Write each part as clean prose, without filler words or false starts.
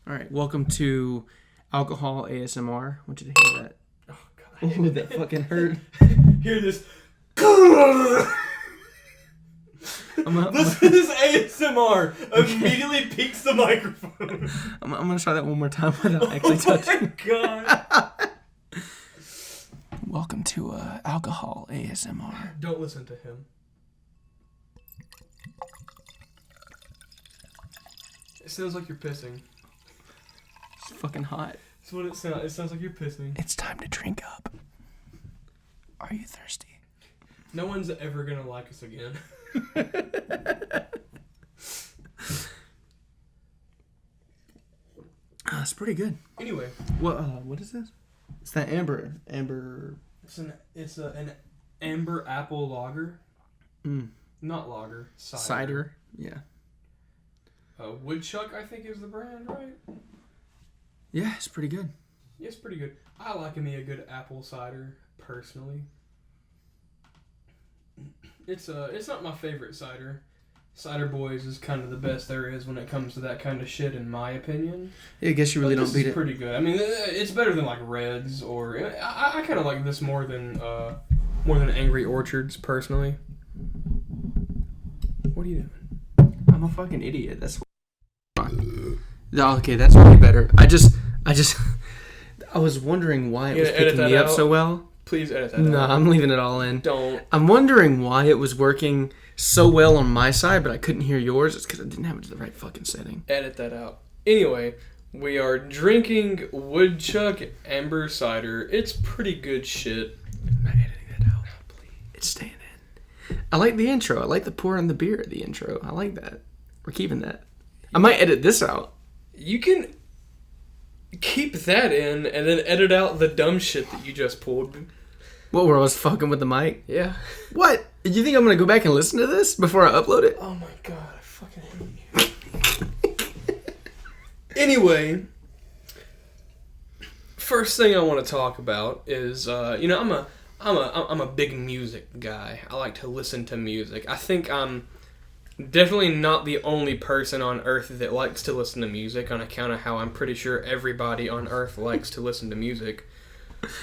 All right, welcome to Alcohol ASMR. I want you to hear that. Oh, God. Oh, that fucking hurt. Hear this. I'm Listen to this ASMR. Immediately peaks the microphone. I'm gonna try that one more time without actually touching. Oh, my God. Welcome to Alcohol ASMR. Don't listen to him. It sounds like you're pissing. It's fucking hot. That's what it sounds. It sounds like you're pissing. It's time to drink up. Are you thirsty? No one's ever gonna like us again. It's pretty good. Anyway, what is this? It's that amber. it's an amber apple lager. Not lager. Cider. Yeah. Woodchuck, I think, is the brand, right? Yeah, it's pretty good. Yeah, it's pretty good. I like me a good apple cider, personally. It's not my favorite cider. Cider Boys is kind of the best there is when it comes to that kind of shit, in my opinion. Yeah, I guess you really don't beat it. Pretty good. I mean, it's better than like Reds, or I kind of like this more than Angry Orchards, personally. What are you doing? I'm a fucking idiot. That's. Okay, that's way better. I was wondering why it was picking me up so well. Please edit that out. No, I'm leaving it all in. Don't. I'm wondering why it was working so well on my side, but I couldn't hear yours. It's because I didn't have it to the right fucking setting. Edit that out. Anyway, we are drinking Woodchuck Amber Cider. It's pretty good shit. I'm not editing that out. Please. It's staying in. I like the intro. I like the pouring the beer at the intro. I like that. We're keeping that. I might edit this out. You can keep that in and then edit out the dumb shit that you just pulled. What, where I was fucking with the mic? Yeah. What? You think I'm going to go back and listen to this before I upload it? Oh my God, I fucking hate you. Anyway, first thing I want to talk about is, I'm a big music guy. I like to listen to music. I think I'm definitely not the only person on Earth that likes to listen to music, on account of how I'm pretty sure everybody on Earth likes to listen to music.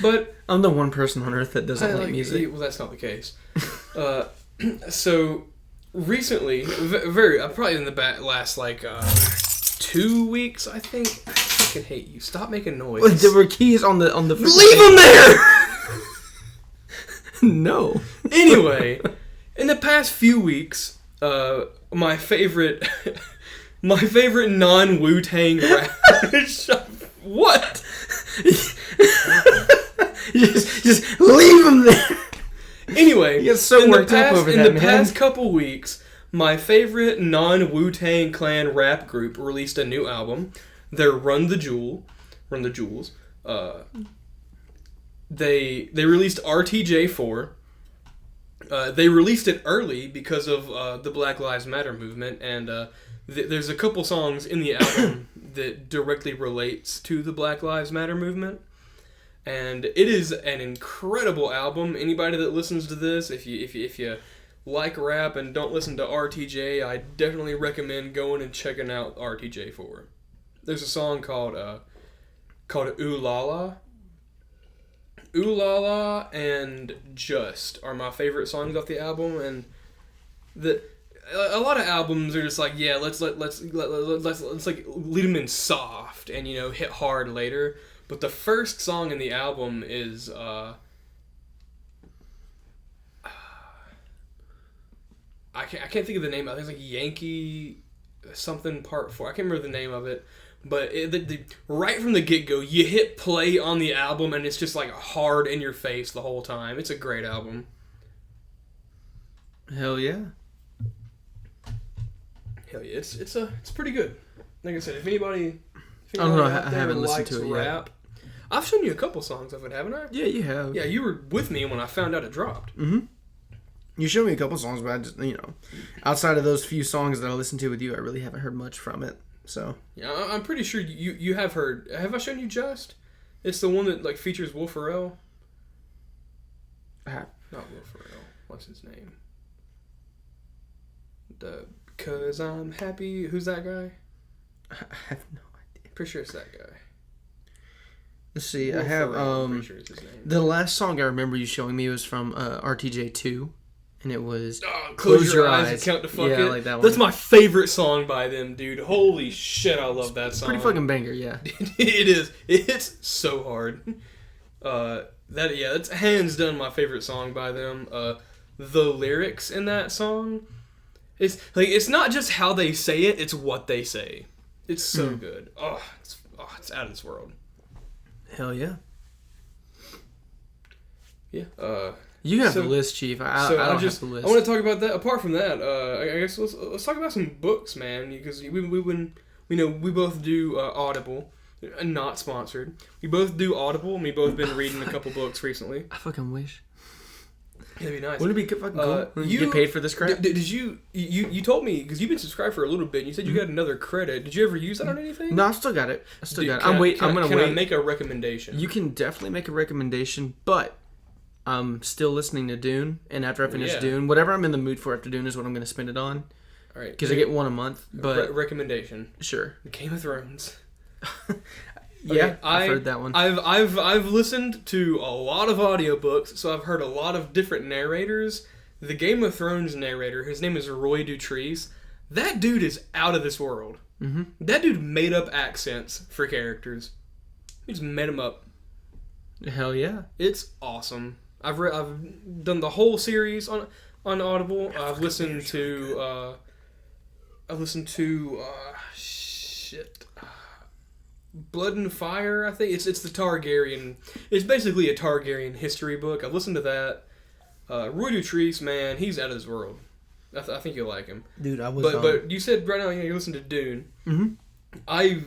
But I'm the one person on Earth that doesn't like music. Well, that's not the case. So recently, probably in the last 2 weeks, I think. I fucking hate you. Stop making noise. There were keys on the. Leave them there. No. Anyway, in the past few weeks, my favorite non-Wu-Tang rap. What? just leave them there. Anyway, you get so worked up over that, in the past couple weeks, my favorite non-Wu-Tang Clan rap group released a new album. They're Run the Jewels. They released RTJ4. They released it early because of the Black Lives Matter movement, and there's a couple songs in the album that directly relates to the Black Lives Matter movement. And it is an incredible album. Anybody that listens to this, if you like rap and don't listen to RTJ, I definitely recommend going and checking out RTJ4. There's a song called Ooh La La. Ooh La La and Just are my favorite songs off the album, and a lot of albums are just like, yeah, let's like lead them in soft and hit hard later. But the first song in the album is I can't think of the name. I think it's like Yankee something Part 4. I can't remember the name of it. But right from the get-go, you hit play on the album and it's just like hard in your face the whole time. It's a great album. Hell yeah. Hell yeah. It's pretty good. Like I said, if anybody I don't know, I haven't listened to it rap, yet. I've shown you a couple songs of it, haven't I? Yeah, you have. Yeah, you were with me when I found out it dropped. Mm-hmm. You showed me a couple songs, but I just, outside of those few songs that I listened to with you, I really haven't heard much from it. So yeah, I'm pretty sure you have heard. Have I shown you Just? It's the one that features Will Ferrell. I have. Not Will Ferrell. What's his name? Cause I'm happy. Who's that guy? I have no idea. Pretty sure it's that guy. Let's see. Will I have Ferrell, I'm pretty sure it's his name. the last song I remember you showing me was from RTJ 2, and it was Close Your Eyes and Count to Fuck It. Yeah, like that one. That's my favorite song by them, dude. Holy shit, I love that song. Pretty fucking banger, yeah. It is. It's so hard. That's hands down my favorite song by them. The lyrics in that song, it's not just how they say it, it's what they say. It's so good. It's out of this world. Hell yeah. Yeah. You have the list, Chief. I don't have the list. I want to talk about that. Apart from that, I guess let's talk about some books, man. Because we both do Audible, not sponsored. We both do Audible, and we both been reading a couple books recently. I fucking wish. That'd be nice. Wouldn't it be fucking cool? You get paid for this crap? Did you told me, because you've been subscribed for a little bit, and you said you got another credit. Did you ever use that on anything? No, I still got it. I'm gonna wait. Can I make a recommendation? You can definitely make a recommendation, but I'm still listening to Dune, and after I finish Dune, whatever I'm in the mood for after Dune is what I'm going to spend it on. All right. Because I get one a month, but... recommendation. Sure. Game of Thrones. Yeah, Okay, I've heard that one. I've listened to a lot of audiobooks, so I've heard a lot of different narrators. The Game of Thrones narrator, his name is Roy Dutrice. That dude is out of this world. Mm-hmm. That dude made up accents for characters. He just made them up. Hell yeah. It's awesome. I've done the whole series on Audible. I've listened to Blood and Fire, I think. It's the Targaryen. It's basically a Targaryen history book. I've listened to that. Roy Dutrice, man, he's out of this world. I think you'll like him. Dude, I was But you said right now you listen to Dune. Mm-hmm.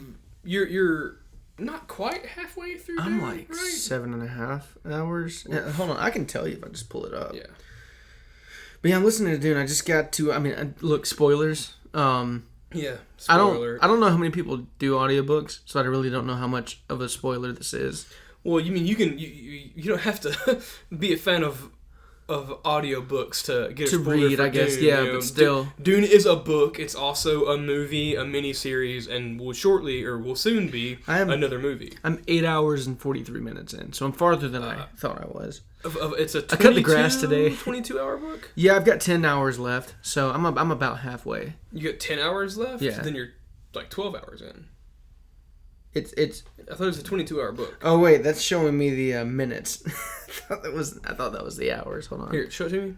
You're not quite halfway through Dune, I'm like right? 7.5 hours. Hold on, I can tell you if I just pull it up. Yeah. But yeah, I'm listening to Dune. I just got to... look, spoilers. Yeah. I don't know how many people do audiobooks, so I really don't know how much of a spoiler this is. Well, you mean you don't have to be a fan of audiobooks to get a spoiler read, for I guess. Dune, Yeah, but still. Dune is a book. It's also a movie, a mini-series, and will soon be another movie. I'm 8 hours and 43 minutes in, so I'm farther than I thought I was. It's a 22, I cut the grass today. 22-hour book? Yeah, I've got 10 hours left, so I'm about halfway. You got 10 hours left? Yeah. Then you're like 12 hours in. It's. I thought it was a 22-hour book. Oh wait, that's showing me the minutes. I thought that was the hours. Hold on. Here, show it to me.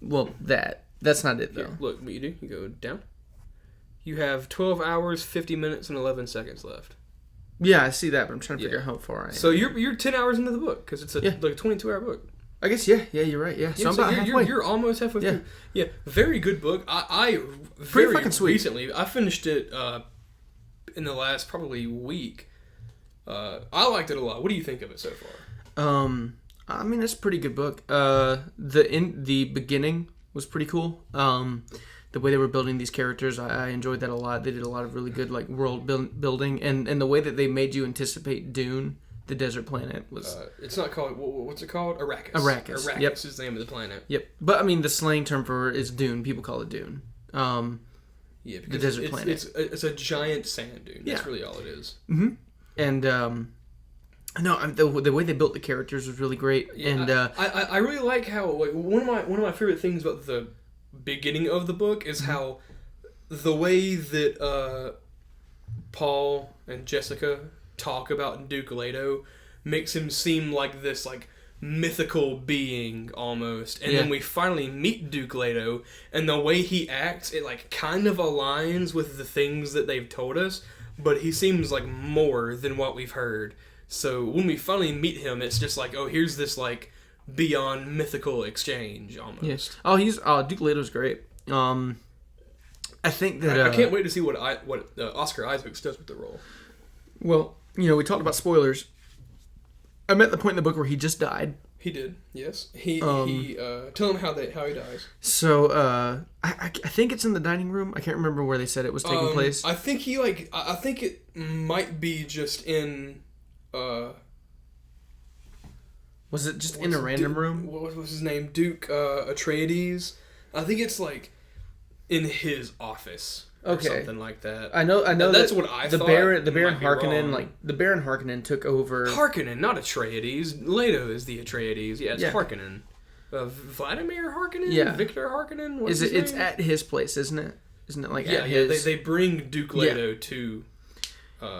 Well, that's not it though. Here, look, what you do? You go down. You have 12 hours, 50 minutes, and 11 seconds left. Yeah, I see that, but I'm trying to figure out how far I am. So you're 10 hours into the book because it's like a 22-hour book. I guess yeah, you're right. Yeah, so I'm about halfway. You're almost halfway through. Yeah, very good book. I pretty fucking sweet. Recently, I finished it in the last probably week. I liked it a lot. What do you think of it so far? It's a pretty good book. The beginning was pretty cool. The way they were building these characters, I enjoyed that a lot. They did a lot of really good world building, and the way that they made you anticipate Dune, the desert planet, was. It's not called. What's it called? Arrakis. Arrakis. Yep. Is the name of the planet. Yep. But the slang term for it is Dune. People call it Dune. Yeah, because the desert planet. It's a giant sand dune. That's really all it is. Mm-hmm. And the way they built the characters was really great. Yeah, and I really like how one of my favorite things about the beginning of the book is how the way that Paul and Jessica talk about Duke Leto makes him seem like this mythical being almost, and then we finally meet Duke Leto, and the way he acts, it kind of aligns with the things that they've told us, but he seems like more than what we've heard. So when we finally meet him, it's just here's this beyond mythical exchange almost. Yes. Duke Leto's great. I think that I can't wait to see what Oscar Isaacs does with the role. Well, we talked about spoilers. I'm at the point in the book where he just died. He did, yes. He tell him how he dies. So I think it's in the dining room. I can't remember where they said it was taking place. I think I think it might be just in. Was it just in a random room? What was his name? Duke Atreides. I think it's in his office. or something like that. I know. That's what I thought. The Baron Harkonnen, the Baron Harkonnen took over. Harkonnen, not Atreides. Leto is the Atreides. Yeah, it's Harkonnen. Vladimir Harkonnen. Yeah. Victor Harkonnen. What's his name? It's at his place, isn't it? Isn't it at his? They bring Duke Leto to.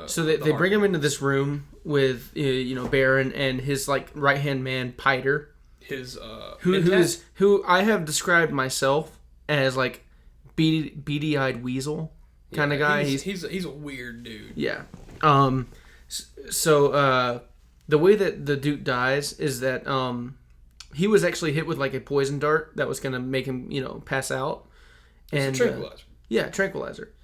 So they bring him into this room with Baron and his like right hand man Piter. Who I have described myself as like beady-eyed weasel kind of guy. He's a weird dude. Yeah. So the way that the Duke dies is that he was actually hit with like a poison dart that was gonna make him pass out. And it's a tranquilizer. Tranquilizer.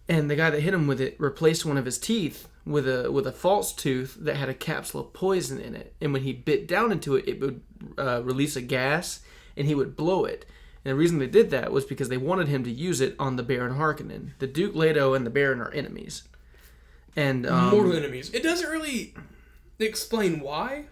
And the guy that hit him with it replaced one of his teeth with a false tooth that had a capsule of poison in it. And when he bit down into it, it would release a gas, and he would blow it. And the reason they did that was because they wanted him to use it on the Baron Harkonnen. The Duke Leto and the Baron are enemies. And mortal enemies. It doesn't really explain why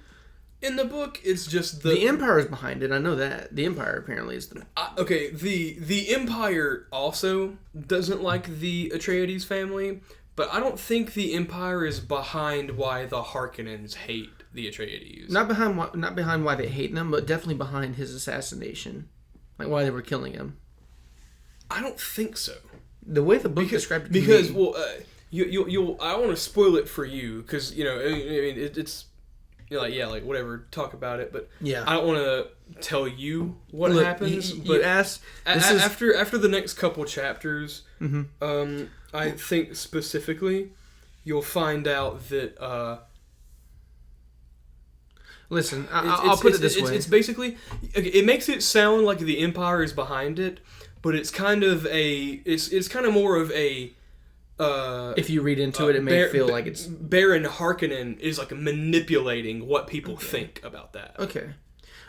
in the book. It's just the Empire is behind it. I know that. The Empire apparently is the... Okay, the Empire also doesn't like the Atreides family, but I don't think the Empire is behind why the Harkonnens hate the Atreides. Not behind why they hate them, but definitely behind his assassination. Like why they were killing him. I don't think so. The way the book described it to because me... you'll I don't want to spoil it for you because it's like whatever, talk about it, but I don't want to tell you what happens. But you asked after the next couple chapters, I think specifically you'll find out that. Listen, I'll put it this way: it's basically it makes it sound like the Empire is behind it, but it's kind of it's kind of more of a. If you read into it, it may feel like it's... Baron Harkonnen is like manipulating what people think about that. Okay.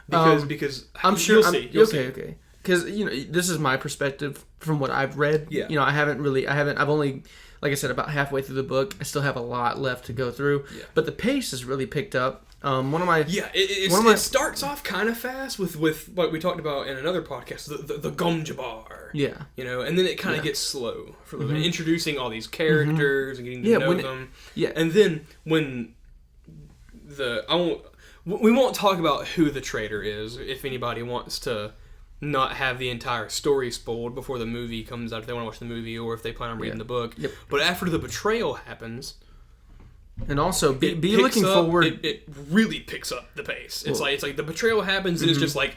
Because I'm sure... You'll see. Okay. Because, this is my perspective from what I've read. Yeah. I've only, like I said, about halfway through the book. I still have a lot left to go through. Yeah. But the pace has really picked up. It starts off kind of fast with what we talked about in another podcast, the Gom Jabbar. Yeah. And then it kind of gets slow for a little bit, introducing all these characters and getting to know them. And then when we won't talk about who the traitor is if anybody wants to not have the entire story spoiled before the movie comes out, if they want to watch the movie or if they plan on reading the book. Yep. But after the betrayal happens... And also, be looking forward. It really picks up the pace. It's like the betrayal happens, and it's just like,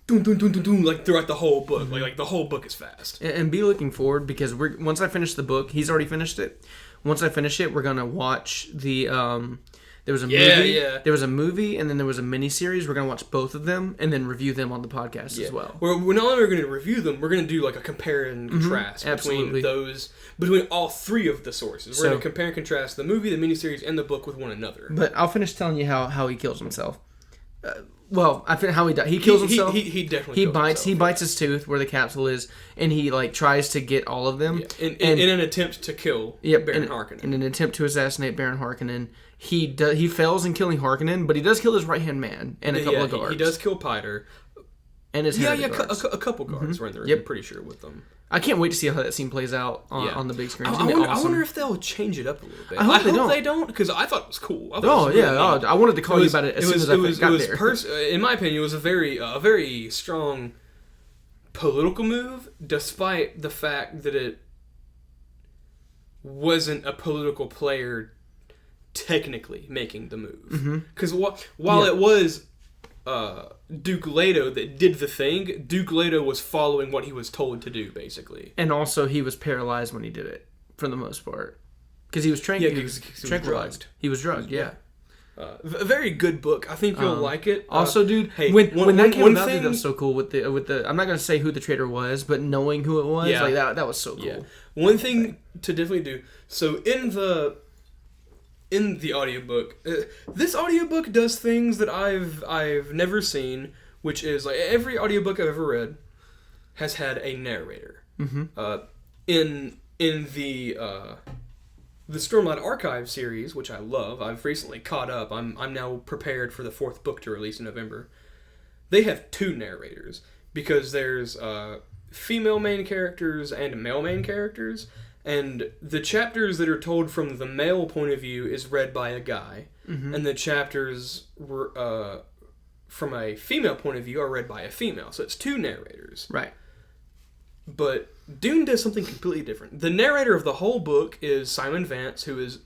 doom, doom, doom, doom, doom, like throughout the whole book. Like the whole book is fast. And be looking forward because once I finish the book, he's already finished it. Once I finish it, we're gonna watch the there was a movie. Yeah. There was a movie, and then there was a miniseries. We're gonna watch both of them and then review them on the podcast as well. We're not only going to review them, we're going to do like a compare and contrast between all three of the sources. We're going to compare and contrast the movie, the miniseries, and the book with one another. But I'll finish telling you how he kills himself. How he dies. He kills himself. He definitely kills himself. He bites his tooth where the capsule is, and he tries to get all of them. Yeah. In an attempt to kill Baron Harkonnen. In an attempt to assassinate Baron Harkonnen. He fails in killing Harkonnen, but he does kill his right-hand man and a couple of guards. He does kill Piter. And his guards. A couple guards were in there, I'm pretty sure, with them. I can't wait to see how that scene plays out on the big screen. I wonder if they'll change it up a little bit. I hope they don't, because I thought it was cool. I wanted to call you about it as soon as I got there. In my opinion, it was a very strong political move, despite the fact that it wasn't a political player technically making the move. Because while it was Duke Leto that did the thing, Duke Leto was following what he was told to do, basically. And also, he was paralyzed when he did it, for the most part. Because he was tranquilized. He was drugged, yeah. A very good book. I think you'll like it. Also, dude, when that came out, that was so cool with the. I'm not going to say who the traitor was, but knowing who it was, that was so cool. Yeah. One thing to definitely do. So in the audiobook, this audiobook does things that I've never seen, which is like every audiobook I've ever read has had a narrator. In the Stormlight Archive series, which I love, I've recently caught up. I'm now prepared for the 4th book to release in November. They have 2 narrators because there's female main characters and male main characters, and the chapters that are told from the male point of view is read by a guy, and the chapters were from a female point of view are read by a female. So it's two narrators. Right. But Dune does something completely different. The narrator of the whole book is Simon Vance, who is,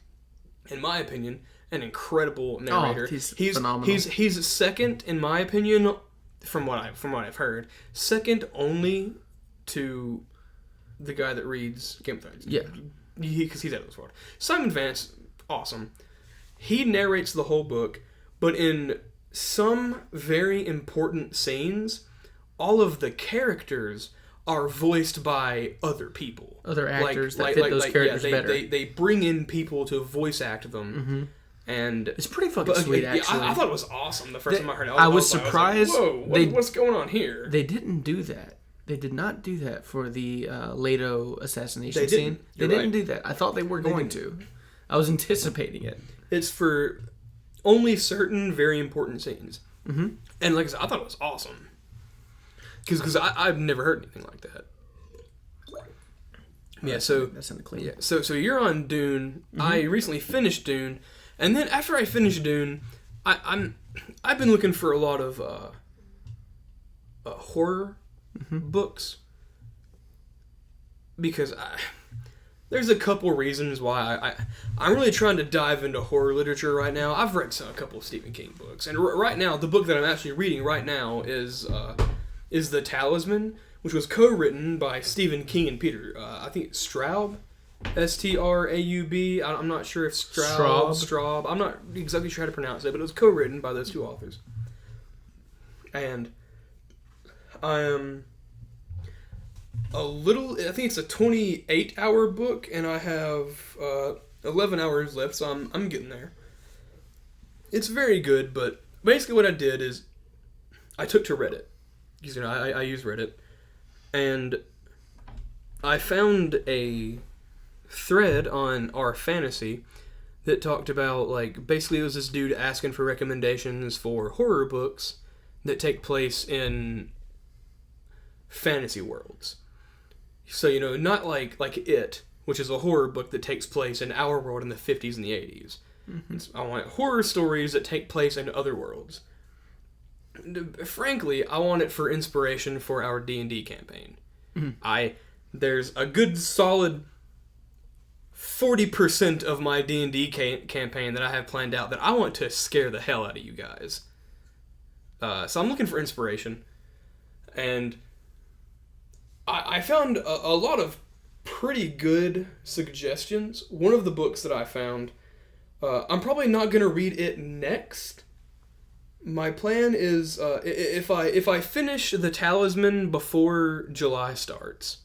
in my opinion, an incredible narrator. Oh, he's phenomenal. He's second, in my opinion, from what I've heard, second only to the guy that reads Game of Thrones. Yeah. Because he's out of this world. Simon Vance, awesome. He narrates the whole book, but in some very important scenes, all of the characters are voiced by other people. Other actors that fit those characters better. They bring in people to voice act them. And it's pretty fucking sweet, actually. I thought it was awesome the first time I heard it. I was surprised. Like, whoa, what's going on here? They didn't do that. They did not do that for the Leto assassination scene. They didn't do that. I thought they were going to. I was anticipating it. It's for only certain very important scenes. And like I said, I thought it was awesome. Because I've never heard anything like that. Yeah, so that sounded clean. Yeah, so you're on Dune. I recently finished Dune, and then after I finished Dune, I've been looking for a lot of horror books, because there's a couple reasons why I'm really trying to dive into horror literature right now. I've read a couple of Stephen King books, and right now the book that I'm actually reading right now is The Talisman, which was co-written by Stephen King and Peter. I think it's Straub, Straub. I'm not sure if Straub. I'm not exactly sure how to pronounce it, but it was co-written by those two authors. And I am I think it's a 28-hour book, and I have 11 hours left, so I'm getting there. It's very good, but basically what I did is I took to Reddit. Because, you know, I use Reddit. And I found a thread on our fantasy that talked about, like, basically it was this dude asking for recommendations for horror books that take place in fantasy worlds. So, you know, not like It, which is a horror book that takes place in our world in the 50s and the 80s. I want horror stories that take place in other worlds. Frankly, I want it for inspiration for our D&D campaign. There's a good solid 40% of my D&D campaign that I have planned out that I want to scare the hell out of you guys. So I'm looking for inspiration. And I found a lot of pretty good suggestions. One of the books that I found, I'm probably not going to read it next. My plan is, if I finish The Talisman before July starts,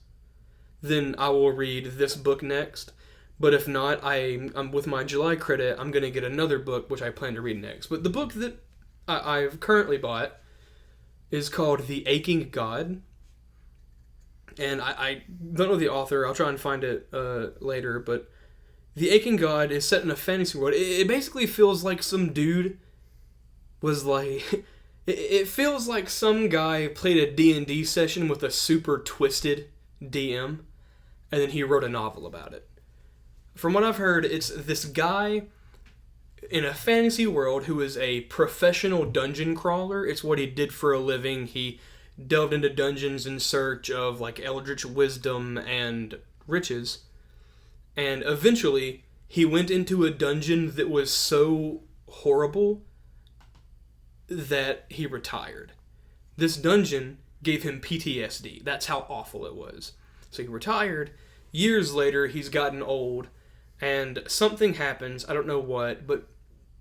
then I will read this book next. But if not, I'm with my July credit, I'm going to get another book, which I plan to read next. But the book that I've currently bought is called The Aching God. And I don't know the author. I'll try and find it later. But The Aching God is set in a fantasy world. It basically feels like some dude was like... It feels like some guy played a D&D session with a super twisted DM, and then he wrote a novel about it. From what I've heard, it's this guy in a fantasy world who is a professional dungeon crawler. It's what he did for a living. He delved into dungeons in search of like eldritch wisdom and riches. And eventually, he went into a dungeon that was so horrible that he retired. This dungeon gave him PTSD. That's how awful it was. So he retired. Years later, he's gotten old, and something happens. I don't know what, but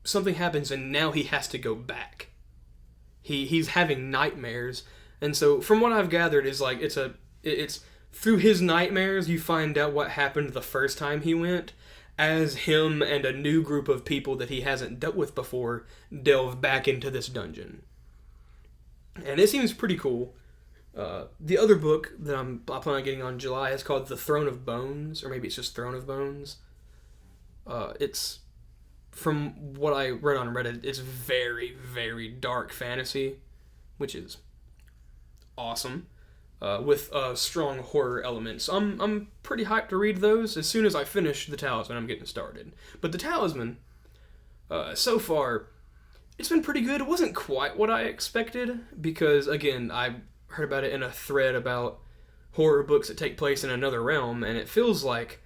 something happens, and now he has to go back. He's having nightmares, and so from what I've gathered is like it's through his nightmares you find out what happened the first time he went, as him and a new group of people that he hasn't dealt with before delve back into this dungeon. And it seems pretty cool. The other book that I plan on getting on July is called The Throne of Bones, or maybe it's just Throne of Bones. It's, from what I read on Reddit, it's very, very dark fantasy, which is awesome. with a strong horror element. So I'm pretty hyped to read those. As soon as I finish The Talisman, I'm getting started. But The Talisman, so far, it's been pretty good. It wasn't quite what I expected because, again, I heard about it in a thread about horror books that take place in another realm, and it feels like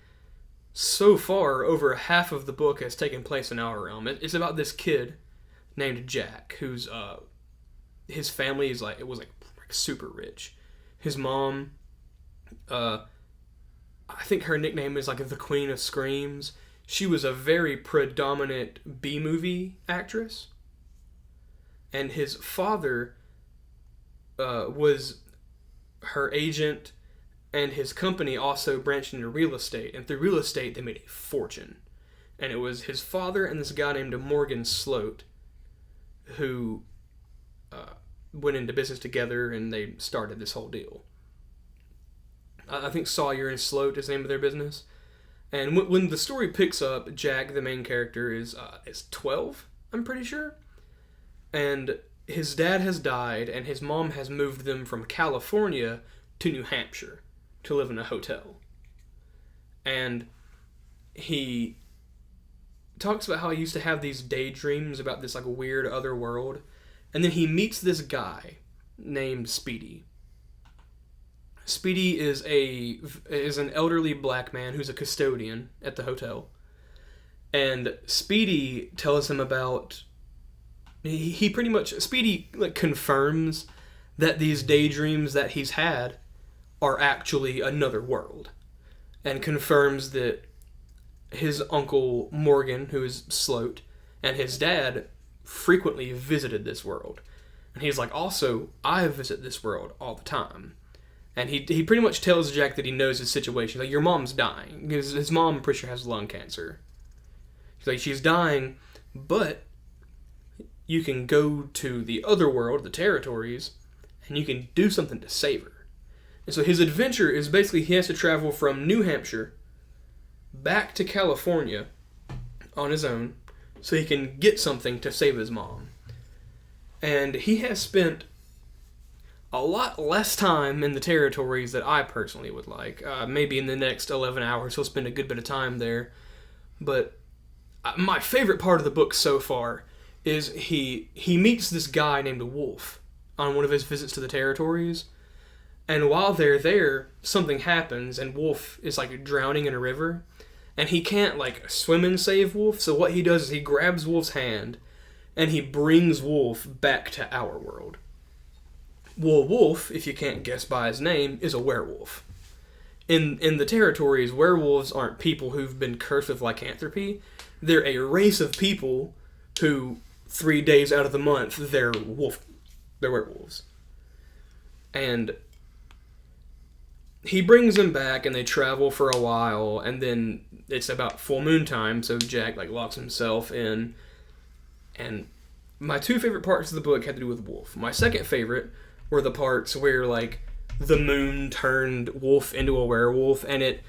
so far over half of the book has taken place in our realm. It's about this kid named Jack, who's his family is like super rich. His mom, I think her nickname is like the Queen of Screams. She was a very predominant B-movie actress. And his father was her agent, and his company also branched into real estate. And through real estate, they made a fortune. And it was his father and this guy named Morgan Sloat who went into business together, and they started this whole deal. I think Sawyer and Sloat is the name of their business. And when the story picks up, Jack, the main character, is 12, I'm pretty sure. And his dad has died, and his mom has moved them from California to New Hampshire to live in a hotel. And he talks about how he used to have these daydreams about this like weird other world. And then he meets this guy named Speedy. Speedy is an elderly black man who's a custodian at the hotel. And Speedy tells him about... Speedy like confirms that these daydreams that he's had are actually another world. And confirms that his uncle Morgan, who is Sloat, and his dad frequently visited this world. And he's like, also, I visit this world all the time. And he pretty much tells Jack that he knows his situation. Like, your mom's dying. Because his mom, I'm pretty sure, has lung cancer. He's like, she's dying, but you can go to the other world, the territories, and you can do something to save her. And so his adventure is basically he has to travel from New Hampshire back to California on his own so he can get something to save his mom. And he has spent a lot less time in the territories that I personally would like. Maybe in the next 11 hours he'll spend a good bit of time there. But my favorite part of the book so far is he meets this guy named Wolf on one of his visits to the territories. And while they're there, something happens, and Wolf is like drowning in a river. And he can't like swim and save Wolf, so what he does is he grabs Wolf's hand and he brings Wolf back to our world. Well, Wolf, if you can't guess by his name, is a werewolf. In the territories, werewolves aren't people who've been cursed with lycanthropy. They're a race of people who 3 days out of the month they're werewolves. And he brings them back, and they travel for a while, and then it's about full moon time, so Jack like locks himself in. And my two favorite parts of the book had to do with Wolf. My second favorite were the parts where like the moon turned Wolf into a werewolf, and it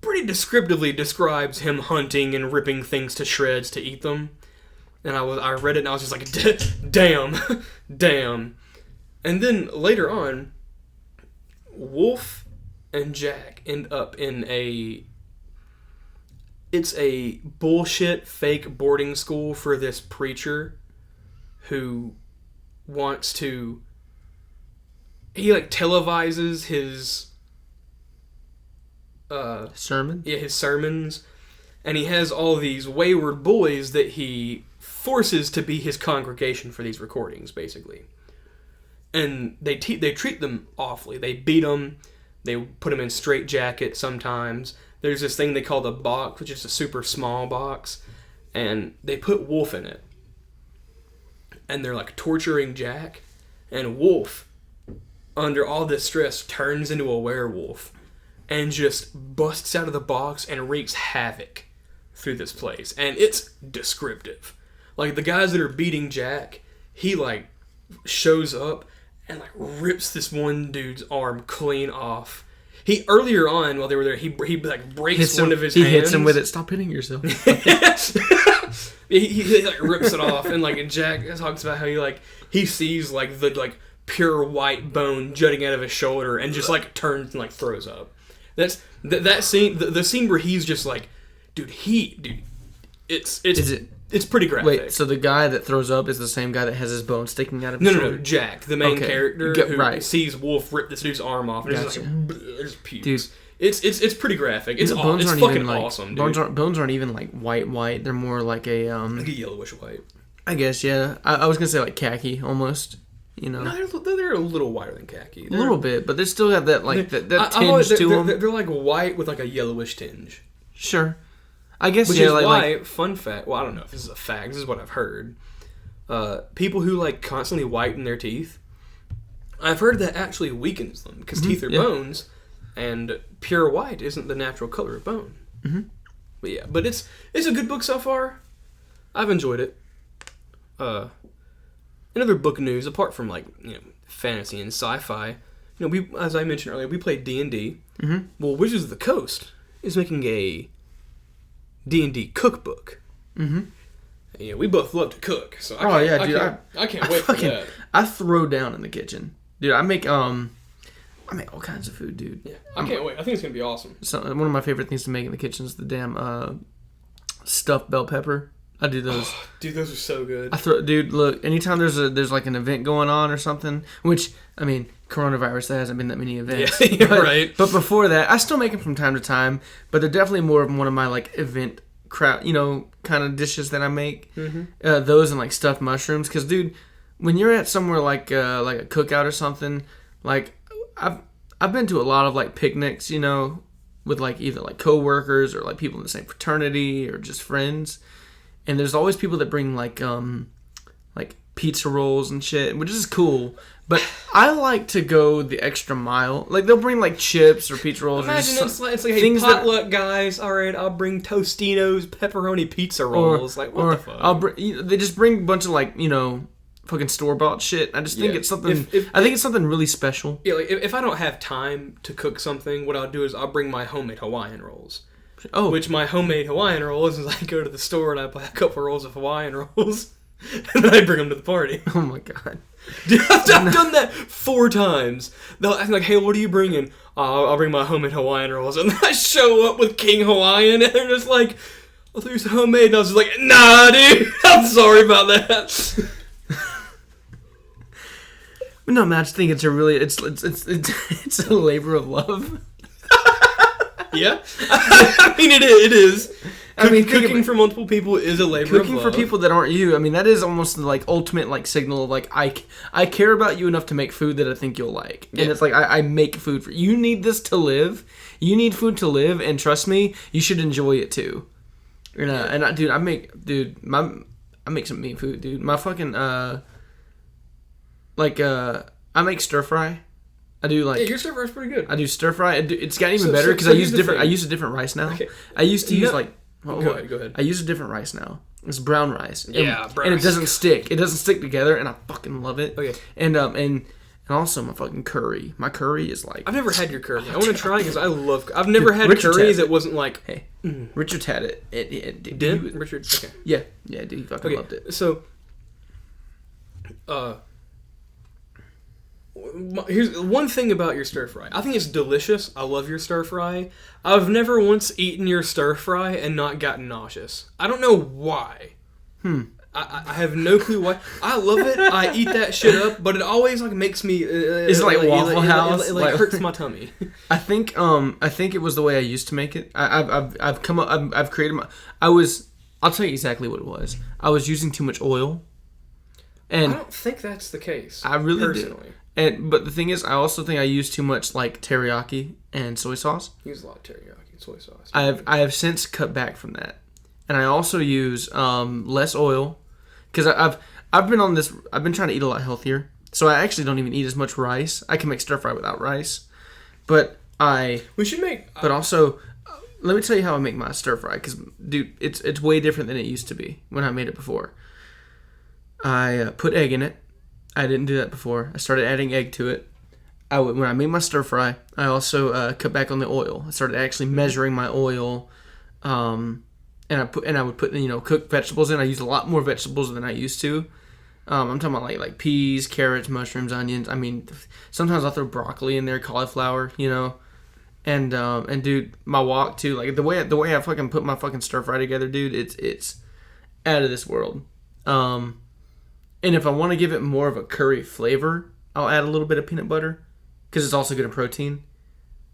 pretty descriptively describes him hunting and ripping things to shreds to eat them. And I read it and I was just like, damn, damn. And then later on, Wolf and Jack end up in it's a bullshit fake boarding school for this preacher who wants to, he like televises his sermon? Yeah, his sermons. And he has all these wayward boys that he forces to be his congregation for these recordings, basically. And they treat them awfully. They beat them. They put them in straitjackets sometimes. There's this thing they call the box, which is a super small box. And they put Wolf in it. And they're like torturing Jack. And Wolf, under all this stress, turns into a werewolf. And just busts out of the box and wreaks havoc through this place. And it's descriptive. Like, the guys that are beating Jack, he, like, shows up and, like, rips this one dude's arm clean off. He, earlier on, while they were there, he like, breaks one of his hands. He hits him with it. Stop hitting yourself. he like, rips it off. And, like, Jack talks about how he sees, like, the, like, pure white bone jutting out of his shoulder and just like turns and like throws up. That's that scene. The scene where he's just like, dude, it's pretty graphic. Wait, so the guy that throws up is the same guy that has his bone sticking out of his shoulder? No, Jack, the main character who sees Wolf rip this dude's arm off and gotcha. just pukes. Dude. It's pretty graphic. It's bones aren't fucking even, like, awesome, dude. Bones aren't even like white. They're more like a like a yellowish white. I guess, yeah. I was gonna say like khaki almost. You know, no, they're a little whiter than khaki. A little bit, but they still have that like that tinge to them. They're like white with like a yellowish tinge. Sure, I guess. Which yeah, is like, why, fun fact. Well, I don't know if this is a fact. This is what I've heard. People who like constantly whiten their teeth, I've heard that actually weakens them because teeth are bones, and pure white isn't the natural color of bone. Mm-hmm. But yeah, but it's a good book so far. I've enjoyed it. In other book news, apart from like fantasy and sci-fi, we, as I mentioned earlier, we played D&D. Mm-hmm. Well, Wizards of the Coast is making a D&D cookbook. Mm-hmm. Yeah, we both love to cook, so I can't wait for that. I throw down in the kitchen, dude. I make all kinds of food, dude. Yeah, I can't wait. I think it's gonna be awesome. So one of my favorite things to make in the kitchen is the damn stuffed bell pepper. I do those. Oh, dude, those are so good. Dude, look, anytime there's like an event going on or something, which, I mean, coronavirus, there hasn't been that many events. Yeah, right. But before that, I still make them from time to time, but they're definitely more of one of my, like, event kind of dishes that I make. Mm-hmm. Those and, like, stuffed mushrooms. Because, dude, when you're at somewhere like a cookout or something, like, I've been to a lot of, like, picnics, with, like, either, like, coworkers or, like, people in the same fraternity or just friends. And there's always people that bring like pizza rolls and shit, which is cool. But I like to go the extra mile. Like they'll bring like chips or pizza rolls. Imagine it's like hey, potluck guys. All right, I'll bring Tostinos pepperoni pizza rolls. What the fuck? They just bring a bunch of like fucking store bought shit. I just think it's something. I think it's something really special. Yeah, like if I don't have time to cook something, what I'll do is I'll bring my homemade Hawaiian rolls. Oh. Which my homemade Hawaiian rolls is I go to the store and I buy a couple rolls of Hawaiian rolls and then I bring them to the party. Oh my god. Dude, I've done that 4 times. They'll ask me like, hey, what are you bringing? I'll bring my homemade Hawaiian rolls. And then I show up with King Hawaiian and they're just like, oh, they're homemade. And I was just like, nah, dude, I'm sorry about that. No, man, I just think it's a labor of love. Yeah, I mean it is. Cooking for multiple people is a labor of love. Cooking for people that aren't you. I mean, that is almost the like ultimate like signal of like I care about you enough to make food that I think you'll like, and it's like I make food for you. You need this to live. You need food to live, and trust me, you should enjoy it too. I make some mean food, dude. My fucking I make stir fry. I do like your stir fry is pretty good. I do stir fry. It's gotten even better because I use a different rice now. Okay. I used to use like go ahead. I use a different rice now. It's brown rice. Yeah, brown rice. And it doesn't stick. It doesn't stick together, and I fucking love it. Okay. And also my fucking curry. My curry is like I've never had your curry. I want to try because I love. I've never had curry that wasn't like. Hey, Richard's had it. Did Richard? Okay. Yeah, dude, he fucking loved it. So, here's one thing about your stir fry. I think it's delicious. I love your stir fry. I've never once eaten your stir fry and not gotten nauseous. I don't know why. I have no clue why. I love it. I eat that shit up, but it always like makes me. Is it like Waffle House? It hurts my tummy. I think it was the way I used to make it. I've created my. I'll tell you exactly what it was. I was using too much oil. And I don't think that's the case. I really personally. But the thing is, I also think I use too much like teriyaki and soy sauce. Use a lot of teriyaki and soy sauce. I have since cut back from that, and I also use less oil because I've been on this. I've been trying to eat a lot healthier, so I actually don't even eat as much rice. I can make stir fry without rice, but we should make. But also, let me tell you how I make my stir fry because dude, it's way different than it used to be when I made it before. I put egg in it. I didn't do that before. I started adding egg to it. When I made my stir fry, I also cut back on the oil. I started actually measuring my oil, and I would put cooked vegetables in. I used a lot more vegetables than I used to, I'm talking about like peas, carrots, mushrooms, onions. I mean, sometimes I'll throw broccoli in there, cauliflower, you know. And dude, my wok too, like the way I fucking put my fucking stir fry together, dude, it's out of this world. And if I want to give it more of a curry flavor, I'll add a little bit of peanut butter because it's also good in protein.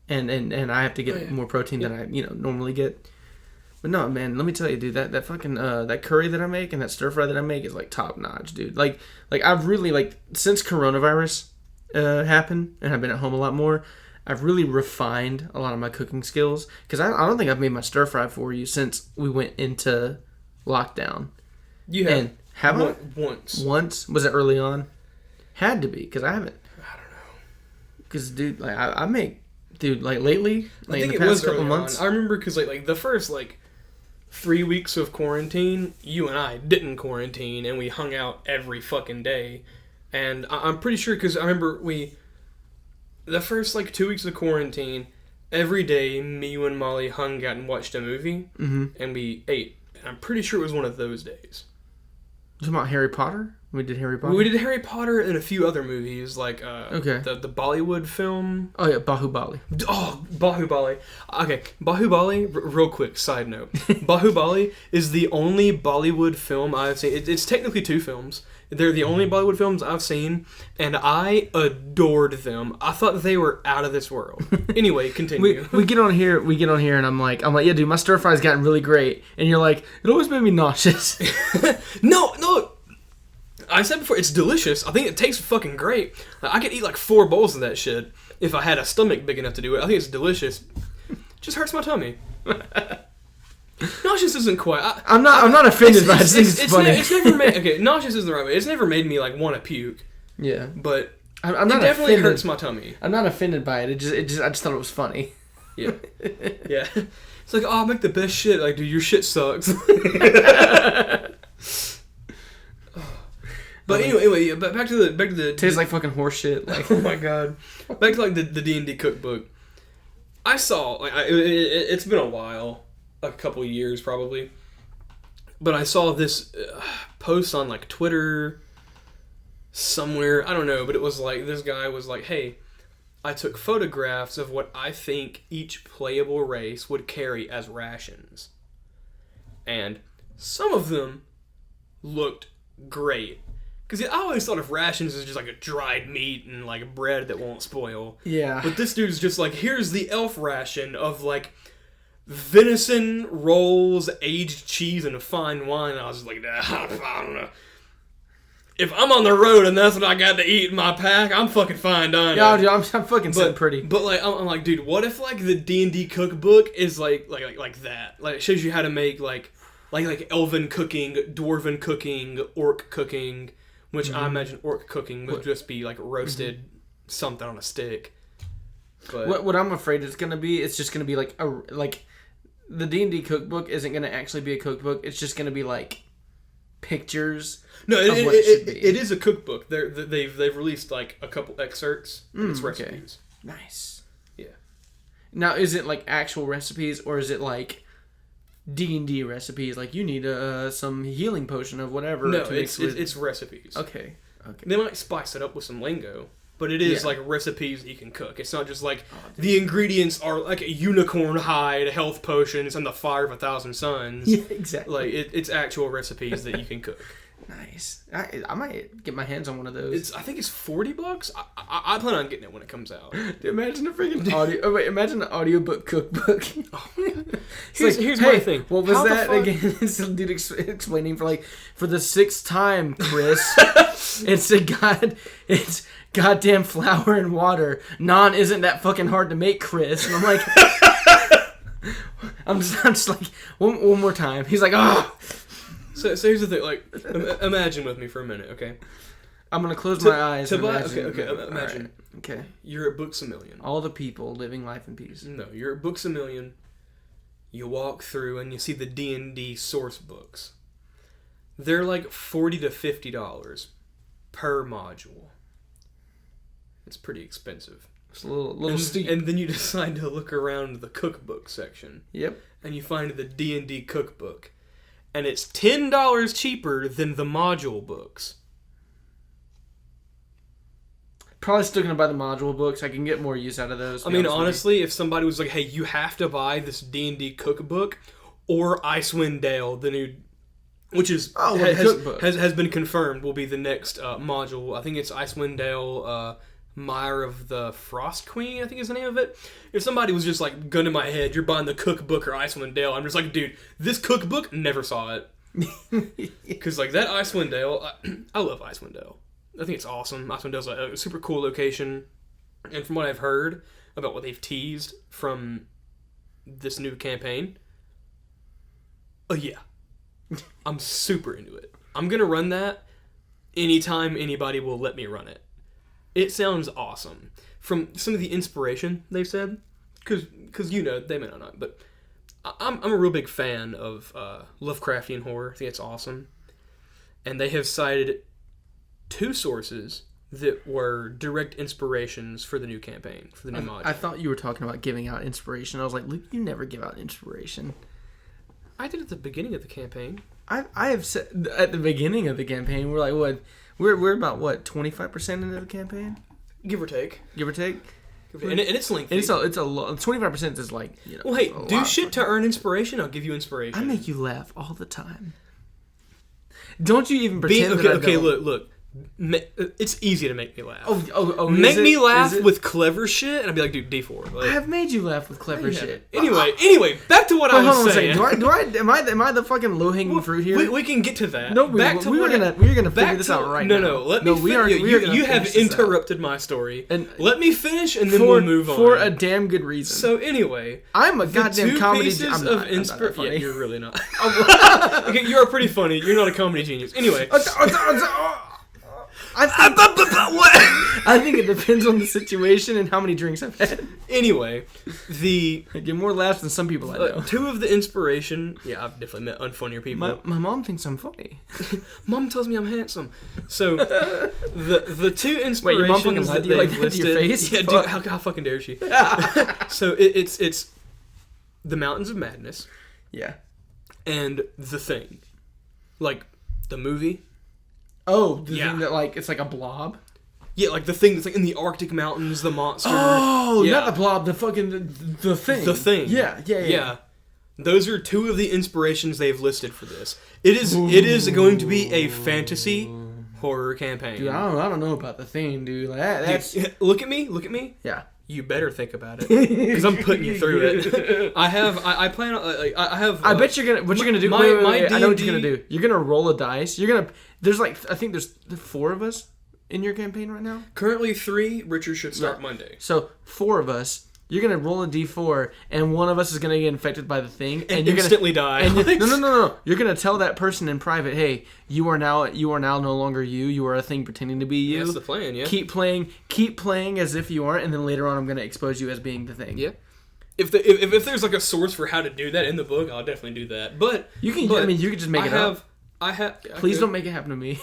And I have to get more protein than I normally get. But no, man, let me tell you, dude, that fucking that curry that I make and that stir fry that I make is like top notch, dude. Like I've really since coronavirus happened and I've been at home a lot more, I've really refined a lot of my cooking skills because I don't think I've made my stir fry for you since we went into lockdown. You have? And have I? Once. Once? Was it early on? Had to be because I haven't. I don't know. Because dude, like I make, dude, like lately, like I think in the past couple months. I remember because like the first 3 weeks of quarantine, you and I didn't quarantine, and we hung out every fucking day. And I'm pretty sure, because I remember the first 2 weeks of quarantine, every day, me, you, and Molly hung out and watched a movie, and we ate. And I'm pretty sure it was one of those days. You talking about Harry Potter? We did Harry Potter? We did Harry Potter and a few other movies, the Bollywood film. Oh, yeah, Bahubali. Oh, Bahubali. Okay, Bahubali, real quick, side note. Bahubali is the only Bollywood film I've seen. It's technically 2 films. They're the only Bollywood films I've seen, and I adored them. I thought they were out of this world. Anyway, continue. we get on here, and I'm like, yeah, dude, my stir fry's gotten really great. And you're like, it always made me nauseous. No. I said before, it's delicious. I think it tastes fucking great. I could eat 4 bowls of that shit if I had a stomach big enough to do it. I think it's delicious. Just hurts my tummy. Nauseous isn't quite. I'm not offended by it. I just think it's funny. It's never made. Okay, nauseous isn't the right way. It's never made me want to puke. Yeah, but I'm not it definitely offended. Hurts my tummy. I'm not offended by it. I just thought it was funny. Yeah, yeah. It's like, I make the best shit. Like, dude, your shit sucks. But anyway, yeah, back to the tastes like fucking horse shit. Like, oh my god. Back to the D&D cookbook. I saw it's been a while, a couple of years probably, but I saw this post on Twitter somewhere. I don't know, but it was this guy was like, "Hey, I took photographs of what I think each playable race would carry as rations, and some of them looked great." Because I always thought of rations as just a dried meat and bread that won't spoil. Yeah. But this dude's just here's the elf ration of venison, rolls, aged cheese, and a fine wine. And I was just I don't know. If I'm on the road and that's what I got to eat in my pack, I'm fucking fine done. Yeah, dude, I'm fucking so pretty. But I'm like, dude, what if the D&D cookbook is like that? It shows you how to make elven cooking, dwarven cooking, orc cooking. Which I imagine orc cooking would just be roasted something on a stick. But what I'm afraid it's gonna be, it's just gonna be the D&D cookbook isn't gonna actually be a cookbook. It's just gonna be pictures. No, it is a cookbook. They've released a couple excerpts and it's recipes. Okay. Nice. Yeah. Now, is it actual recipes or is it D&D recipes? You need some healing potion of whatever. No, it's recipes. Okay. They might spice it up with some lingo, but it is recipes that you can cook. It's not just the ingredients are a unicorn hide, health potions, and the fire of 1,000 suns. Yeah, exactly. It's actual recipes that you can cook. Nice. I might get my hands on one of those. I think it's $40. I plan on getting it when it comes out. Dude, imagine a freaking audio. Oh wait, imagine an audiobook cookbook. Oh my God. Here's my thing. What was that again? It's some dude explaining for the 6th time, Chris. It's goddamn flour and water. Naan isn't that fucking hard to make, Chris. And I'm like, I'm just one more time. He's like, oh. So here's the thing, imagine with me for a minute, okay? I'm gonna close my eyes. Imagine. Right. Okay. You're at Books A Million. All the people living life in peace. No, you're at Books A Million. You walk through and you see the D&D source books. They're $40 to $50 per module. It's pretty expensive. It's a little steep. And then you decide to look around the cookbook section. Yep. And you find the D&D cookbook. And it's $10 cheaper than the module books. Probably still gonna buy the module books. I can get more use out of those. I mean, honestly, if somebody was like, "Hey, you have to buy this D&D cookbook or Icewind Dale," the new, which is has been confirmed, will be the next module. I think it's Icewind Dale, Mire of the Frost Queen, I think is the name of it. If somebody was just like, gun to my head, you're buying the cookbook or Icewind Dale, I'm just like, dude, this cookbook, never saw it. Because like that Icewind Dale, I love Icewind Dale. I think it's awesome. Icewind Dale's a super cool location, and from what I've heard about what they've teased from this new campaign, yeah, I'm super into it. I'm gonna run that anytime anybody will let me run it. It sounds awesome. From some of the inspiration they've said, because they may not know, but I'm a real big fan of Lovecraftian horror. I think it's awesome, and they have cited 2 sources that were direct inspirations for the new campaign, for the new module. I thought you were talking about giving out inspiration. I was like, Luke, you never give out inspiration. I did at the beginning of the campaign. I have said at the beginning of the campaign, we're like, what? We're about, 25% into the campaign? Give or take. And it's lengthy. It's a lot. 25% is like, well, hey, do shit to earn inspiration. I'll give you inspiration. I make you laugh all the time. Don't you even pretend that I don't. Okay, look. It's easy to make me laugh. Make me laugh with clever shit, and I'd be like, dude, D4. Like, I have made you laugh with clever shit. Anyway, back to what I was saying. Am I the fucking low hanging fruit here? We can get to that. No, we're gonna figure this out right now. No, let me. You have interrupted my story, and let me finish, and then we'll move on for a damn good reason. So anyway, I'm a goddamn comedy genius. Yeah, you're really not. Okay, you're pretty funny. You're not a comedy genius. Anyway. I think it depends on the situation and how many drinks I've had. Anyway, I get more laughs than some people I know. 2 of the inspiration. Yeah, I've definitely met unfunnier people. My mom thinks I'm funny. Mom tells me I'm handsome. So the 2 inspirations. Wait, your mom fucking lied to you like that to your face? Yeah, dude, how fucking dare she? So it's the Mountains of Madness. Yeah. And The Thing, like the movie. Oh, the thing that, like, it's like a blob? Yeah, like the thing that's like in the Arctic mountains, the monster. Oh, not the blob, the fucking, the thing. The Thing. Yeah. Those are 2 of the inspirations they've listed for this. It is going to be a fantasy horror campaign. Dude, I don't know about The Thing, dude. Like, that's... Dude, look at me. Yeah. You better think about it, because I'm putting you through it. I plan on, like, I have... I bet you're gonna... What you're gonna do... Wait, I know what you're gonna do. You're gonna roll a dice. You're gonna... There's like... I think there's 4 of us in your campaign right now. Currently 3. Richard should start Monday. So, 4 of us. You're gonna roll a d4, and one of us is gonna get infected by the thing, and you're instantly die. And no. You're gonna tell that person in private, "Hey, you are now no longer you. You are a thing pretending to be you." That's the plan. Yeah. Keep playing as if you aren't, and then later on, I'm gonna expose you as being the thing. Yeah. If there's like a source for how to do that in the book, I'll definitely do that. But you can. I mean, you could just make it up. Please don't make it happen to me.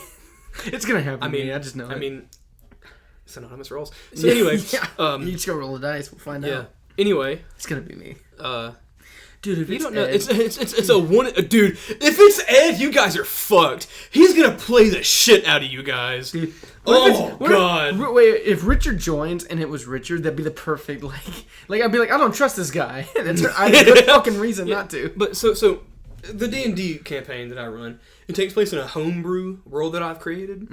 It's gonna happen to me. I just know. I mean, synonymous rolls. So anyway, you just go roll the dice. We'll find out. Anyway, it's gonna be me. Dude, if you don't know, it's a one. Dude, if it's Ed, you guys are fucked. He's gonna play the shit out of you guys. Dude, God. Wait, if Richard joins and it was Richard, that'd be the perfect like I'd be like, I don't trust this guy. And I have a good fucking reason not to. But so the D&D campaign that I run, it takes place in a homebrew world that I've created,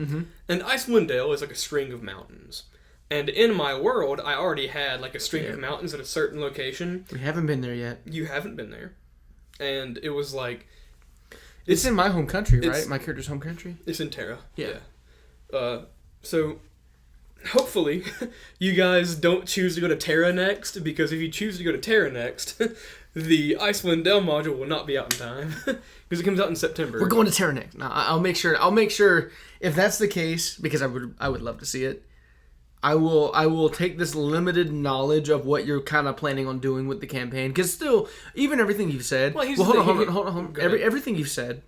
and Icewind Dale is like a string of mountains. And in my world, I already had like a string of mountains at a certain location. We haven't been there yet. You haven't been there. And it was like... It's in my home country, right? My character's home country? It's in Terra. Yeah. So, hopefully, you guys don't choose to go to Terra next, because if you choose to go to Terra next, the Icewind Dale module will not be out in time, because it comes out in September. We're going to Terra next. No, I'll make sure if that's the case, because I would love to see it. I will take this limited knowledge of what you're kind of planning on doing with the campaign, because still, even everything you've said. Hold on. Everything you've said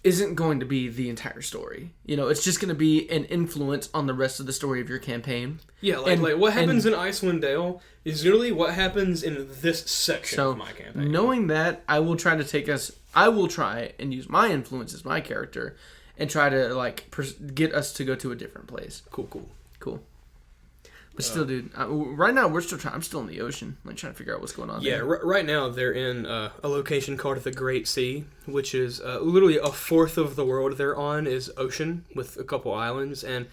isn't going to be the entire story. You know, it's just going to be an influence on the rest of the story of your campaign. Yeah, like what happens in Icewind Dale is literally what happens in this section of my campaign. Knowing that, I will try and use my influence as my character, and try to get us to go to a different place. Cool. cool. But still, dude, right now I'm still in the ocean, like trying to figure out what's going on. Yeah, there. Right now they're in a location called the Great Sea, which is literally a fourth of the world they're on is ocean with a couple islands. And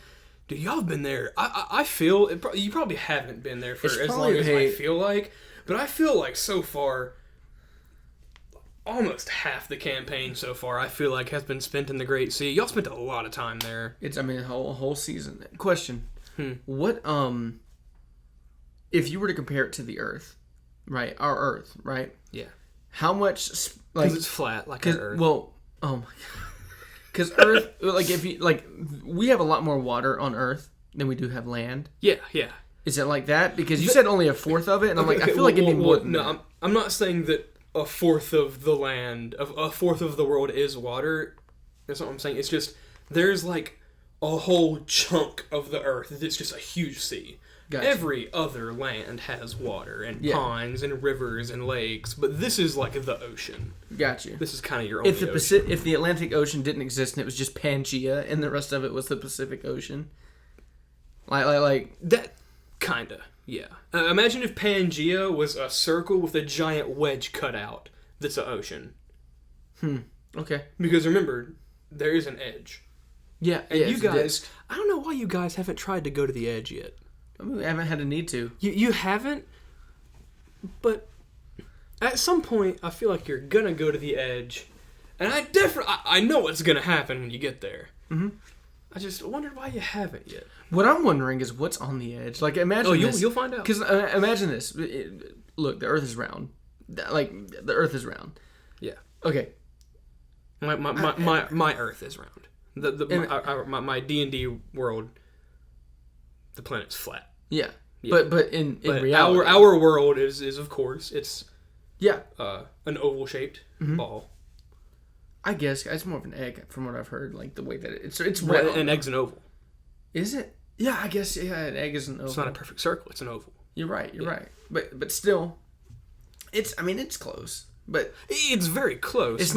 dude, y'all have been there. I feel you probably haven't been there for as long as I feel like, but I feel like so far, almost half the campaign so far I feel like has been spent in the Great Sea. Y'all spent a lot of time there. It's a whole season. Question. What if you were to compare it to the Earth, right? Our Earth, right? Yeah. How much because it's flat like our Earth. Well, oh my god. Because Earth, like if you we have a lot more water on Earth than we do have land. Yeah. Is it like that? Because you said only a fourth of it, and I feel like it'd be more than that. I'm not saying that a fourth of the land, a fourth of the world is water. That's not what I'm saying. It's just there's like a whole chunk of the Earth that's just a huge sea. Gotcha. Every other land has water and ponds and rivers and lakes, but this is like the ocean. Got you. This is kind of your only ocean. If the Atlantic Ocean didn't exist and it was just Pangea and the rest of it was the Pacific Ocean, like that, kinda, yeah. Imagine if Pangea was a circle with a giant wedge cut out. That's an ocean. Okay. Because remember, there is an edge. Yeah, and you guys, I don't know why you guys haven't tried to go to the edge yet. I mean, we haven't had a need to. You haven't? But at some point, I feel like you're gonna go to the edge. And I know what's gonna happen when you get there. Mm-hmm. I just wondered why you haven't yet. What I'm wondering is what's on the edge. Like, imagine this. You'll find out. Because imagine this. Look, the Earth is round. Like, the Earth is round. Yeah. Okay. My Earth is round. My D&D world, the planet's flat. Yeah. But in reality, our world is of course it's an oval shaped ball. I guess it's more of an egg from what I've heard. Like the way that it's round. An egg's an oval. Is it? Yeah, I guess an egg is an oval. It's not a perfect circle. It's an oval. You're right. You're right. But still, it's close. But it's very close. It's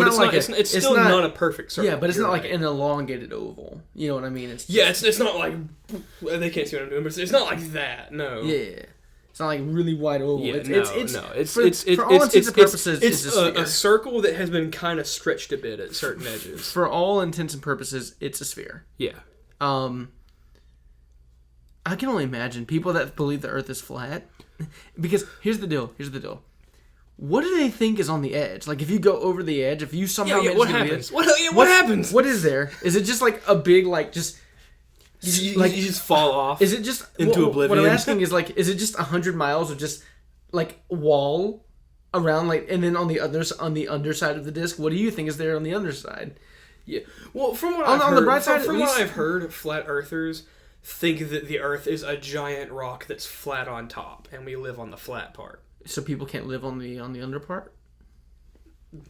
still not a perfect circle. Yeah, but it's not like an elongated oval. You know what I mean? It's not like they can't see what I'm doing, but it's not like that. No. Yeah. It's not like really wide oval. Yeah, it's for all intents and purposes, it's a circle that has been kind of stretched a bit at certain edges. For all intents and purposes, it's a sphere. Yeah. I can only imagine people that believe the Earth is flat, because here's the deal. What do they think is on the edge? Like, if you go over the edge, if you somehow manage what to happens? What happens? What is there? Is it just like a big, like, just... You just fall off is it just into oblivion? What I'm asking is, like, is it just 100 miles of just, like, wall around, like, and then on the underside of the disc, what do you think is there on the underside? Yeah. Well, from what I've heard, flat earthers think that the Earth is a giant rock that's flat on top, and we live on the flat part. So people can't live on the under part?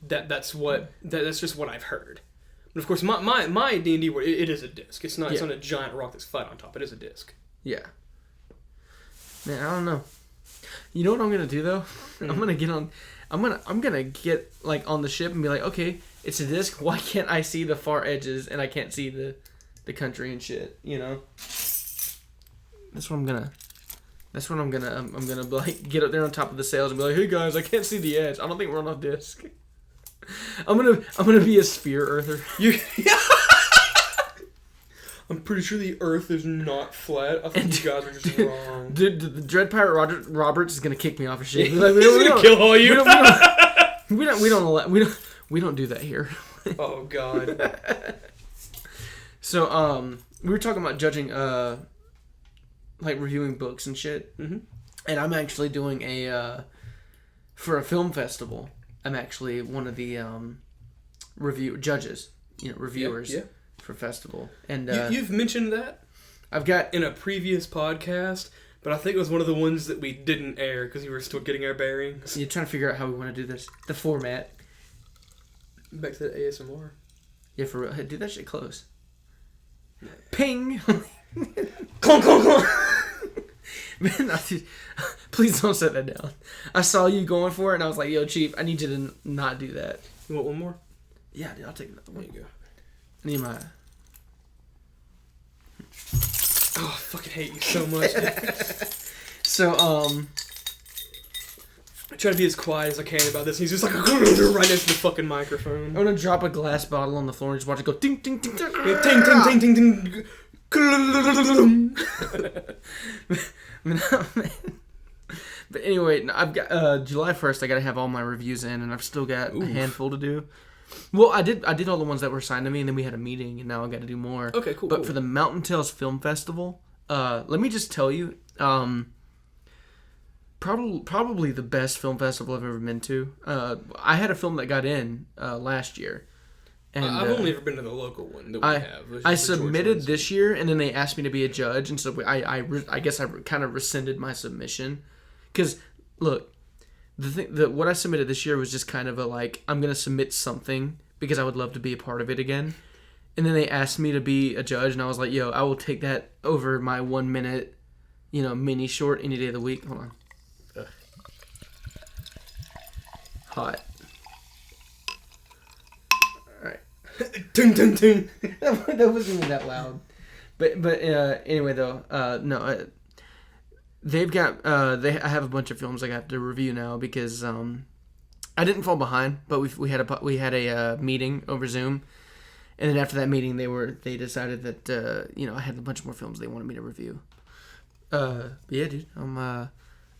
That's just what I've heard. But of course, my D&D world, it is a disc. It's not a giant rock that's flat on top. It is a disc. Yeah. Man, I don't know. You know what I'm gonna do though? I'm gonna get like on the ship and be like, okay, it's a disc. Why can't I see the far edges and I can't see the country and shit? You know. That's what I'm gonna like get up there on top of the sails and be like, hey guys, I can't see the edge. I don't think we're on a disc. I'm gonna be a sphere earther. I'm pretty sure the Earth is not flat. I think you guys are just wrong. Dude, the Dread Pirate Roberts is gonna kick me off of shit. He's gonna kill all you. We don't do that here. Oh God. So we were talking about judging like reviewing books and shit, and I'm actually doing for a film festival. I'm actually one of the reviewers for festival. And you've mentioned that I've got in a previous podcast, but I think it was one of the ones that we didn't air because we were still getting our bearings. You're trying to figure out how we want to do this, the format. Back to the ASMR. Yeah, for real. Hey, do that shit close. Ping. Clunk, clunk, clunk. Man, please don't set that down. I saw you going for it, and I was like, yo, Chief, I need you to not do that. You want one more? Yeah, dude, I'll take another one. There you go. I need my... Oh, I fucking hate you so much. So, I try to be as quiet as I can about this, and he's just like, right next to the fucking microphone. I'm gonna drop a glass bottle on the floor and just watch it go ding, ding, ding, ding. Yeah, ting, ting, ting, ting, ting. But anyway, I've got July 1st. I gotta have all my reviews in, and I've still got a handful to do. Well, I did all the ones that were assigned to me, and then we had a meeting, and now I got to do more. Okay, cool. But for the Mountain Tales Film Festival, let me just tell you, probably the best film festival I've ever been to. I had a film that got in last year. And, I've only ever been to the local one that we have. I submitted this year, and then they asked me to be a judge, and so I guess I kind of rescinded my submission. Because, look, what I submitted this year was just kind of I'm going to submit something because I would love to be a part of it again. And then they asked me to be a judge, and I was like, yo, I will take that over my 1 minute, mini short any day of the week. Hold on. Ugh. Hot. Alright. Ding, ding, ding. That wasn't even that loud. But anyway, though, no, they've got I have a bunch of films I got to review now because I didn't fall behind, but we had a meeting over Zoom, and then after that meeting they decided that I had a bunch more films they wanted me to review. But yeah, dude, I'm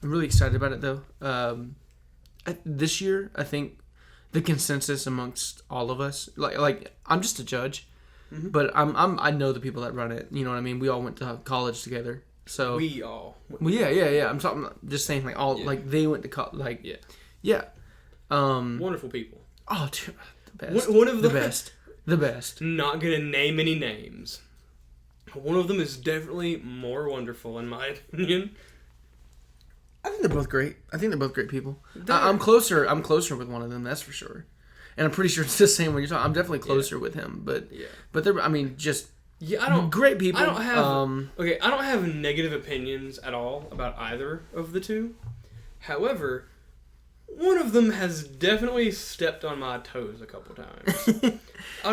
really excited about it though. This year I think the consensus amongst all of us, like I'm just a judge, but I know the people that run it. You know what I mean? We all went to college together. So we all. Well, yeah. I'm just saying, they went to college. Yeah. Wonderful people. Oh, dude, the best. One of the best. The best. Not gonna name any names. One of them is definitely more wonderful, in my opinion. I think they're both great. I think they're both great people. I'm closer with one of them, that's for sure. And I'm pretty sure it's the same when you're talking. I'm definitely closer with him, but they're. I mean, just. Yeah, I don't. Great people. I don't have. I don't have negative opinions at all about either of the two. However, one of them has definitely stepped on my toes a couple times. I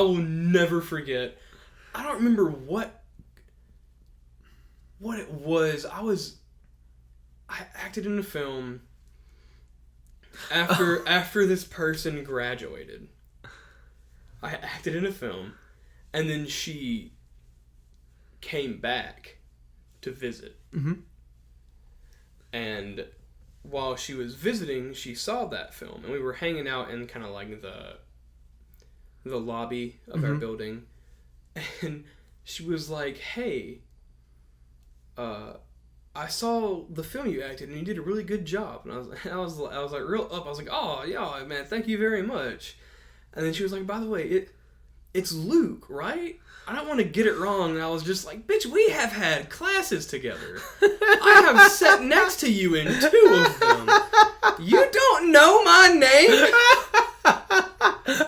will never forget. I don't remember what it was. I acted in a film after this person graduated. I acted in a film. And then she came back to visit. Mm-hmm. And while she was visiting, she saw that film. And we were hanging out in kind of like the lobby of our building. And she was like, hey, I saw the film you acted and you did a really good job. And I was like real up. I was like, oh, yeah, man, thank you very much. And then she was like, by the way, it's Luke, right? I don't want to get it wrong. And I was just like, bitch, we have had classes together. I have sat next to you in 2 of them. You don't know my name?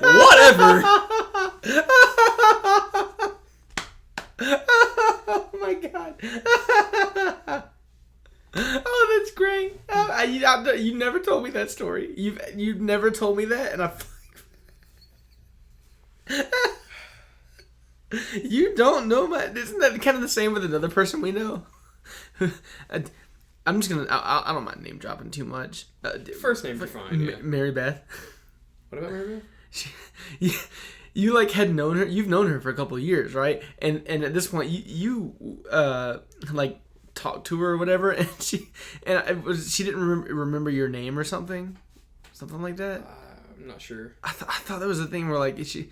Whatever. Oh my god. Oh, that's great. You never told me that story. You've never told me that, and I. You don't know isn't that kind of the same with another person we know? I'm just gonna. I don't mind name dropping too much. First names are fine. Yeah. Mary Beth. What about Mary Beth? You had known her. You've known her for a couple of years, right? And at this point, you talked to her or whatever, and she didn't remember your name or something like that. I'm not sure. I thought that was a thing where she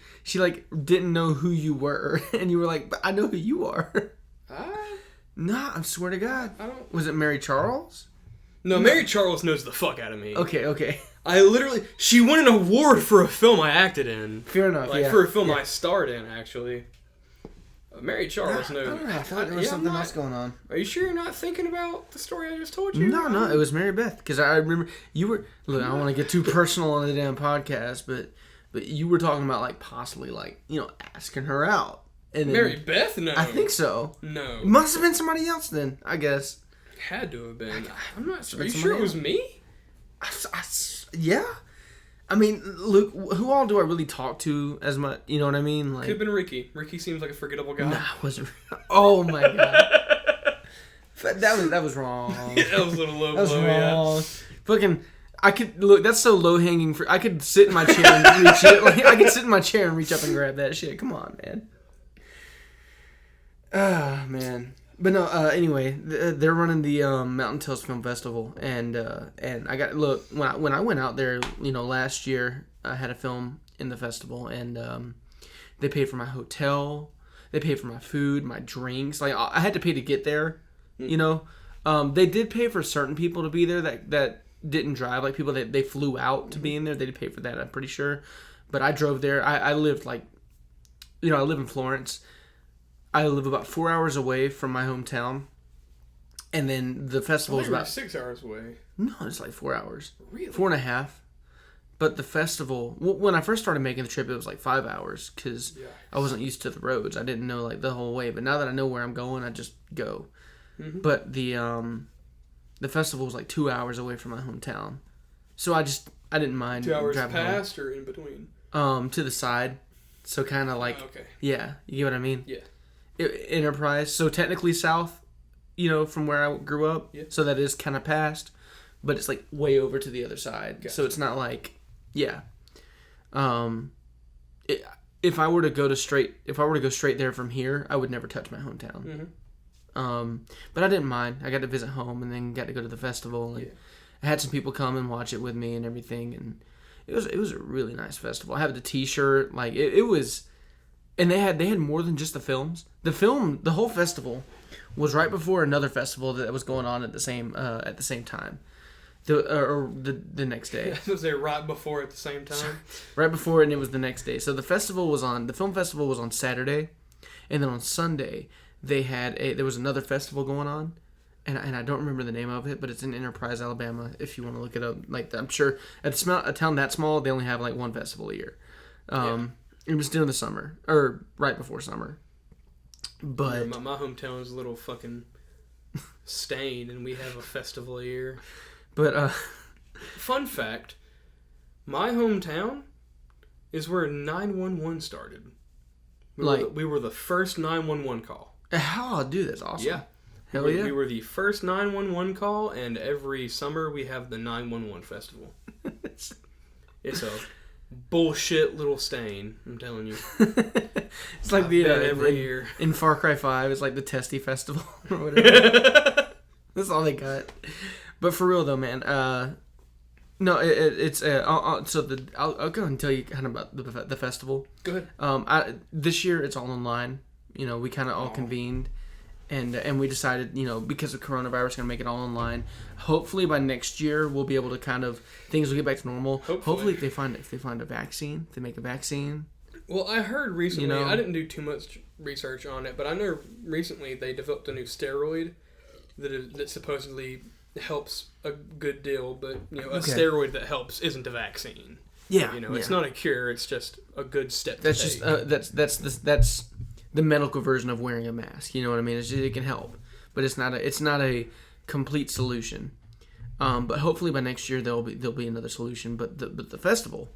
didn't know who you were, and you were like, but I know who you are. Nah, I swear to God. I don't. Was it Mary Charles? No, Mary Charles knows the fuck out of me. Okay. She won an award for a film I acted in. Fair enough. For a film I starred in, actually. Mary Charles knows. I don't know. I thought there was something else going on. Are you sure you're not thinking about the story I just told you? No, it was Mary Beth. Because I remember you were. Look, I don't want to get too personal on the damn podcast, but you were talking about possibly asking her out. And then, Mary Beth? No. I think so. No. It must have been somebody else then, I guess. Had to have been. I'm not sure. Are you sure it was me? Yeah. I mean, Luke, who all do I really talk to as much? You know what I mean? Like, could have been Ricky. Ricky seems like a forgettable guy. Nah, wasn't. Oh my god, that was wrong. That was a little low That was blow. wrong. Yeah. Fucking, I could look. That's so low hanging fruit. I could sit in my chair and reach it. Like, I could sit in my chair and reach up and grab that shit. Come on, man. Ah, man. But no. Anyway, they're running the Mountain Tales Film Festival, and I got look when I went out there. You know, last year I had a film in the festival, and they paid for my hotel. They paid for my food, my drinks. Like I had to pay to get there. You know, they did pay for certain people to be there that didn't drive. Like people that they flew out to be in there. They did pay for that. I'm pretty sure. But I drove there. I lived I live in Florence. I live about 4 hours away from my hometown, and then the festival is about 6 hours away. No, it's like 4 hours. Really? 4.5. But the festival, when I first started making the trip, it was like 5 hours because I wasn't used to the roads. I didn't know like the whole way. But now that I know where I'm going, I just go. Mm-hmm. But the festival was like 2 hours away from my hometown, so I didn't mind. 2 hours driving past or in between? To the side, so kind of like okay. Yeah, you get what I mean? Yeah. Enterprise, so technically south, you know, from where I grew up. Yeah. So that is kind of past, but it's like way over to the other side. Gotcha. So it's not like, yeah. If I were to go straight there from here, I would never touch my hometown. Mm-hmm. But I didn't mind. I got to visit home and then got to go to the festival. And I had some people come and watch it with me and everything, and it was a really nice festival. I have the T-shirt, like it was. And they had more than just the films. The whole festival was right before another festival that was going on at the same time, the next day. Was there right before at the same time? Right before, and it was the next day. So the film festival was on Saturday, and then on Sunday there was another festival going on, and I don't remember the name of it, but it's in Enterprise, Alabama. If you want to look it up, like I'm sure at a town that small, they only have like one festival a year. It was during the summer, or right before summer. But my hometown is a little fucking stain, and we have a festival a year. But fun fact, my hometown is where 911 started. We were the first 911 call. Oh, dude, that's awesome. Yeah. Hell yeah. We were the first 911 call, and every summer we have the 911 festival. It's a bullshit little stain, I'm telling you. It's like every year in Far Cry 5. It's like the Testy Festival or whatever. That's all they got. But for real though, man. No, it's I'll go ahead and tell you kind of about the festival. Go ahead. This year it's all online. You know, we kind of all convened. And we decided, you know, because of coronavirus, we're going to make it all online. Hopefully by next year, we'll be able to things will get back to normal. Hopefully if they find a vaccine, if they make a vaccine. Well, I heard recently, you know, I didn't do too much research on it, but I know recently they developed a new steroid that supposedly helps a good deal, but, you know, a steroid that helps isn't a vaccine. Yeah. You know, it's not a cure, it's just a good step to take. That's the medical version of wearing a mask. You know what I mean? It can help, but it's not a complete solution. But hopefully by next year there'll be another solution. But the festival,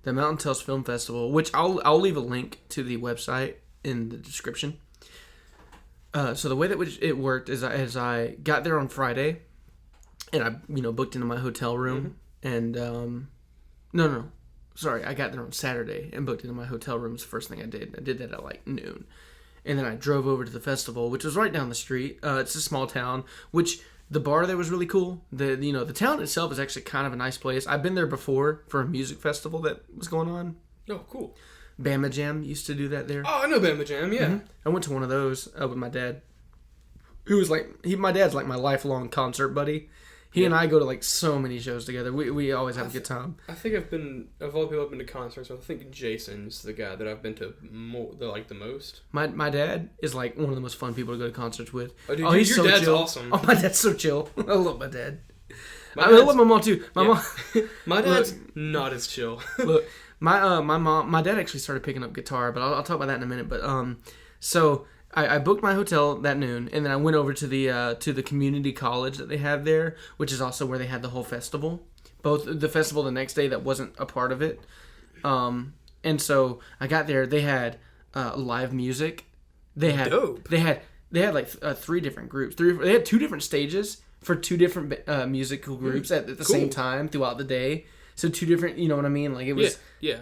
the Mountain Tales Film Festival, which I'll leave a link to the website in the description. So the way that it worked is I got there on Friday, and I booked into my hotel room, and no. Sorry, I got there on Saturday and booked into my hotel room. It's the first thing I did. I did that at like noon. And then I drove over to the festival, which was right down the street. It's a small town, which the bar there was really cool. The town itself is actually kind of a nice place. I've been there before for a music festival that was going on. Oh, cool. Bama Jam used to do that there. Oh, I know Bama Jam, yeah. Mm-hmm. I went to one of those with my dad, who was my dad's like my lifelong concert buddy. He and I go to like so many shows together. We always have a good time. I think of all the people I've been to concerts, I think Jason's the guy that I've been to the most. My dad is like one of the most fun people to go to concerts with. Oh, dude, he's your dad's chill. Awesome. Oh, my dad's so chill. I love my dad. I love my mom too. My dad's not as chill. Look, my dad actually started picking up guitar, but I'll talk about that in a minute. But so I booked my hotel that noon, and then I went over to the community college that they have there, which is also where they had the whole festival. both the festival the next day that wasn't a part of it. And so I got there. They had live music. They had Dope. They had like 3 different groups. They had 2 different stages for 2 different musical groups at the same time throughout the day. So 2 different, you know what I mean? Like it was yeah.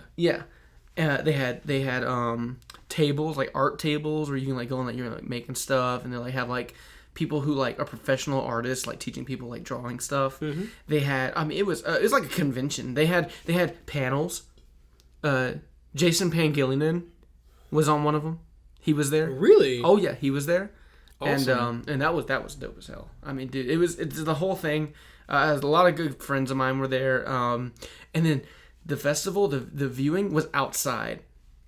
They had tables, like art tables, where you can like go and like you're like making stuff, and they like have like people who like are professional artists like teaching people like drawing stuff. Mm-hmm. They had, I mean, it was like a convention. They had panels. Jason Pangilinan was on one of them. He was there. Really? Oh yeah, he was there. Awesome. And that was dope as hell. I mean, dude, it's the whole thing. A lot of good friends of mine were there. And then the festival, the viewing was outside.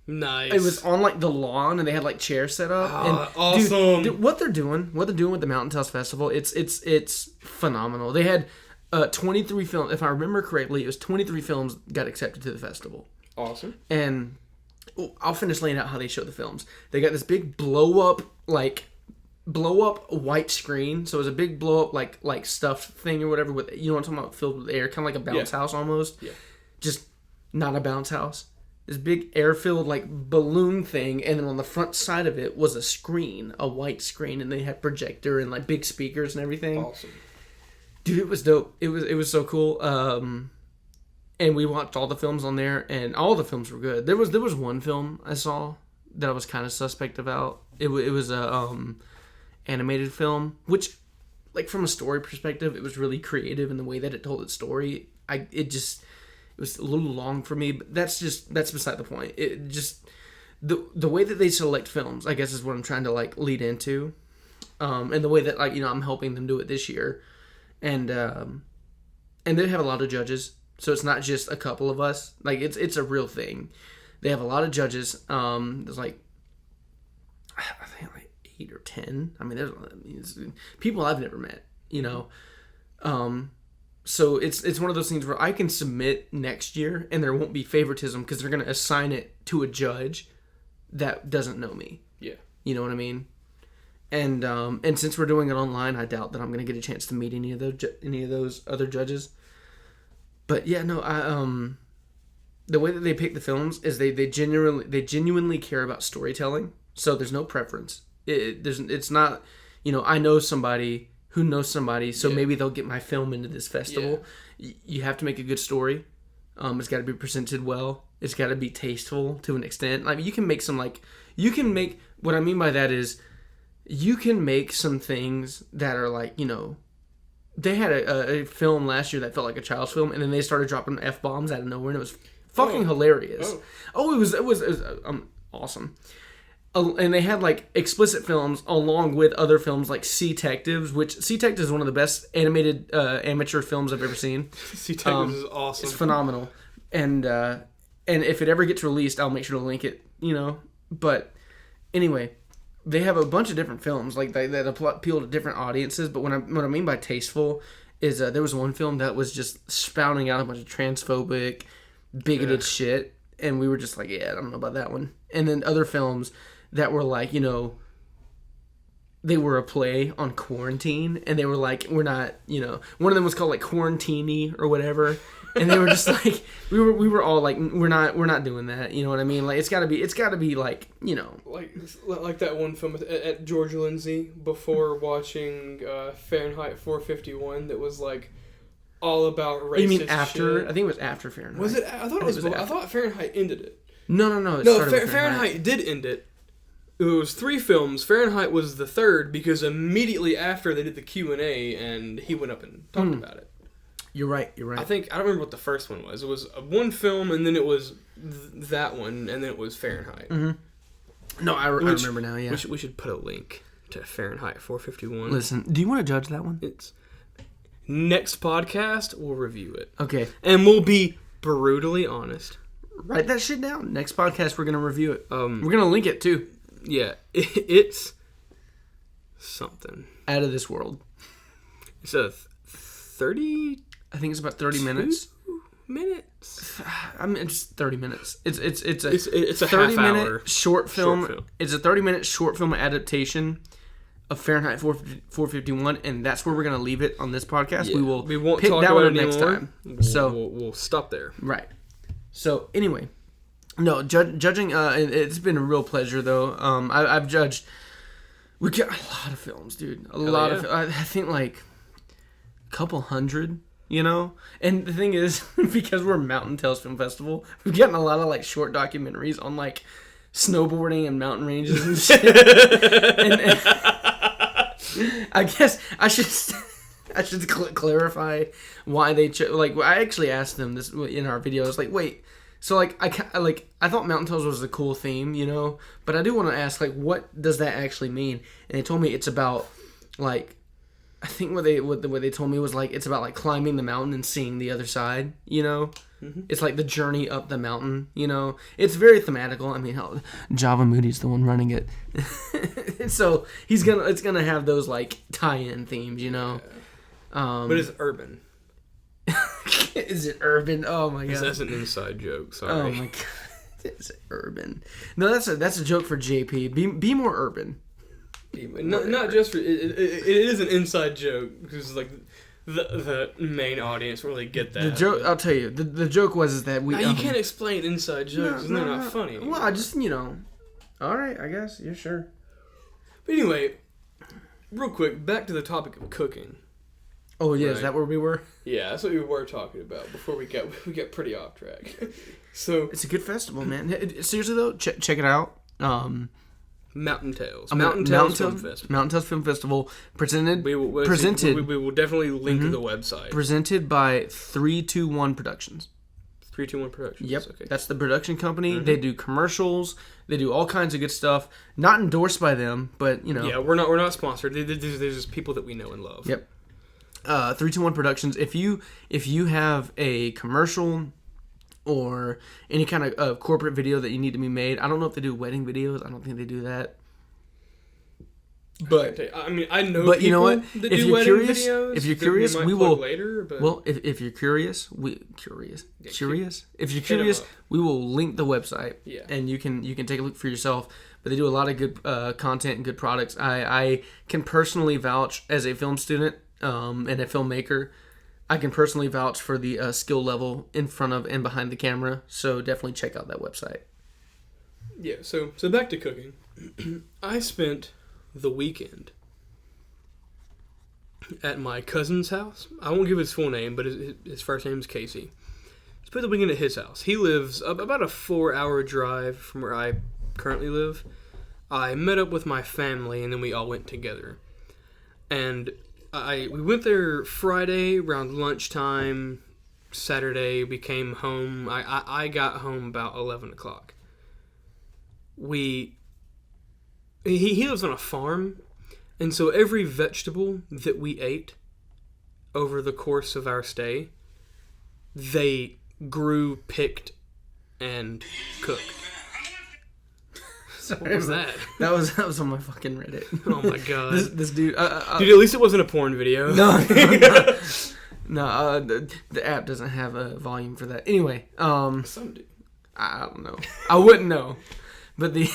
Nice. It was on like the lawn, and they had like chairs set up. And awesome. Dude, what they're doing with the Mountain Tales Festival, it's phenomenal. They had 23 films. If I remember correctly, it was 23 films got accepted to the festival. Awesome. And I'll finish laying out how they show the films. They got this big blow up white screen. So it was a big blow up like stuffed thing or whatever with, you know what I'm talking about, filled with air, kind of like a bounce house almost. Yeah. Just not a bounce house. This big air filled like balloon thing, and then on the front side of it was a screen, a white screen, and they had projector and like big speakers and everything. Awesome. Dude, it was dope. It was so cool. And we watched all the films on there, and all the films were good. There was one film I saw that I was kind of suspect about. It was a animated film, which, like from a story perspective, it was really creative in the way that it told its story. It was a little long for me, but that's beside the point. It just the way that they select films, I guess, is what I'm trying to like lead into, and the way that, like, you know, I'm helping them do it this year, and they have a lot of judges. So it's not just a couple of us. Like, it's a real thing. They have a lot of judges. There's like, I think like 8 or 10. I mean, there's people I've never met, you know. So it's one of those things where I can submit next year and there won't be favoritism because they're going to assign it to a judge that doesn't know me. Yeah. You know what I mean? And since we're doing it online, I doubt that I'm going to get a chance to meet any of those other judges. But yeah, no, the way that they pick the films is they genuinely care about storytelling. So there's no preference. It's not, you know, I know somebody who knows somebody, so maybe they'll get my film into this festival. Yeah. You have to make a good story. It's got to be presented well. It's got to be tasteful to an extent. Like, you can make what I mean by that is you can make some things that are like, you know, they had a film last year that felt like a child's film, and then they started dropping F-bombs out of nowhere, and it was fucking hilarious. It was awesome. And they had like explicit films along with other films like Sea-Tectives, which Sea-Tectives is one of the best animated amateur films I've ever seen. Sea-Tectives is awesome. It's phenomenal. And if it ever gets released, I'll make sure to link it, you know. But anyway, they have a bunch of different films like that appeal to different audiences. But what I mean by tasteful is there was one film that was just spouting out a bunch of transphobic, bigoted shit, and we were just like, yeah, I don't know about that one. And then other films that were like, you know, they were a play on quarantine, and they were like, we're not, you know, one of them was called like Quarantini or whatever. And they were just like, we were all like, we're not doing that. You know what I mean? Like, it's gotta be like, you know, like that one film at George Lindsay before watching Fahrenheit 451 that was like all about racist. You mean after? Shit. I think it was after Fahrenheit. Was it? I thought it was. I thought Fahrenheit ended it. No. Fahrenheit did end it. It was 3 films. Fahrenheit was the third because immediately after they did the Q&A and he went up and talked about it. You're right. I don't remember what the first one was. It was one film, and then it was that one, and then it was Fahrenheit. Mm-hmm. No, I remember now, yeah. We should put a link to Fahrenheit 451. Listen, do you want to judge that one? It's next podcast, we'll review it. Okay. And we'll be brutally honest. Write that shit down. Next podcast, we're going to review it. We're going to link it, too. Yeah. It's something. Out of this world. It's a 30... I think it's about 30 minutes. Minutes. I mean, it's 30 minutes. It's a 30 minute short film. It's a 30-minute short film adaptation of Fahrenheit 451, and that's where we're going to leave it on this podcast. Yeah, we won't pick talk that about one it next anymore. time. We'll stop there. Right. So anyway, no judging. It's been a real pleasure though. I've judged. We got a lot of films, dude. A lot of. I think like a couple hundred. You know, and the thing is, because we're Mountain Tales Film Festival, we've gotten a lot of like short documentaries on like snowboarding and mountain ranges and shit. and I guess I should clarify why they like. I actually asked them this in our video. I was like, wait, so like I thought Mountain Tales was a cool theme, you know, but I do want to ask like, what does that actually mean? And they told me it's about like. I think what they told me was like it's about like climbing the mountain and seeing the other side, you know. Mm-hmm. It's like the journey up the mountain, you know. It's very thematical. I mean, Java Moody's the one running it, so it's gonna have those like tie-in themes, you know. Yeah. But it's urban. Is it urban? Oh my god, that's an inside joke. Sorry. Oh my god, it's urban. No, that's a joke for JP. Be more urban. Not just for it is an inside joke because like the main audience really get that. The joke, I'll tell you, the joke was that we. You can't explain inside jokes; they're not funny. Well, I just all right, I guess you're sure. But anyway, real quick, back to the topic of cooking. Oh yeah, right? Is that where we were? Yeah, that's what we were talking about before we got pretty off track. So it's a good festival, man. Seriously though, check it out. Mountain Tales. Mountain Tales Film Festival presented. We will definitely link to the website. Presented by 321 Productions. 321 Productions. Yep, okay. That's the production company. Mm-hmm. They do commercials. They do all kinds of good stuff. Not endorsed by them, but you know. Yeah, we're not sponsored. There's just people that we know and love. Yep. 321 Productions. If you have a commercial or any kind of corporate video that you need to be made. I don't know if they do wedding videos. I don't think they do that. But I mean, I know. But you know what? If you're curious, we will later. But... Well, if you're curious, we will link the website. Yeah. And you can take a look for yourself. But they do a lot of good content and good products. I can personally vouch as a film student and a filmmaker. I can personally vouch for the skill level in front of and behind the camera, so definitely check out that website. Yeah, so back to cooking. I spent the weekend at my cousin's house. I won't give his full name, but his first name is Casey. I spent the weekend at his house. He lives about a 4-hour drive from where I currently live. I met up with my family, and then we all went together. And we went there Friday around lunchtime. Saturday we came home. I got home about 11 o'clock. He lives on a farm, and so every vegetable that we ate over the course of our stay, they grew, picked, and cooked. Sorry, what was that? That was on my fucking Reddit. Oh my god! this dude. Dude, at least it wasn't a porn video. No. The app doesn't have a volume for that. Anyway, some do. I don't know. I wouldn't know. But the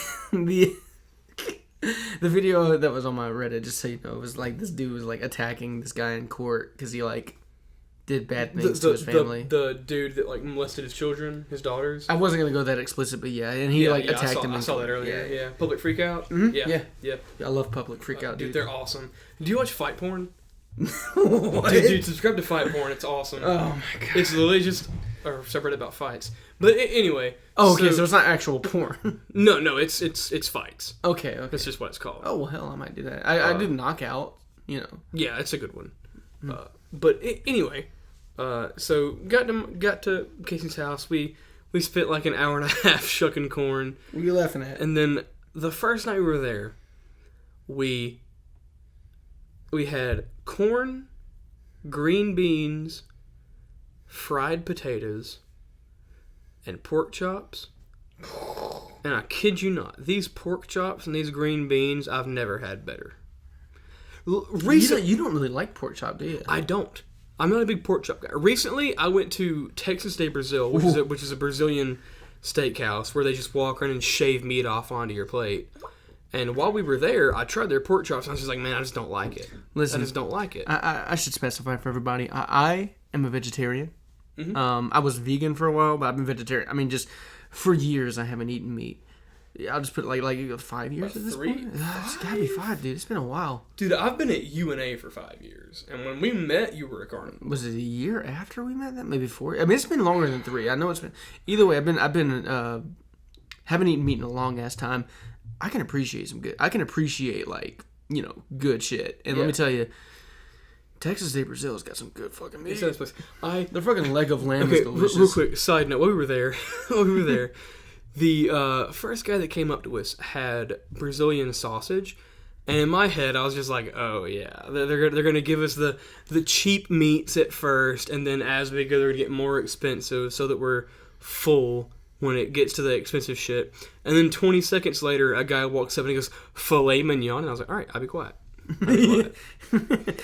video that was on my Reddit, just so you know, it was like this dude was like attacking this guy in court because he like did bad things to his family. The dude that like molested his children, his daughters. I wasn't gonna go that explicit, but yeah, and he attacked him. I saw that earlier. Yeah. Public freakout. Mm-hmm. Yeah. I love public freakout, dude. They're awesome. Do you watch fight porn? What? Dude, subscribe to fight porn. It's awesome. Oh my god. It's literally just a subreddit about fights. But anyway. Oh, okay. So it's not actual porn. No, it's fights. Okay. That's just what it's called. Oh well, hell, I might do that. I do Knockout. You know. Yeah, it's a good one. But anyway, so got to Casey's house. We spent like an hour and a half shucking corn. What are you laughing at? And then the first night we were there, we had corn, green beans, fried potatoes, and pork chops. And I kid you not, these pork chops and these green beans, I've never had better. You don't really like pork chop, do you? I don't. I'm not a big pork chop guy. Recently, I went to Texas de Brazil, which is a Brazilian steakhouse where they just walk around and shave meat off onto your plate. And while we were there, I tried their pork chops, and I was just like, man, I just don't like it. Listen, I just don't like it. I should specify for everybody. I am a vegetarian. I was vegan for a while, but I've been vegetarian. I mean, just for years, I haven't eaten meat. I'll just put like 5 years at this point. It's gotta be 5, dude. It's been a while. Dude, I've been at UNA for 5 years, and when we met, you were a carnivore. Was it a year after we met? That maybe 4. I mean, it's been longer than 3. I know it's been. Either way, I've been haven't eaten meat in a long ass time. I can appreciate some good. I can appreciate good shit. And let me tell you, Texas de Brazil's got some good fucking meat. The fucking leg of lamb is delicious. Real quick, side note, while we were there, the first guy that came up to us had Brazilian sausage, and in my head, I was just like, oh yeah, they're gonna give us the cheap meats at first, and then as we go, they're gonna get more expensive, so that we're full when it gets to the expensive shit. And then 20 seconds later, a guy walks up and he goes, filet mignon, and I was like, all right, I'll be quiet.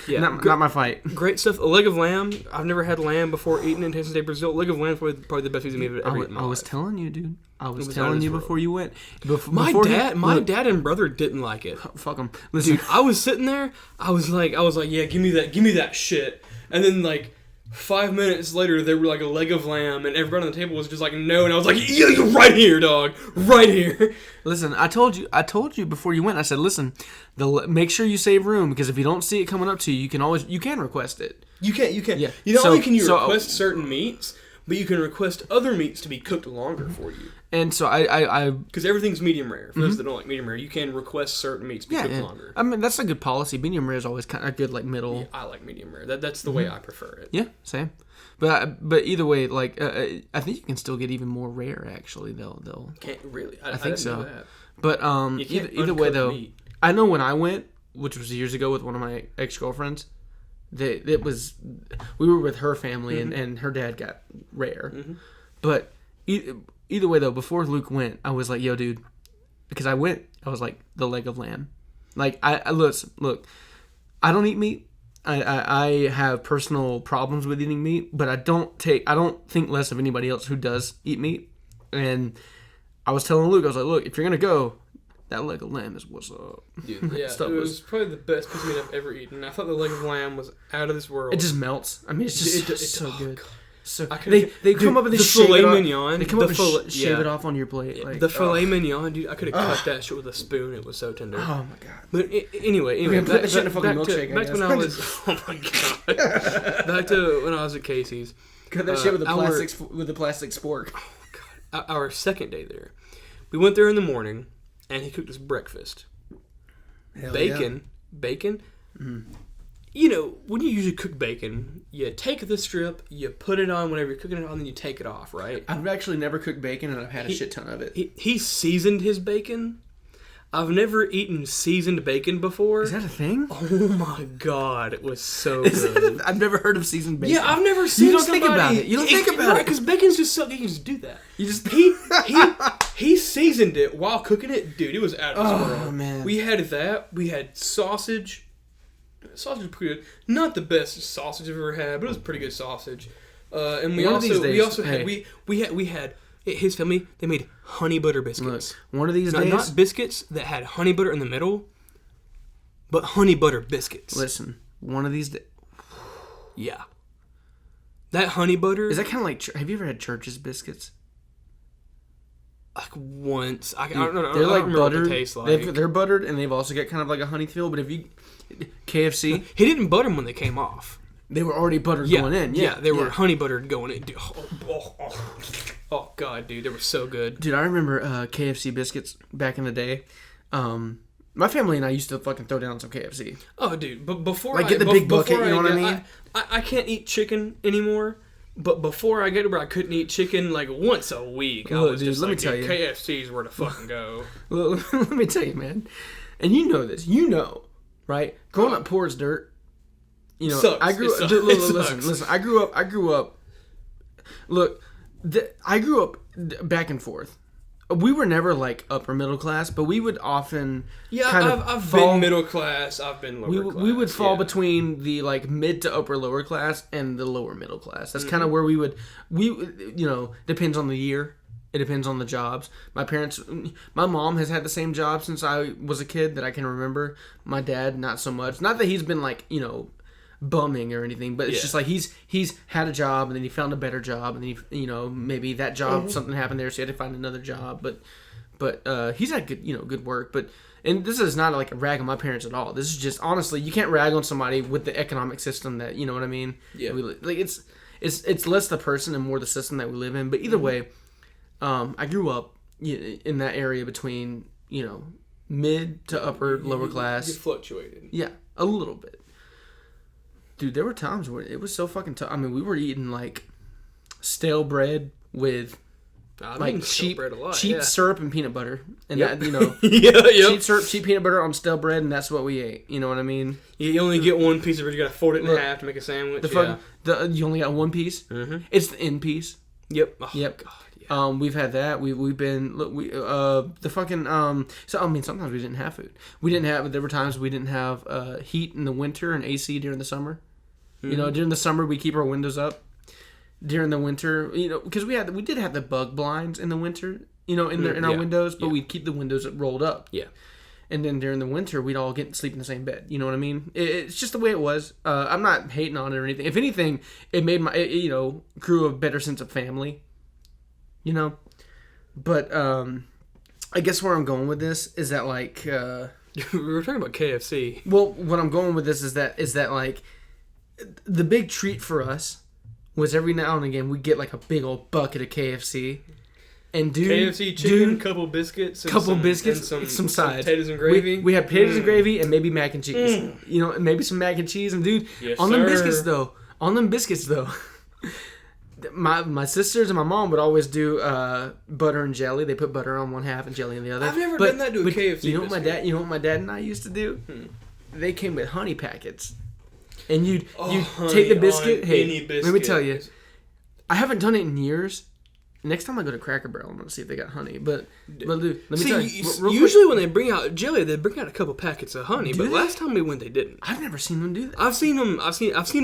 Yeah, not my fight. Great stuff. A leg of lamb. I've never had lamb before eating in Texas de Brazil. Leg of lamb is probably the best piece of meat I've ever eaten in my life. I was telling you, dude. I was telling you before you went. My dad and brother didn't like it. Fuck them. Listen, dude, I was sitting there. I was like, yeah, give me that shit. And then 5 minutes later, they were like a leg of lamb, and everybody on the table was just like, no. And I was like, yeah, you're right here, dog, right here. Listen, I told you before you went. I said, listen, make sure you save room, because if you don't see it coming up to you, you can request it. You can. Yeah. Not only can you request certain meats, but you can request other meats to be cooked longer for you. And so I because everything's medium rare. For those that don't like medium rare, you can request certain meats to be cooked longer. I mean, that's a good policy. Medium rare is always kind of good, middle. Yeah, I like medium rare. That's the way I prefer it. Yeah, same. But either way, I think you can still get even more rare. Actually, they'll can't really. I think didn't so. know that. But either way though, meat. I know when I went, which was years ago with one of my ex-girlfriends, we were with her family and her dad got rare. But either way though, before Luke went, I was like, yo, dude, because I was like, the leg of lamb. Look, I don't eat meat. I have personal problems with eating meat, but I don't think less of anybody else who does eat meat. And I was telling Luke, I was like, look, if you're gonna go, that leg of lamb is what's up. Dude, yeah, it was probably the best piece of meat I've ever eaten. I thought the leg of lamb was out of this world. It just melts. I mean, it's so good. God. So they come up and they shave filet it off. mignon. They come up and shave it off on your plate. Yeah, the filet mignon, dude. I could have cut that shit with a spoon. It was so tender. Oh my god. But anyway, put that shit in a fucking milkshake. Back to when I was. Oh my god. Back to when I was at Casey's. Cut that shit with the plastic spork. Oh god. Our second day there, we went there in the morning, and he cooked us breakfast. Hell bacon. Mm-hmm. You know, when you usually cook bacon, you take the strip, you put it on whenever you're cooking it on, then you take it off, right? I've actually never cooked bacon, and I've had a shit ton of it. He seasoned his bacon. I've never eaten seasoned bacon before. Is that a thing? Oh my god, it was so good. I've never heard of seasoned bacon. Yeah, I've never seen. You don't think about it. You don't think about it because bacon's just so. You can just do that. You just he seasoned it while cooking it, dude. It was out of this world. Oh man, we had that. We had sausage. Sausage was pretty good. Not the best sausage I've ever had, but it was pretty good sausage. And we had his family. They made honey butter biscuits. Look, one of these days, not biscuits that had honey butter in the middle, but honey butter biscuits. Listen, one of these days. Yeah, that honey butter is that kind of like. Have you ever had Church's biscuits? Like once, I don't know. They're like buttered. buttered. What they taste like. They're buttered, and they've also got kind of like a honey feel. But if you KFC, he didn't butter them when they came off. They were already buttered going in. Yeah, they were honey buttered going in. Dude, oh god, dude, they were so good. Dude, I remember KFC biscuits back in the day. My family and I used to fucking throw down some KFC. Oh, dude, but before get the big bucket, you know what I mean? I can't eat chicken anymore. But before I get to where I couldn't eat chicken once a week, I was just let me tell you, KFC's where to fucking go. Let me tell you, man. And you know this, right? Growing up poor as dirt. You know, sucks. I grew up. Listen. I grew up. Look, I grew up back and forth. We were never upper middle class, but we would often I've been middle class. I've been lower class. We would fall between the mid to upper lower class and the lower middle class. That's kind of where we depends on the year It depends on the jobs. My mom has had the same job since I was a kid that I can remember. My dad, not so much. Not that he's been like, bumming or anything, but it's just like he's had a job and then he found a better job and then he, maybe that job, something happened there, so he had to find another job. But he's had good, good work. And this is not like a rag on my parents at all. This is just, honestly, you can't rag on somebody with the economic system that, you know what I mean? Yeah. It's less the person and more the system that we live in. But either way, I grew up in that area between, mid to upper, lower class. You fluctuated. Yeah, a little bit. Dude, there were times where it was so fucking tough. I mean, we were eating, like, stale bread with... cheap syrup and peanut butter, and that cheap syrup, cheap peanut butter on stale bread, and that's what we ate. You know what I mean? You only get one piece of bread. You gotta fold it in half to make a sandwich. You only got one piece. Mm-hmm. It's the end piece. Yep. Oh, yep. God, yeah. We've had that. We've been the fucking So I mean, sometimes we didn't have food. There were times we didn't have heat in the winter and AC during the summer. Mm-hmm. During the summer we keep our windows up. During the winter, because we did have the bug blinds in the winter, in our windows, but we'd keep the windows rolled up. Yeah. And then during the winter, we'd all get to sleep in the same bed. You know what I mean? It's just the way it was. I'm not hating on it or anything. If anything, it made grew a better sense of family. But I guess where I'm going with this is that like we were talking about KFC. Well, what I'm going with this is that like the big treat for us was every now and again we'd get like a big old bucket of KFC. And KFC chicken, couple biscuits, some sides. Potatoes and gravy. We had potatoes and gravy and maybe mac and cheese. And maybe some mac and cheese. And dude, on them biscuits though, my sisters and my mom would always do butter and jelly. They put butter on one half and jelly on the other. I've never done that to a KFC. You know what my dad and I used to do? They came with honey packets. And you'd take the biscuit. Hey, let me tell you, I haven't done it in years. Next time I go to Cracker Barrel, I'm going to see if they got honey. But dude, let me tell you. Usually when they bring out jelly, they bring out a couple packets of honey. But last time we went, they didn't. I've never seen them do that. I've seen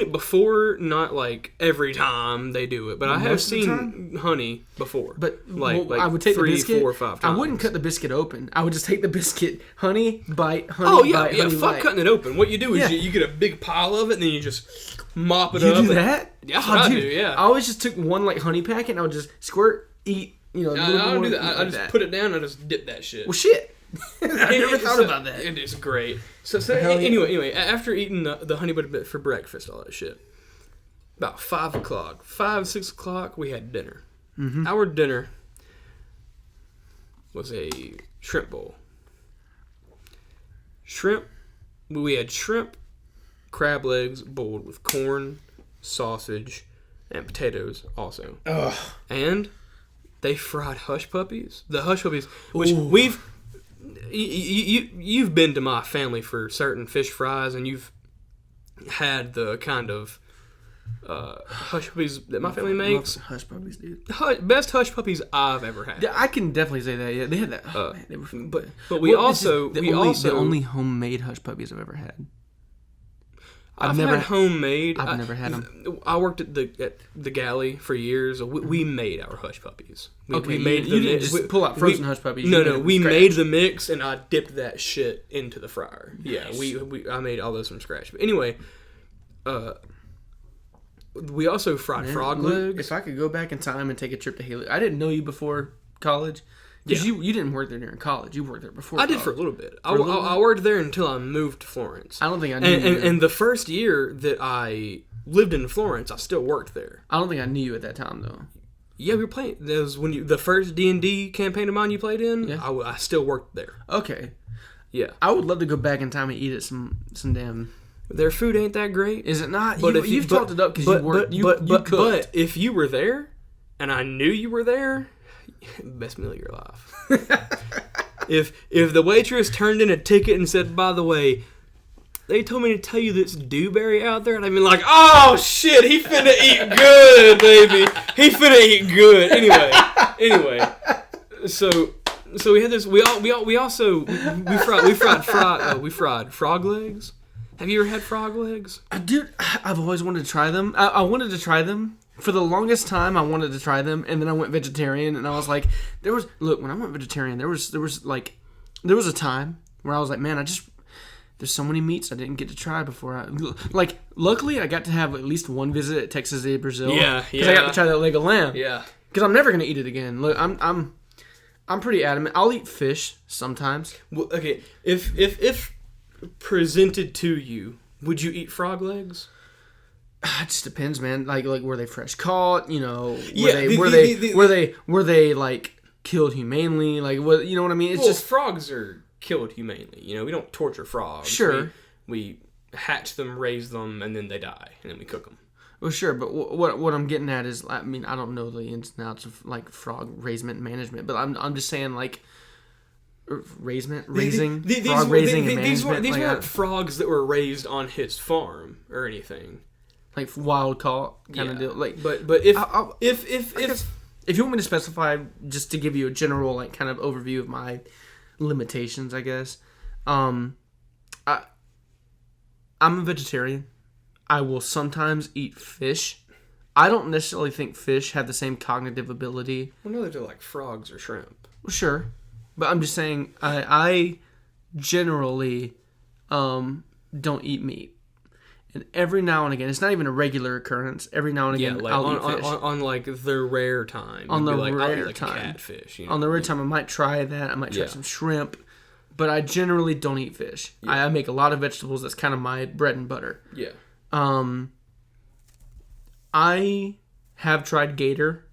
it before, not like every time they do it. But I have seen honey before. But I would take 3, the biscuit, 4, or 5 times. I wouldn't cut the biscuit open. I would just take the biscuit, honey, bite, honey, bite, honey, fuck bite. cutting it open. What you do is you get a big pile of it, and then you just mop it up. You do that? Yeah, I do, yeah. I always just took one like honey packet, and I would just squirt, eat. I don't do that. I just put it down. I just dip that shit. Well, shit. I never thought about that. It is great. So anyway, after eating the honey butter bit for breakfast, all that shit, about 5 o'clock, 6 o'clock, we had dinner. Mm-hmm. Our dinner was a shrimp bowl. We had shrimp, crab legs boiled with corn, sausage, and potatoes also. Ugh. And they fried hush puppies. The hush puppies, which you've been to my family for certain fish fries, and you've had the kind of hush puppies that my family makes. Hush puppies, dude. Best hush puppies I've ever had. Yeah, I can definitely say that. Yeah, they had that. Oh, man, they were. But we also the only homemade hush puppies I've ever had. I've never had homemade. I've never had them. I worked at the galley for years. We made our hush puppies. You didn't just pull out frozen hush puppies. No, we made the mix, and I dipped that shit into the fryer. Nice. Yeah, I made all those from scratch. But anyway, we also fried frog legs. If I could go back in time and take a trip to Haley, I didn't know you before college. Because you didn't work there during college. You worked there before college. I did for a little bit. I worked there until I moved to Florence. I don't think I knew you. And the first year that I lived in Florence, I still worked there. I don't think I knew you at that time, though. Yeah, we were playing. That was when the first D&D campaign of mine you played in. Yeah. I still worked there. Okay. Yeah. I would love to go back in time and eat at some damn... Their food ain't that great. Is it not? But you've talked it up because you worked. You cooked. But if you were there, and I knew you were there... Best meal of your life. If the waitress turned in a ticket and said, by the way, they told me to tell you that's dewberry out there, and I'd be like, oh shit, he finna eat good, baby. He finna eat good. Anyway. So we had this. We fried frog legs. Have you ever had frog legs? Dude, I've always wanted to try them. I wanted to try them for the longest time, I wanted to try them, and then I went vegetarian, and I was like, when I went vegetarian, there was a time where I was like, man, there's so many meats I didn't get to try before. Luckily, I got to have at least one visit at Texas de Brazil. Yeah. Because I got to try that leg of lamb. Yeah. Because I'm never gonna eat it again. Look, I'm pretty adamant. I'll eat fish sometimes. Well, okay, if presented to you, would you eat frog legs? It just depends, man. Like were they fresh caught? You know, were they like killed humanely? Like, what, you know what I mean? It's just frogs are killed humanely. You know, we don't torture frogs. Sure, we hatch them, raise them, and then they die, and then we cook them. Well, sure, but what I'm getting at is, I mean, I don't know the ins and outs of like frog raisement management, but I'm just saying like raising and management. These weren't frogs that were raised on his farm or anything. Like wild caught kind of deal. Like, but if you want me to specify, just to give you a general like kind of overview of my limitations, I guess. I'm a vegetarian. I will sometimes eat fish. I don't necessarily think fish have the same cognitive ability. Well, no, they're like frogs or shrimp. Well, sure, but I'm just saying I generally don't eat meat. And every now and again, it's not even a regular occurrence. Every now and again, like I'll eat fish. On like the rare time. On the like, rare like time. Catfish. You know? On the rare time, I might try that. I might try some shrimp. But I generally don't eat fish. Yeah. I make a lot of vegetables. That's kind of my bread and butter. Yeah. I have tried gator.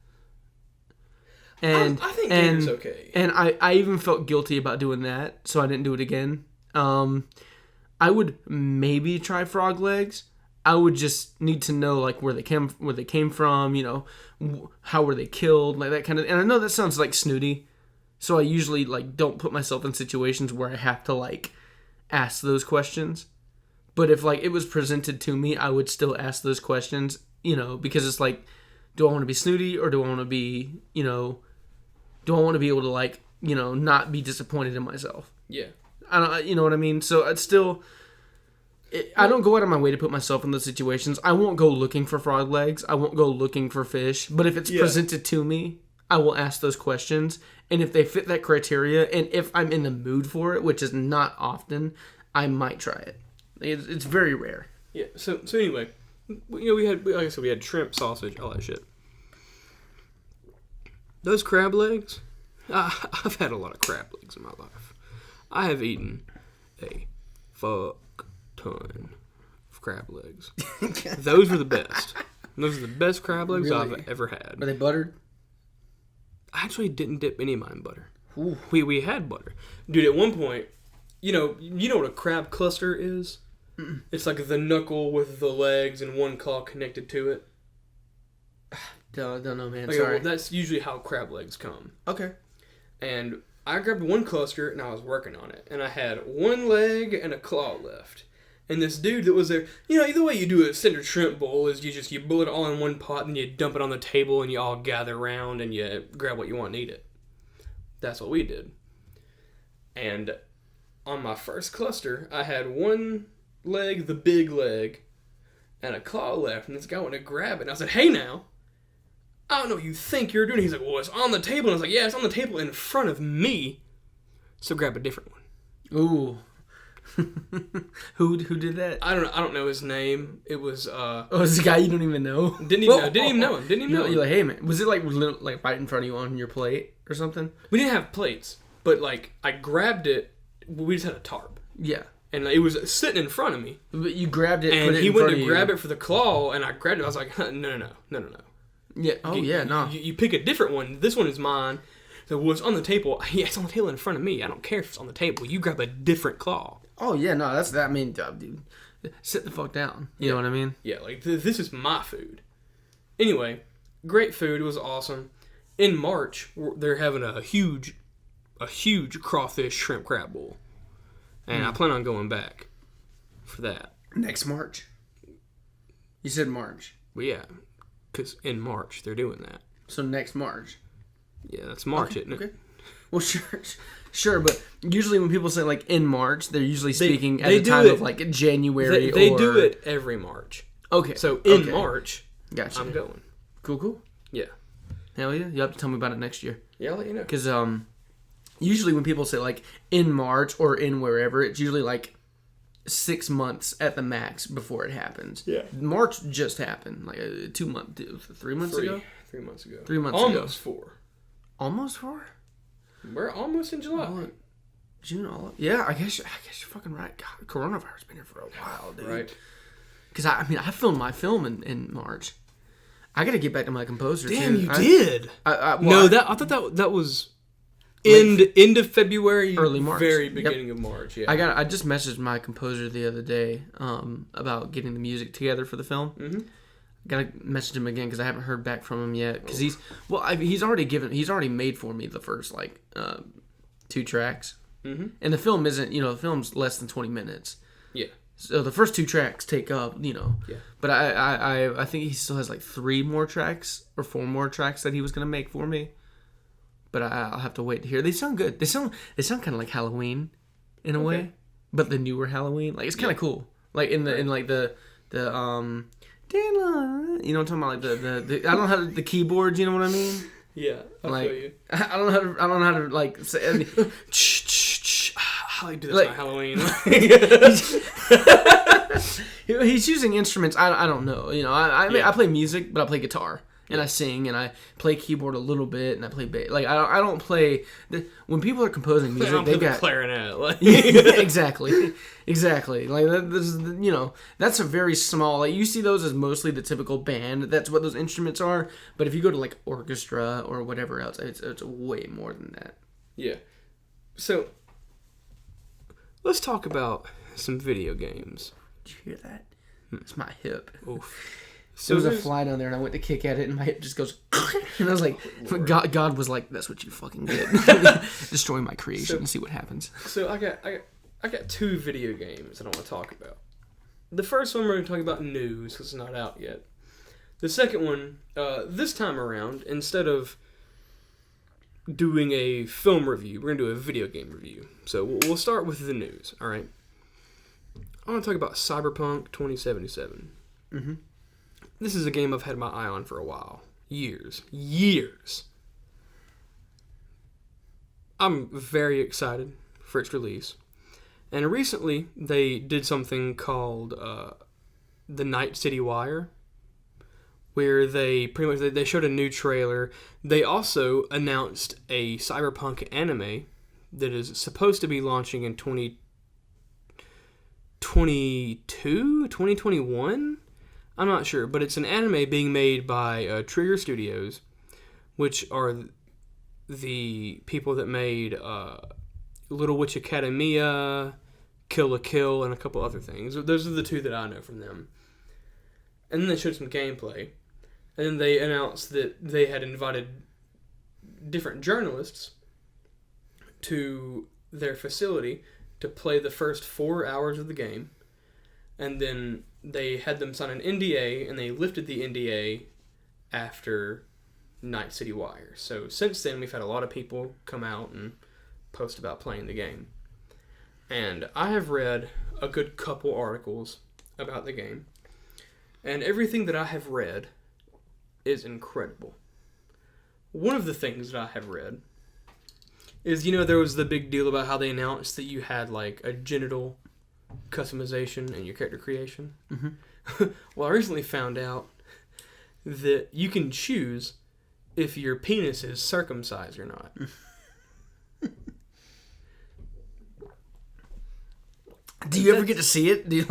And I think gator's okay. And I even felt guilty about doing that, so I didn't do it again. I would maybe try frog legs. I would just need to know like where they came from, you know, how were they killed, like that kind of. And I know that sounds like snooty, so I usually like don't put myself in situations where I have to like ask those questions. But if like it was presented to me, I would still ask those questions, you know, because it's like, do I want to be snooty or do I want to be, you know, do I want to be able to like, you know, not be disappointed in myself? Yeah. I don't, you know what I mean? So it's still, I don't go out of my way to put myself in those situations. I won't go looking for frog legs. I won't go looking for fish. But if it's presented to me, I will ask those questions. And if they fit that criteria, and if I'm in the mood for it, which is not often, I might try it. It's very rare. Yeah. So anyway, you know, we had shrimp, sausage, all that shit. Those crab legs, I've had a lot of crab legs in my life. I have eaten a fuck ton of crab legs. Those were the best. Those are the best crab legs I've ever had. Were they buttered? I actually didn't dip any of mine in butter. Ooh. We had butter. Dude, at one point, you know what a crab cluster is? Mm-mm. It's like the knuckle with the legs and one claw connected to it. Don't know, man. Okay, Sorry. Well, that's usually how crab legs come. Okay. And I grabbed one cluster and I was working on it. And I had one leg and a claw left. And this dude that was there, you know, the way you do a standard shrimp bowl is you boil it all in one pot and you dump it on the table and you all gather around and you grab what you want and eat it. That's what we did. And on my first cluster, I had one leg, the big leg, and a claw left. And this guy went to grab it. And I said, hey now, I don't know what you think you're doing. He's like, well, it's on the table. And I was like, yeah, it's on the table in front of me. So grab a different one. Ooh. Who did that? I don't know his name. It was it's a guy you don't even know. Didn't even know him. You're like, hey man, was it like right in front of you on your plate or something? We didn't have plates, but like I grabbed it. We just had a tarp. Yeah. And it was sitting in front of me. But you grabbed it, and he went to grab it for the claw, and I grabbed it. I was like, no. Yeah. Oh yeah, no. You pick a different one. This one is mine. So what's on the table? Yeah, it's on the table in front of me. I don't care if it's on the table. You grab a different claw. Oh yeah, no, that's that. I mean, dude, sit the fuck down. You know what I mean? Yeah, like this is my food. Anyway, great food. It was awesome. In March, they're having a huge crawfish shrimp crab bowl, and I plan on going back for that next March. You said March. Well, yeah, because in March they're doing that. So next March. Yeah, that's March, isn't it? Okay. Well, sure, but usually when people say like in March, they're usually speaking at the time of like January. They do it every March. Okay. So in March, gotcha. I'm going. Cool. Yeah. Hell yeah. You'll have to tell me about it next year. Yeah, I'll let you know. Because usually when people say, like, in March or in wherever, it's usually, like, 6 months at the max before it happens. Yeah. March just happened, like 3 months ago. 3 months ago. 3 months Almost ago. 4. Almost 4? We're almost in July. June, yeah, I guess you're fucking right. God, coronavirus been here for a while, dude. Right. Because I filmed my film in March. I got to get back to my composer. Damn, too. you did. I thought that was end of February, early March, very beginning of March. Yeah. I just messaged my composer the other day about getting the music together for the film. Mm-hmm. Gotta message him again because I haven't heard back from him yet. Because he's already made for me the first 2 tracks. Mm-hmm. And the film isn't, the film's less than 20 minutes. Yeah. So the first 2 tracks take up, Yeah. But I think he still has 3 more tracks or 4 more tracks that he was gonna make for me. But I'll have to wait to hear. They sound good. They sound kind of like Halloween, in a way, but the newer Halloween. It's kind of cool. In the you know what I'm talking about? The I don't know how the keyboards. You know what I mean? Yeah, I feel you. I don't know how to say. I do this on Halloween. He's using instruments. I don't know. I play music, but I play guitar and I sing and I play keyboard a little bit and I play bass. I don't play. When people are composing music, they got clarinet. exactly. That's a very small. You see those as mostly the typical band. That's what those instruments are. But if you go to orchestra or whatever else, it's way more than that. Yeah. So let's talk about some video games. Did you hear that? It's my hip. Oof. So there was a fly down there, and I went to kick at it, and my hip just goes. And I was like, God was like, "That's what you fucking did. Destroy my creation and see what happens." So I got 2 video games that I want to talk about. The first one we're going to talk about news because it's not out yet. The second one, this time around, instead of doing a film review, we're going to do a video game review. So we'll start with the news. All right. I want to talk about Cyberpunk 2077. Mm-hmm. This is a game I've had my eye on for a while. Years. I'm very excited for its release. And recently, they did something called the Night City Wire, where they pretty much they showed a new trailer. They also announced a Cyberpunk anime that is supposed to be launching in 2021? I'm not sure, but it's an anime being made by Trigger Studios, which are the people that made Little Witch Academia, Kill la Kill, and a couple other things. Those are the 2 that I know from them. And then they showed some gameplay. And then they announced that they had invited different journalists to their facility to play the first 4 hours of the game. And then they had them sign an NDA, and they lifted the NDA after Night City Wire. So since then, we've had a lot of people come out and post about playing the game. And I have read a good couple articles about the game. And everything that I have read is incredible. One of the things that I have read is, there was the big deal about how they announced that you had a genital customization in your character creation. Mm-hmm. Well, I recently found out that you can choose if your penis is circumcised or not. Do you ever get to see it? Do you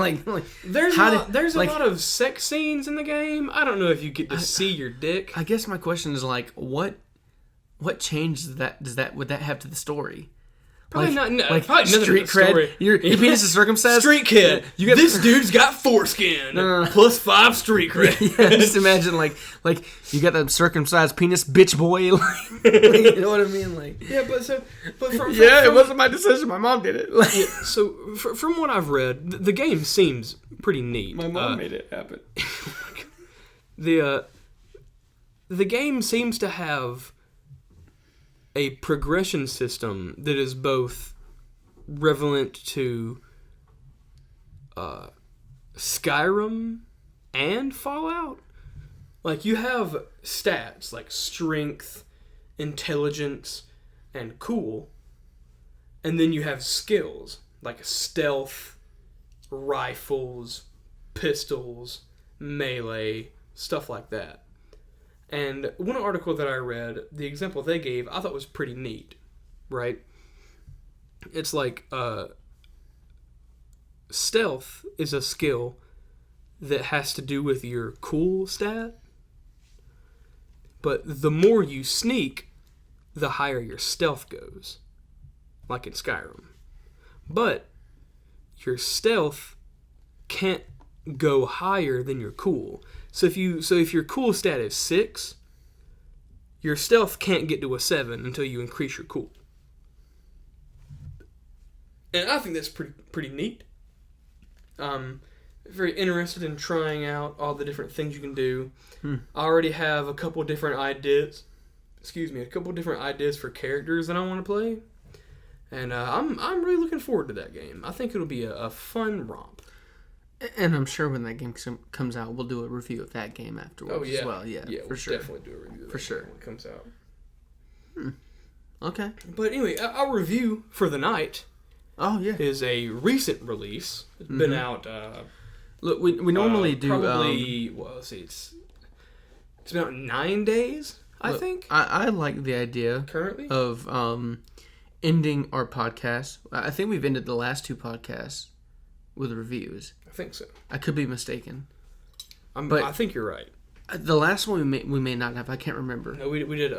There's a lot of sex scenes in the game. I don't know if you get to see your dick. I guess my question is what change would that have to the story? Probably not. Probably street cred. Your penis is circumcised. Street kid. This dude's got foreskin. No. Plus 5 street cred. Yeah, just imagine like you got that circumcised penis, bitch boy. You know what I mean? It wasn't my decision. My mom did it. So from what I've read, the game seems pretty neat. My mom made it happen. The game seems to have a progression system that is both relevant to Skyrim and Fallout. Like, you have stats like strength, intelligence, and cool. And then you have skills like stealth, rifles, pistols, melee, stuff like that. And one article that I read, the example they gave, I thought was pretty neat, right? It's like, stealth is a skill that has to do with your cool stat. But the more you sneak, the higher your stealth goes. Like in Skyrim. But your stealth can't go higher than your cool. So if your cool stat is 6, your stealth can't get to a 7 until you increase your cool. And I think that's pretty neat. Very interested in trying out all the different things you can do. I already have a couple different ideas. A couple different ideas for characters that I want to play. And I'm really looking forward to that game. I think it'll be a fun romp. And I'm sure when that game comes out, we'll do a review of that game afterwards as well. Yeah, we'll sure. Definitely do a review of for that sure game when it comes out. Okay. But anyway, our review for the night is a recent release. It's been out... Look, we normally do... Probably, let's see, it's about 9 days, I think. I like the idea... Currently? ...of ending our podcast. I think we've ended the last 2 podcasts with reviews. I think so. I could be mistaken. But I think you're right. The last one we may not have. I can't remember. No, we did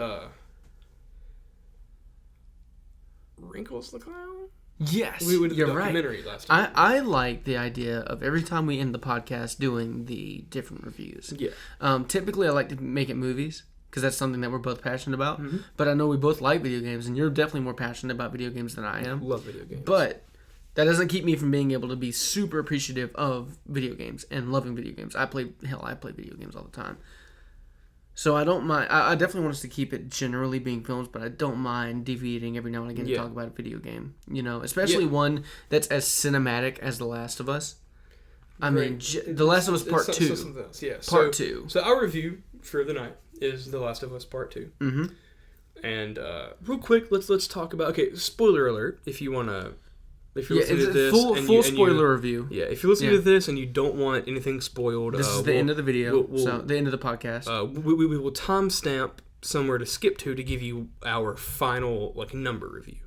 Wrinkles the Clown? Yes, we did the you're documentary right. last time. I like the idea of every time we end the podcast doing the different reviews. Yeah. Typically, I like to make it movies because that's something that we're both passionate about. Mm-hmm. But I know we both like video games, and you're definitely more passionate about video games than I am. Love video games. But that doesn't keep me from being able to be super appreciative of video games and loving video games. I play video games all the time. So I don't mind. I definitely want us to keep it generally being films, but I don't mind deviating every now and again to talk about a video game. You know, especially one that's as cinematic as The Last of Us. I mean, The Last of Us Part 2. Something else, yeah. Part 2. So our review for the night is The Last of Us Part 2. Mm-hmm. And real quick, let's talk about... Okay, spoiler alert, if you want to... If you're listening to this... Full spoiler review. Yeah, if you're listening to this and you don't want anything spoiled... This is the end of the video, so the end of the podcast. We will timestamp somewhere to skip to give you our final number review.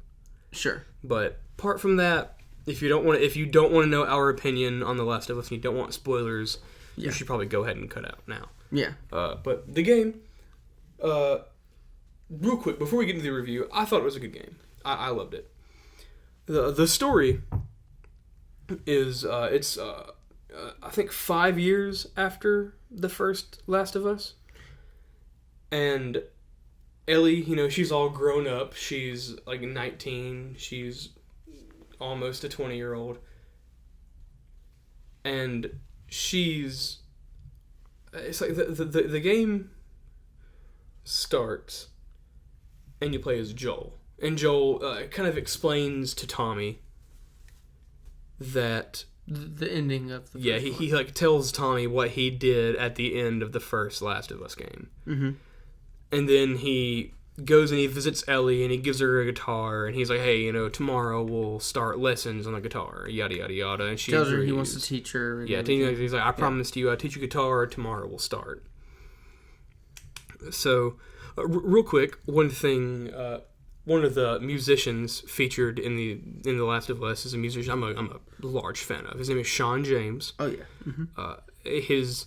Sure. But apart from that, if you don't want to know our opinion on The Last of Us and you don't want spoilers, you should probably go ahead and cut out now. Yeah. But the game, real quick before we get into the review, I thought it was a good game. I loved it. The story is I think 5 years after the first Last of Us, and Ellie, she's all grown up. She's 19. She's almost a 20-year-old, and it's like the game starts, and you play as Joel. And Joel kind of explains to Tommy that... The ending of the first one. He tells Tommy what he did at the end of the first Last of Us game. Mm-hmm. And then he goes and he visits Ellie and he gives her a guitar and he's like, hey, tomorrow we'll start lessons on the guitar, yada, yada, yada. And she tells her he wants to teach her. He's like, I promised you I'd teach you guitar, tomorrow we'll start. So, real quick, one thing... one of the musicians featured in the Last of Us is a musician I'm a large fan of. His name is Sean James. Oh yeah. Mm-hmm. His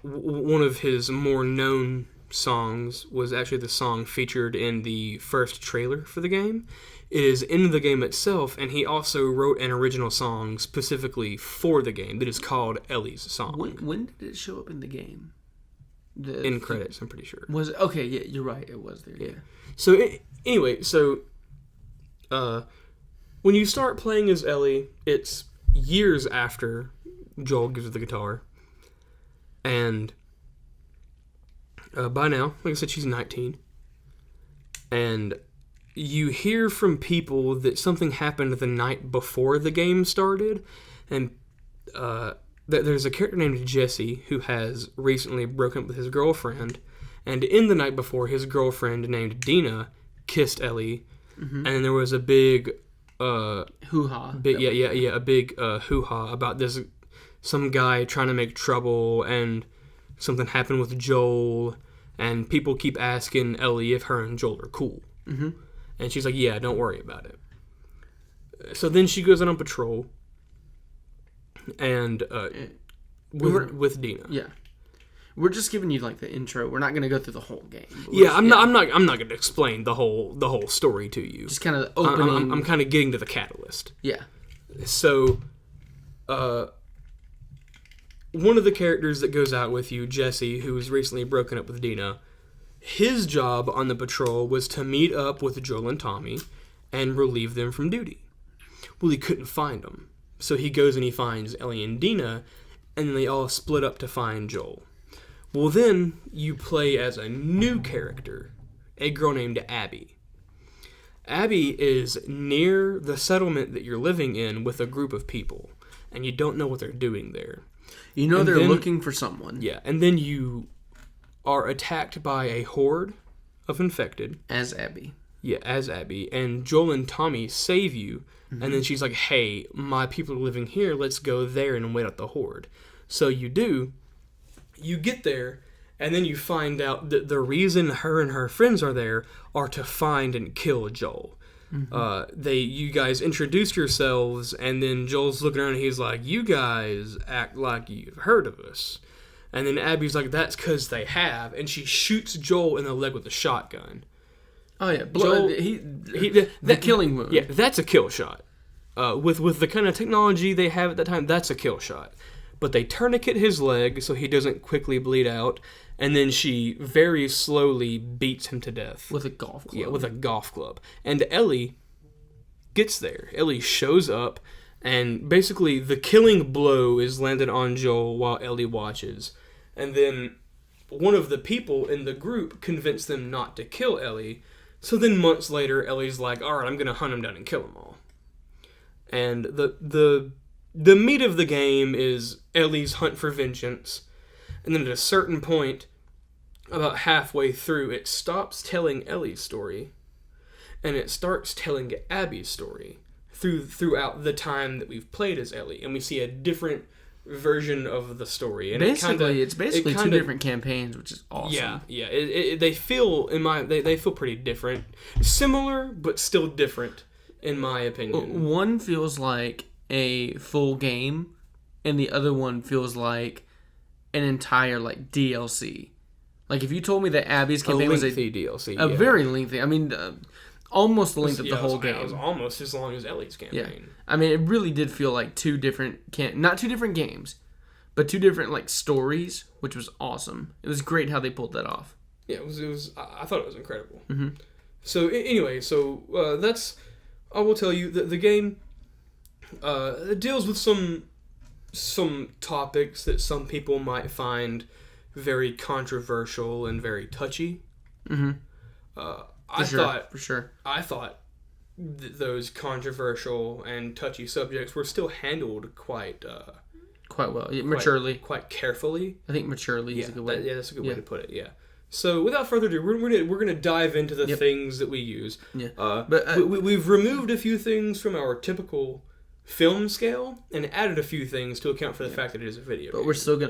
one of his more known songs was actually the song featured in the first trailer for the game. It is in the game itself, and he also wrote an original song specifically for the game that is called Ellie's Song. When did it show up in the game? In credits, I'm pretty sure. Was it? Okay, yeah, you're right. It was there. Yeah. So anyway, when you start playing as Ellie, it's years after Joel gives her the guitar, and by now, like I said, she's 19, and you hear from people that something happened the night before the game started, and there's a character named Jesse who has recently broken up with his girlfriend, and in the night before, his girlfriend named Dina kissed Ellie, and then there was a big hoo-ha. A big hoo-ha about this, some guy trying to make trouble, and something happened with Joel, and people keep asking Ellie if her and Joel are cool. Mm-hmm. And she's like, yeah, don't worry about it. So then she goes out on patrol, and with Dina. Yeah. We're just giving you like the intro. We're not going to go through the whole game. Yeah, I'm not going to explain the whole story to you. Just kind of the opening. I'm kind of getting to the catalyst. Yeah. So, one of the characters that goes out with you, Jesse, who was recently broken up with Dina, his job on the patrol was to meet up with Joel and Tommy and relieve them from duty. Well, he couldn't find them. So he goes and he finds Ellie and Dina, and then they all split up to find Joel. Well, then you play as a new character, a girl named Abby. Abby is near the settlement that you're living in with a group of people, and you don't know what they're doing there. You know, they're looking for someone. Yeah, and then you are attacked by a horde of infected. As Abby. Yeah, as Abby. And Joel and Tommy save you, and then she's like, hey, my people are living here, let's go there and wait out the horde. So you do. You get there, and then you find out that the reason her and her friends are there are to find and kill Joel. You guys introduced yourselves, and then Joel's looking around and he's like, you guys act like you've heard of us. And then Abby's like, that's because they have, and she shoots Joel in the leg with a shotgun. Oh yeah, Joel, the killing wound. Yeah, that's a kill shot. With the kind of technology they have at that time, that's a kill shot. But they tourniquet his leg so he doesn't quickly bleed out, and then she very slowly beats him to death. With a golf club. Yeah, with a golf club. And Ellie gets there. Ellie shows up, and basically the killing blow is landed on Joel while Ellie watches. And then one of the people in the group convinced them not to kill Ellie. So then months later, Ellie's like, alright, I'm going to hunt them down and kill them all. And the meat of the game is Ellie's hunt for vengeance. And then at a certain point, about halfway through, it stops telling Ellie's story. And it starts telling Abby's story throughout the time that we've played as Ellie. And we see a different version of the story. And it's basically two different campaigns, which is awesome. Yeah. They feel they feel pretty different, similar but still different, in my opinion. One feels like a full game, and the other one feels like an entire like DLC. Like if you told me that Abby's campaign was a DLC, very lengthy. I mean, almost the length of the whole game. It was almost as long as Ellie's campaign. Yeah. I mean, it really did feel like two different not two different games, but two different like stories, which was awesome. It was great how they pulled that off. Yeah, it was. I thought it was incredible. Mm-hmm. So anyway, that's. I will tell you that the game deals with some topics that some people might find very controversial and very touchy. Mm-hmm. For sure. I thought those controversial and touchy subjects were still handled quite well, maturely, quite carefully. I think maturely is a good way. That's a good way to put it. Yeah. So without further ado, we're gonna dive into the things that we use. Yeah. But we've removed a few things from our typical film scale and added a few things to account for the fact that it is a video. But game.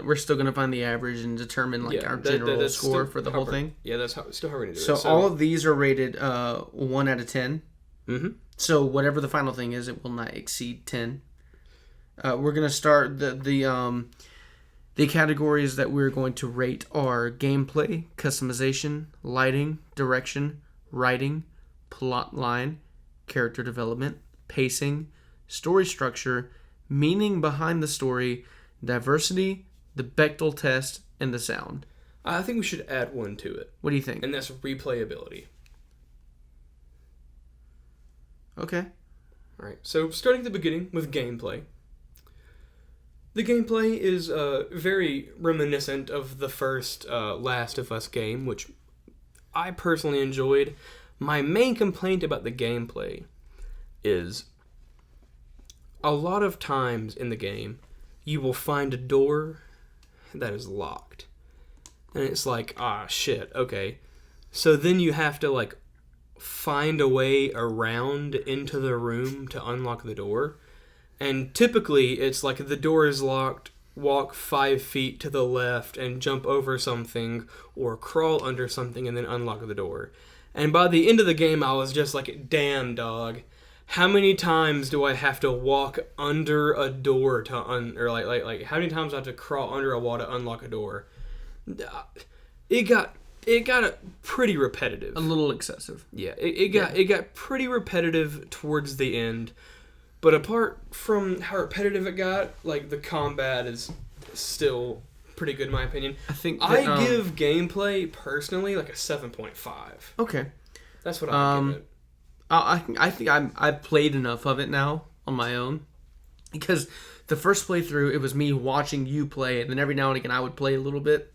we're still gonna find the average and determine our general score for the whole thing. Yeah, that's still how we're gonna do it. So all of these are rated 1 out of 10. Mm-hmm. So whatever the final thing is, it will not exceed 10. We're gonna start the categories that we're going to rate are gameplay, customization, lighting, direction, writing, plot line, character development, pacing, story structure, meaning behind the story, diversity, the Bechdel test, and the sound. I think we should add one to it. What do you think? And that's replayability. Okay. All right. So starting at the beginning with gameplay. The gameplay is very reminiscent of the first Last of Us game, which I personally enjoyed. My main complaint about the gameplay is a lot of times in the game, you will find a door that is locked. And it's like, shit, okay. So then you have to, like, find a way around into the room to unlock the door. And typically, it's like the door is locked, walk 5 feet to the left and jump over something, or crawl under something and then unlock the door. And by the end of the game, I was just like, damn, dog. How many times do I have to walk under a door to or like how many times do I have to crawl under a wall to unlock a door? It got pretty repetitive. A little excessive. Yeah, it got pretty repetitive towards the end. But apart from how repetitive it got, like, the combat is still pretty good in my opinion. I think I give gameplay personally like a 7.5. Okay. That's what I give it. I think I've played enough of it now on my own, because the first playthrough, it was me watching you play, and then every now and again I would play a little bit,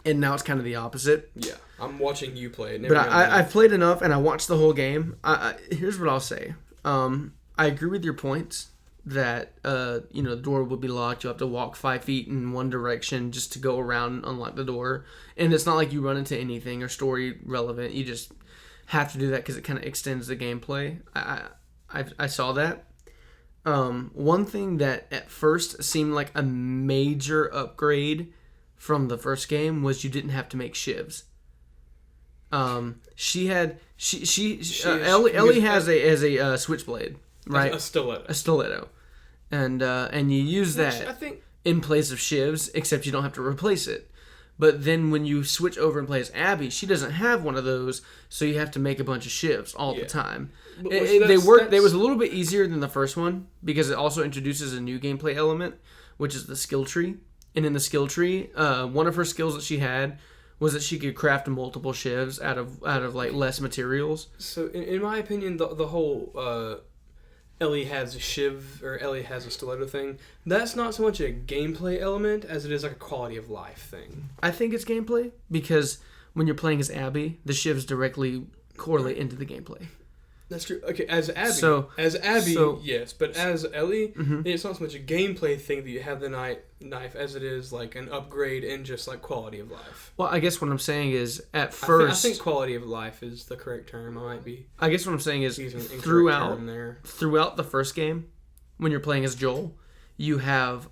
and now it's kind of the opposite. Yeah, I'm watching you play it. But I've played enough, and I watched the whole game. Here's what I'll say. I agree with your points that the door will be locked. You'll have to walk 5 feet in one direction just to go around and unlock the door, and it's not like you run into anything or story relevant. You just have to do that because it kind of extends the gameplay. I saw that. One thing that at first seemed like a major upgrade from the first game was you didn't have to make shivs. Ellie has a switchblade, right? A stiletto. A stiletto, and you use that I think in place of shivs, except you don't have to replace it. But then when you switch over and play as Abby, she doesn't have one of those, so you have to make a bunch of shivs all the time. They was a little bit easier than the first one because it also introduces a new gameplay element, which is the skill tree. And in the skill tree, one of her skills that she had was that she could craft multiple shivs out of like less materials. So in my opinion, the whole Ellie has a shiv or Ellie has a stiletto thing, that's not so much a gameplay element as it is like a quality of life thing. I think it's gameplay because when you're playing as Abby, the shivs directly correlate into the gameplay. That's true. Okay, as Abby, yes, but as Ellie, it's not so much a gameplay thing that you have the knife as it is like an upgrade in just like quality of life. Well, I guess what I'm saying is at first, I think quality of life is the correct term. I guess what I'm saying is throughout the first game, when you're playing as Joel, you have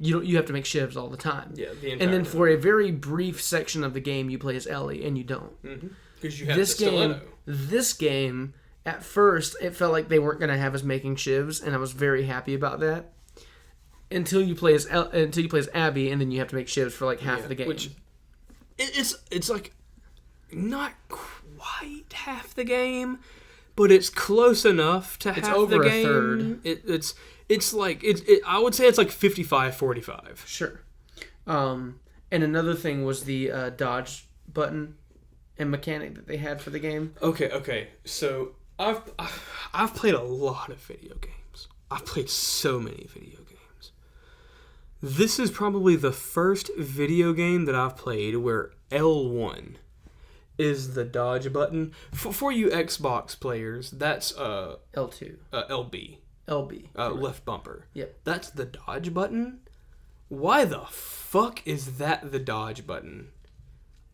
you have to make shivs all the time. Yeah, and then for a very brief section of the game, you play as Ellie and you don't. Because you have the stiletto. This game. At first, it felt like they weren't going to have us making shivs, and I was very happy about that. Until you play as Abby, and then you have to make shivs for like half of the game. Which it's like not quite half the game, but it's close enough to half over the game. A third. It's like I would say it's like 55-45. Sure. And another thing was the dodge button and mechanic that they had for the game. Okay. So I've played a lot of video games. I've played so many video games. This is probably the first video game that I've played where L1 is the dodge button. For you Xbox players, that's L2. LB. Left bumper. Yep. That's the dodge button? Why the fuck is that the dodge button?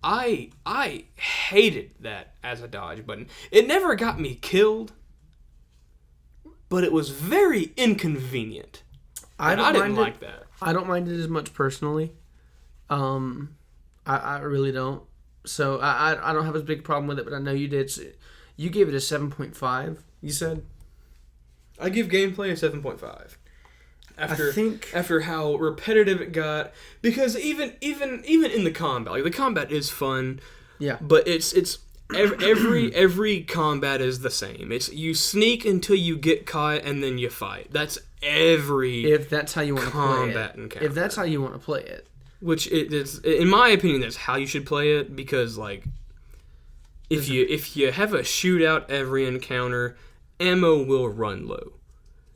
I hated that as a dodge button. It never got me killed, but it was very inconvenient. I didn't like that. I don't mind it as much personally. I really don't. So I don't have a big problem with it, but I know you did. So you gave it a 7.5, you said? I give gameplay a 7.5. After how repetitive it got, because even in the combat, like the combat is fun, yeah. But it's every combat is the same. It's you sneak until you get caught and then you fight. That's every if that's how you want to play it. Encounter. If that's how you want to play it, which it is, in my opinion, that's how you should play it. Because like, if you have a shootout every encounter, ammo will run low.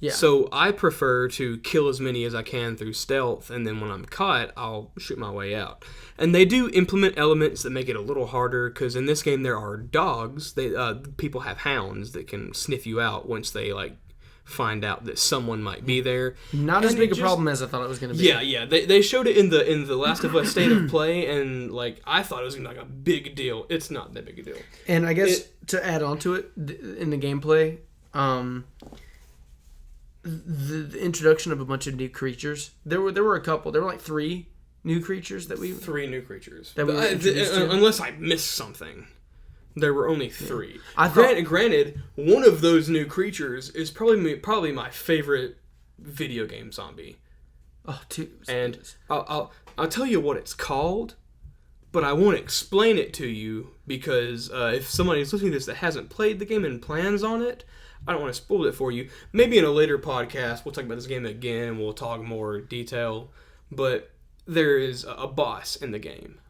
Yeah. So I prefer to kill as many as I can through stealth, and then when I'm caught, I'll shoot my way out. And they do implement elements that make it a little harder, because in this game there are dogs. People have hounds that can sniff you out once they like find out that someone might be there. Not as big a problem as I thought it was going to be. Yeah. They showed it in the Last of Us State of Play, and like I thought it was going to be like a big deal. It's not that big a deal. And I guess to add on to it, in the gameplay, the introduction of a bunch of new creatures. There were a couple. There were like 3 new creatures that we... 3 new creatures. That we were introduced to. Unless I missed something. There were only 3. Yeah. I thought, granted, one of those new creatures is probably my favorite video game zombie. Oh, dude. And I'll tell you what it's called, but I won't explain it to you because if somebody's listening to this that hasn't played the game and plans on it, I don't want to spoil it for you. Maybe in a later podcast we'll talk about this game again. We'll talk more detail. But there is a boss in the game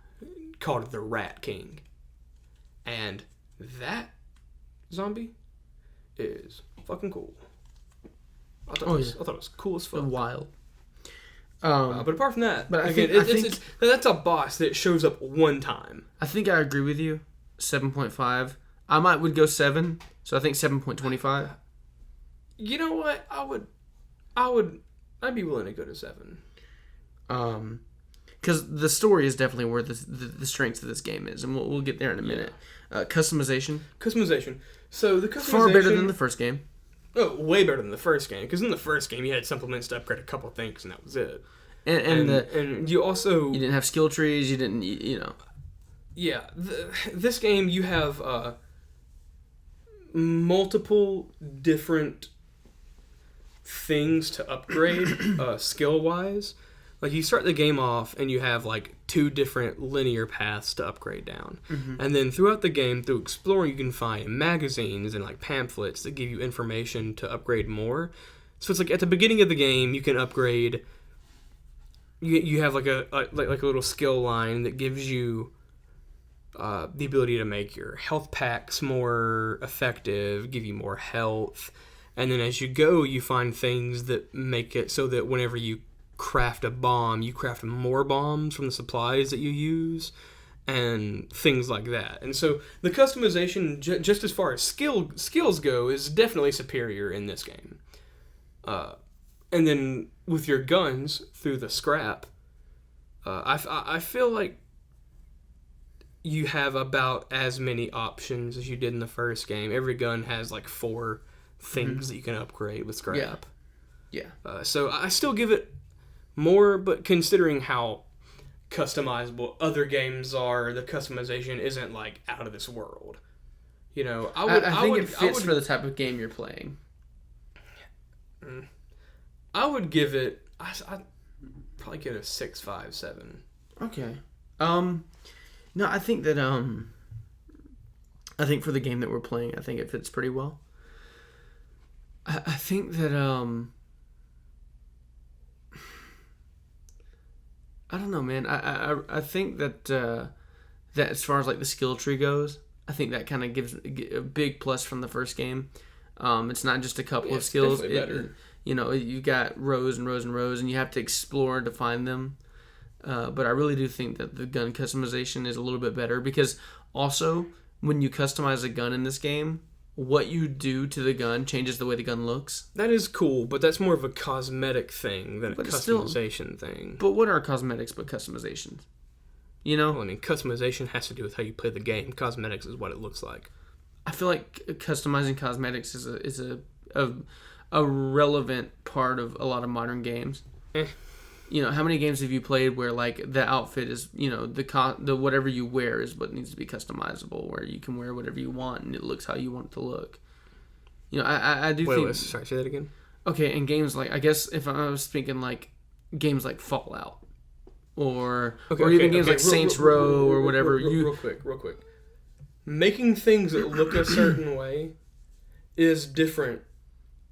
called the Rat King. And that zombie is fucking cool. I thought it was cool as fuck. Wild. But apart from that, but that's a boss that shows up one time. I think I agree with you. 7.5. I would go 7. So I think 7.25. You know what? I'd be willing to go to 7. Because the story is definitely where the strength of this game is, and we'll get there in a minute. Customization. So the customization far better than the first game. Oh, way better than the first game. Because in the first game, you had supplements to upgrade a couple things, and that was it. And you also... You didn't have skill trees. You didn't, Yeah. This game, you have multiple different things to upgrade skill-wise. Like, you start the game off, and you have, like, 2 different linear paths to upgrade down. Mm-hmm. And then throughout the game, through exploring, you can find magazines and, like, pamphlets that give you information to upgrade more. So it's like, at the beginning of the game, you can upgrade... You have, like, a little skill line that gives you the ability to make your health packs more effective, give you more health. And then as you go, you find things that make it so that whenever you craft a bomb, you craft more bombs from the supplies that you use and things like that. And so the customization, just as far as skills go, is definitely superior in this game. And then with your guns through the scrap, I feel like you have about as many options as you did in the first game. Every gun has like 4 things that you can upgrade with scrap. Yeah. So I still give it more, but considering how customizable other games are, the customization isn't like out of this world. You know, I think it fits for the type of game you're playing. I would give it. I'd probably give it a 6, 5, 7. Okay. No, I think that I think for the game that we're playing, I think it fits pretty well. I think that I don't know, man. I think that that as far as like the skill tree goes, I think that kind of gives a big plus from the first game. It's not just a couple of skills. You got rows and rows and rows, and you have to explore to find them. But I really do think that the gun customization is a little bit better because also when you customize a gun in this game, what you do to the gun changes the way the gun looks. That is cool, but that's more of a cosmetic thing than a customization thing. But what are cosmetics but customizations? You know? Well, I mean, customization has to do with how you play the game. Cosmetics is what it looks like. I feel like customizing cosmetics is a relevant part of a lot of modern games. You know, how many games have you played where like the outfit is, you know, the whatever you wear is what needs to be customizable, where you can wear whatever you want and it looks how you want it to look. You know, I do think. Sorry, say that again. Okay, in games like, I guess if I was thinking like games like Fallout or even games like Saints Row or whatever. Real quick. Making things that look a certain way is different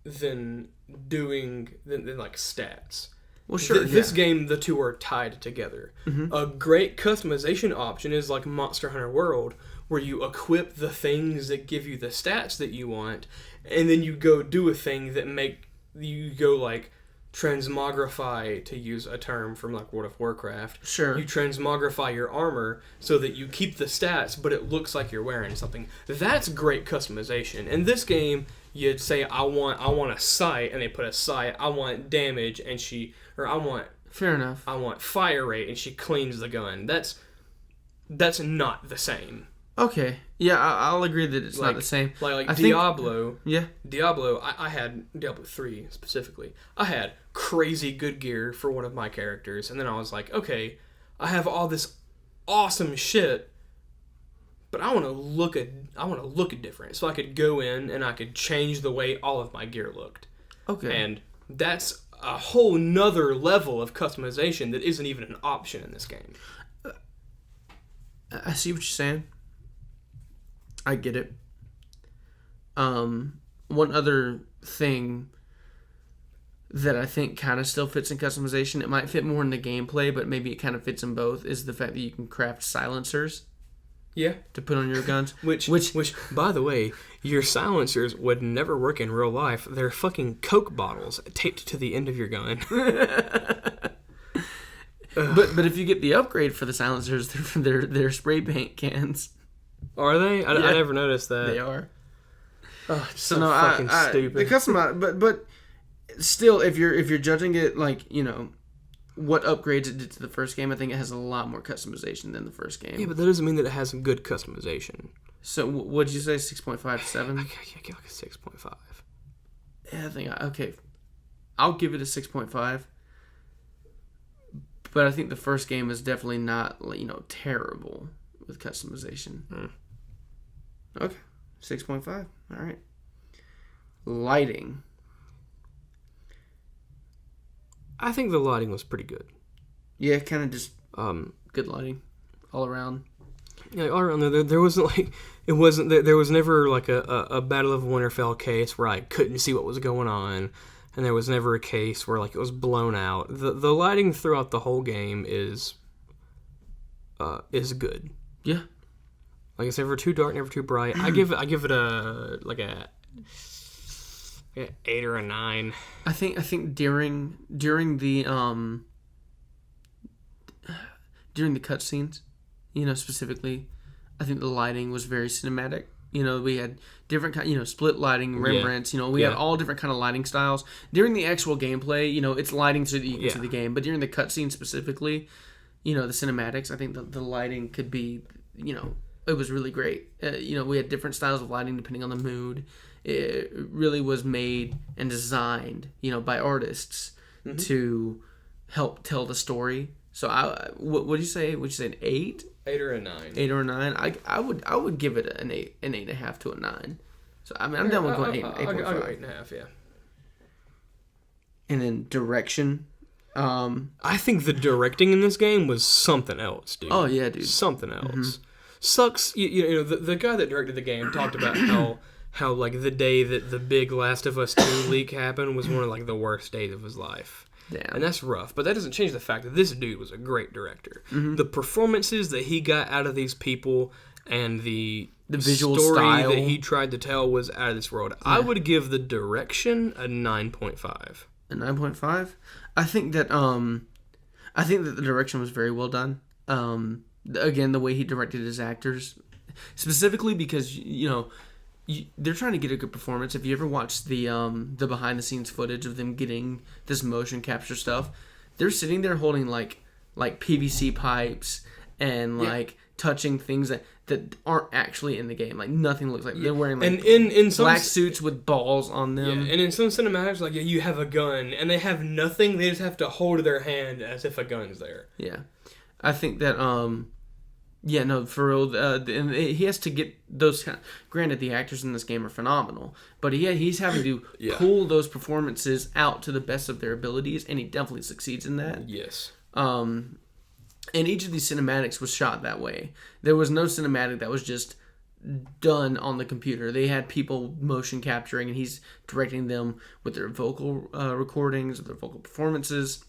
than doing than like stats. Well, sure. This game, the two are tied together. Mm-hmm. A great customization option is like Monster Hunter World, where you equip the things that give you the stats that you want, and then you go do a thing that you go like transmogrify, to use a term from like World of Warcraft. Sure. You transmogrify your armor so that you keep the stats, but it looks like you're wearing something. That's great customization. In this game, you'd say I want a sight, and they put a sight. I want damage, and Fair enough. I want fire rate, and she cleans the gun. That's not the same. Okay. Yeah, I'll agree that it's not the same. Like Diablo. Yeah. Diablo, I had Diablo 3 specifically. I had crazy good gear for one of my characters, and then I was like, okay, I have all this awesome shit, but I want to look different. So I could go in and I could change the way all of my gear looked. Okay. And that's a whole nother level of customization that isn't even an option in this game. I see what you're saying. I get it. One other thing that I think kind of still fits in customization, it might fit more in the gameplay, but maybe it kind of fits in both, is the fact that you can craft silencers. Yeah. To put on your guns. Which, by the way, your silencers would never work in real life. They're fucking Coke bottles taped to the end of your gun. But if you get the upgrade for the silencers, they're spray paint cans. Are they? I never noticed that. They are. Oh, so fucking stupid. The customize, but still, if you're judging it like, you know, what upgrades it did to the first game, I think it has a lot more customization than the first game. Yeah, but that doesn't mean that it has good customization. So what'd you say? 6.5 to 7? I get like a 6.5. Yeah, okay. I'll give it a 6.5. But I think the first game is definitely not, you know, terrible with customization. Okay, 6.5. All right. Lighting. I think the lighting was pretty good. Yeah, kind of just good lighting all around. Yeah, all around there wasn't like there was never like a Battle of Winterfell case where I couldn't see what was going on, and there was never a case where like it was blown out. The lighting throughout the whole game is good. Yeah. Like it's never too dark, never too bright. I give it a 8 or a 9. I think during the cutscenes, you know, specifically, I think the lighting was very cinematic. You know, we had different kind, you know, split lighting, Rembrandts. You know, we had all different kind of lighting styles. During the actual gameplay, you know, it's lighting through the game, but during the cutscene specifically, you know, the cinematics, I think the lighting could be, you know, it was really great. You know, we had different styles of lighting depending on the mood. It really was made and designed, you know, by artists to help tell the story. So what would you say? Would you say an 8? 8 or a 9. 8 or a 9. I would give it an 8.5 to a 9. So I mean, I'm down with going 8.5. I'll go 8.5. Yeah. And then direction. I think the directing in this game was something else, dude. Oh yeah, dude. Something else. Sucks. You know, the guy that directed the game talked about how like the day that the big Last of Us 2 leak happened was one of like the worst days of his life. Damn. And that's rough, but that doesn't change the fact that this dude was a great director. The performances that he got out of these people and the visual story style that he tried to tell was out of this world. Yeah. I would give the direction a 9.5. A 9.5? I think that the direction was very well done. Again, the way he directed his actors, specifically because, you know, they're trying to get a good performance. If you ever watched the behind the scenes footage of them getting this motion capture stuff, they're sitting there holding like PVC pipes and like touching things that aren't actually in the game. Like nothing looks like they're wearing like and in some black suits with balls on them. Yeah, and in some cinematics, like you have a gun and they have nothing. They just have to hold their hand as if a gun's there. Yeah, I think that yeah, no, for real. And he has to get those kind. Granted, the actors in this game are phenomenal, but he's having to pull those performances out to the best of their abilities, and he definitely succeeds in that. Yes. And each of these cinematics was shot that way. There was no cinematic that was just done on the computer. They had people motion capturing, and he's directing them with their vocal recordings, with their vocal performances.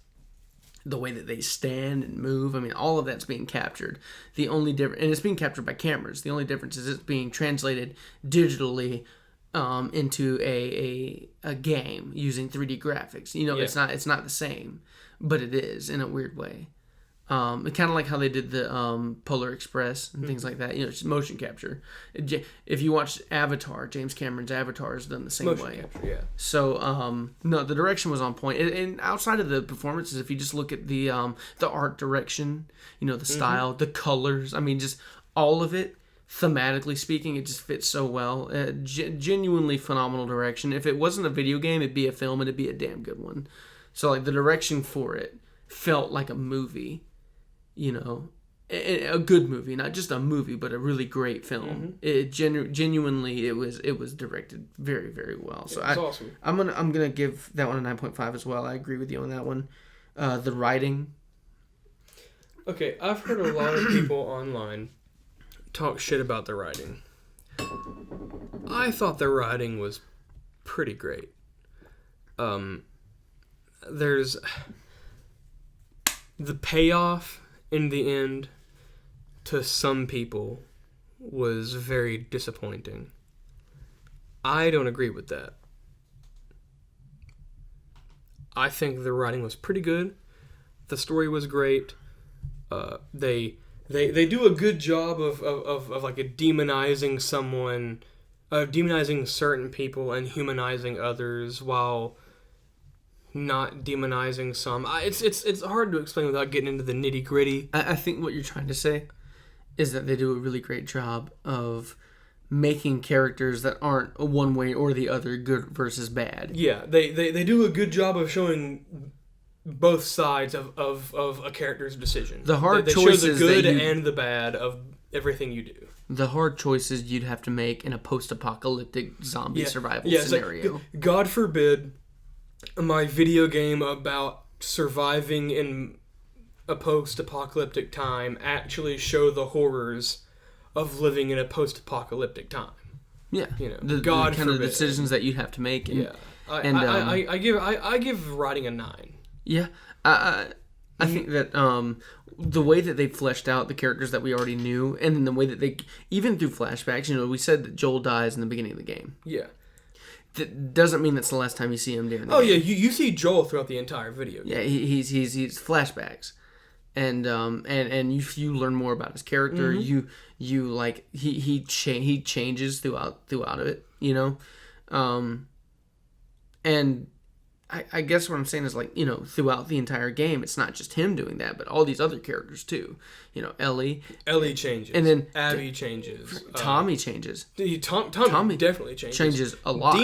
The way that they stand and move, I mean, all of that's being captured. The only difference, and it's being captured by cameras. The only difference is it's being translated digitally into a game using 3D graphics. You know, it's not the same, but it is in a weird way. Kind of like how they did the Polar Express and things like that. Just motion capture. If you watch Avatar, James Cameron's Avatar is done the same Motion way. capture, yeah. So no, the direction was on point. And outside of the performances, if you just look at the art direction, the style, the colors, just all of it. Thematically speaking, it just fits so well. Genuinely phenomenal direction. If it wasn't a video game, it'd be a film, and it'd be a damn good one. So like the direction for it felt like a movie. A good movie, not just a movie, but a really great film. It genuinely it was directed very, very well. So it's awesome. I'm gonna give that one a 9.5 as well. I agree with you on that one. The writing. Okay, I've heard a lot of people online talk shit about the writing. I thought the writing was pretty great. There's the payoff in the end to some people was very disappointing. I don't agree with that. I think the writing was pretty good. The story was great. They do a good job of like demonizing someone, demonizing certain people and humanizing others while not demonizing some. It's hard to explain without getting into the nitty gritty. I think what you're trying to say is that they do a really great job of making characters that aren't one way or the other, good versus bad. Yeah, they do a good job of showing both sides of a character's decision. The hard they choices show the good that and the bad of everything you do. The hard choices you'd have to make in a post-apocalyptic zombie survival scenario. Like, God forbid my video game about surviving in a post-apocalyptic time actually show the horrors of living in a post-apocalyptic time. Yeah, God the kind forbid. of decisions that you'd have to make. And, I give writing a 9. Yeah, I think that the way that they fleshed out the characters that we already knew, and then the way that they, even through flashbacks, we said that Joel dies in the beginning of the game. Yeah. That doesn't mean that's the last time you see him during the game. Yeah, you see Joel throughout the entire video game. Yeah, he's flashbacks, and you learn more about his character. You like he changes throughout of it, and I guess what I'm saying is like throughout the entire game, it's not just him doing that, but all these other characters too. Ellie changes, and then Abby changes, Tommy changes. Tommy definitely changes a lot.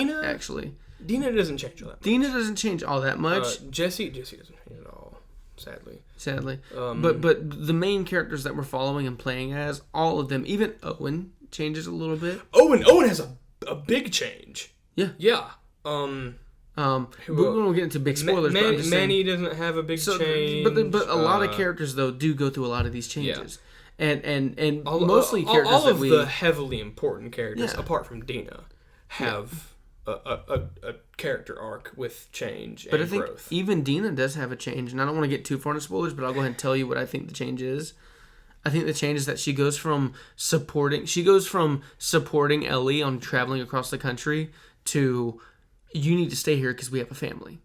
Dina doesn't change all that much. Dina doesn't change all that much. Jesse doesn't change at all. Sadly. But the main characters that we're following and playing as, all of them, even Owen changes a little bit. Owen has a big change. Yeah. We won't get into big spoilers. but I'm just Manny saying, doesn't have a big change. But a lot of characters though do go through a lot of these changes, and mostly characters all that of the heavily important characters, apart from Dina, have a character arc with change and I think growth. Even Dina does have a change, and I don't want to get too far into spoilers, but I'll go ahead and tell you what I think the change is. I think the change is that she goes from supporting Ellie on traveling across the country to, you need to stay here because we have a family.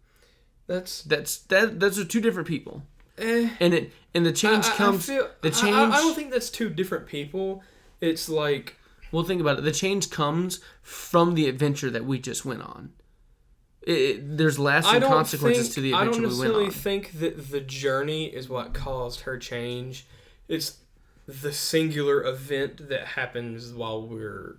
Those are two different people. And the change comes. I don't think that's two different people. It's like, well, think about it. The change comes from the adventure that we just went on. There's lasting consequences to the adventure we went on. I don't necessarily think that the journey is what caused her change. It's the singular event that happens while we're.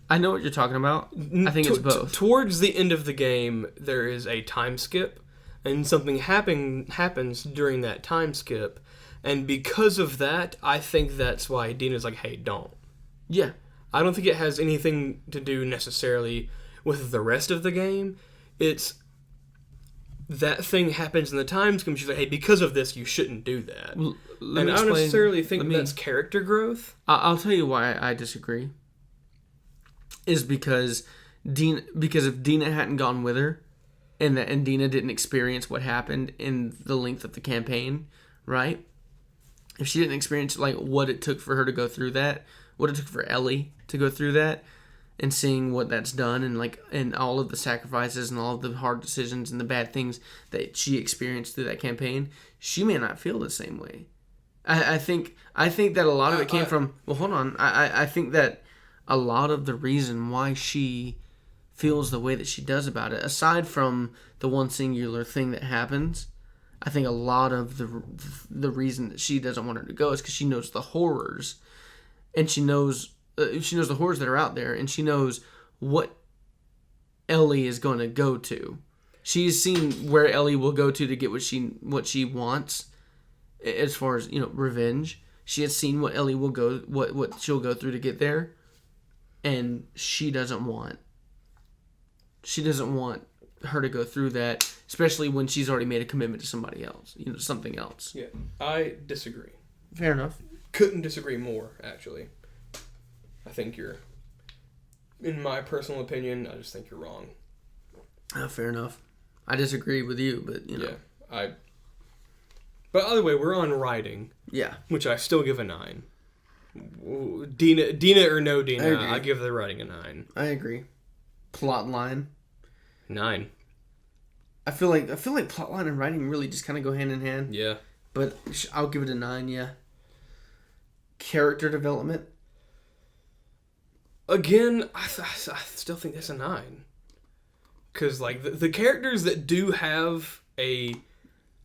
I know what you're talking about. I think it's both. Towards the end of the game, there is a time skip, and something happens during that time skip, and because of that, I think that's why Dina's like, hey, don't. Yeah. I don't think it has anything to do necessarily with the rest of the game. It's that thing happens in the time skip, she's like, hey, because of this, you shouldn't do that. And I don't necessarily think that's character growth. I'll tell you why I disagree. Is because if Dina hadn't gone with her, and Dina didn't experience what happened in the length of the campaign, right? If she didn't experience like what it took for her to go through that, what it took for Ellie to go through that, and seeing what that's done, and like, and all of the sacrifices and all of the hard decisions and the bad things that she experienced through that campaign, she may not feel the same way. I think that a lot of it came from. Well, hold on. I think that a lot of the reason why she feels the way that she does about it, aside from the one singular thing that happens, I think a lot of the reason that she doesn't want her to go is because she knows the horrors, and she knows the horrors that are out there, and she knows what Ellie is going to go to. She's seen where Ellie will go to get what she wants, as far as, revenge. She has seen what Ellie will go, what she'll go through to get there, and she doesn't want her to go through that, especially when she's already made a commitment to somebody else, something else. Yeah, I disagree. Fair enough. Couldn't disagree more, actually. I think in my personal opinion, I just think you're wrong. Fair enough. I disagree with you, but Yeah, But either way, we're on writing. Yeah. Which I still give a 9. Dina or no Dina, I give the writing a 9. I agree. Plot line. 9. I feel like plotline and writing really just kind of go hand in hand. Yeah. But I'll give it a 9, yeah. Character development. Again, I still think that's a 9. Because, like, the characters that do have a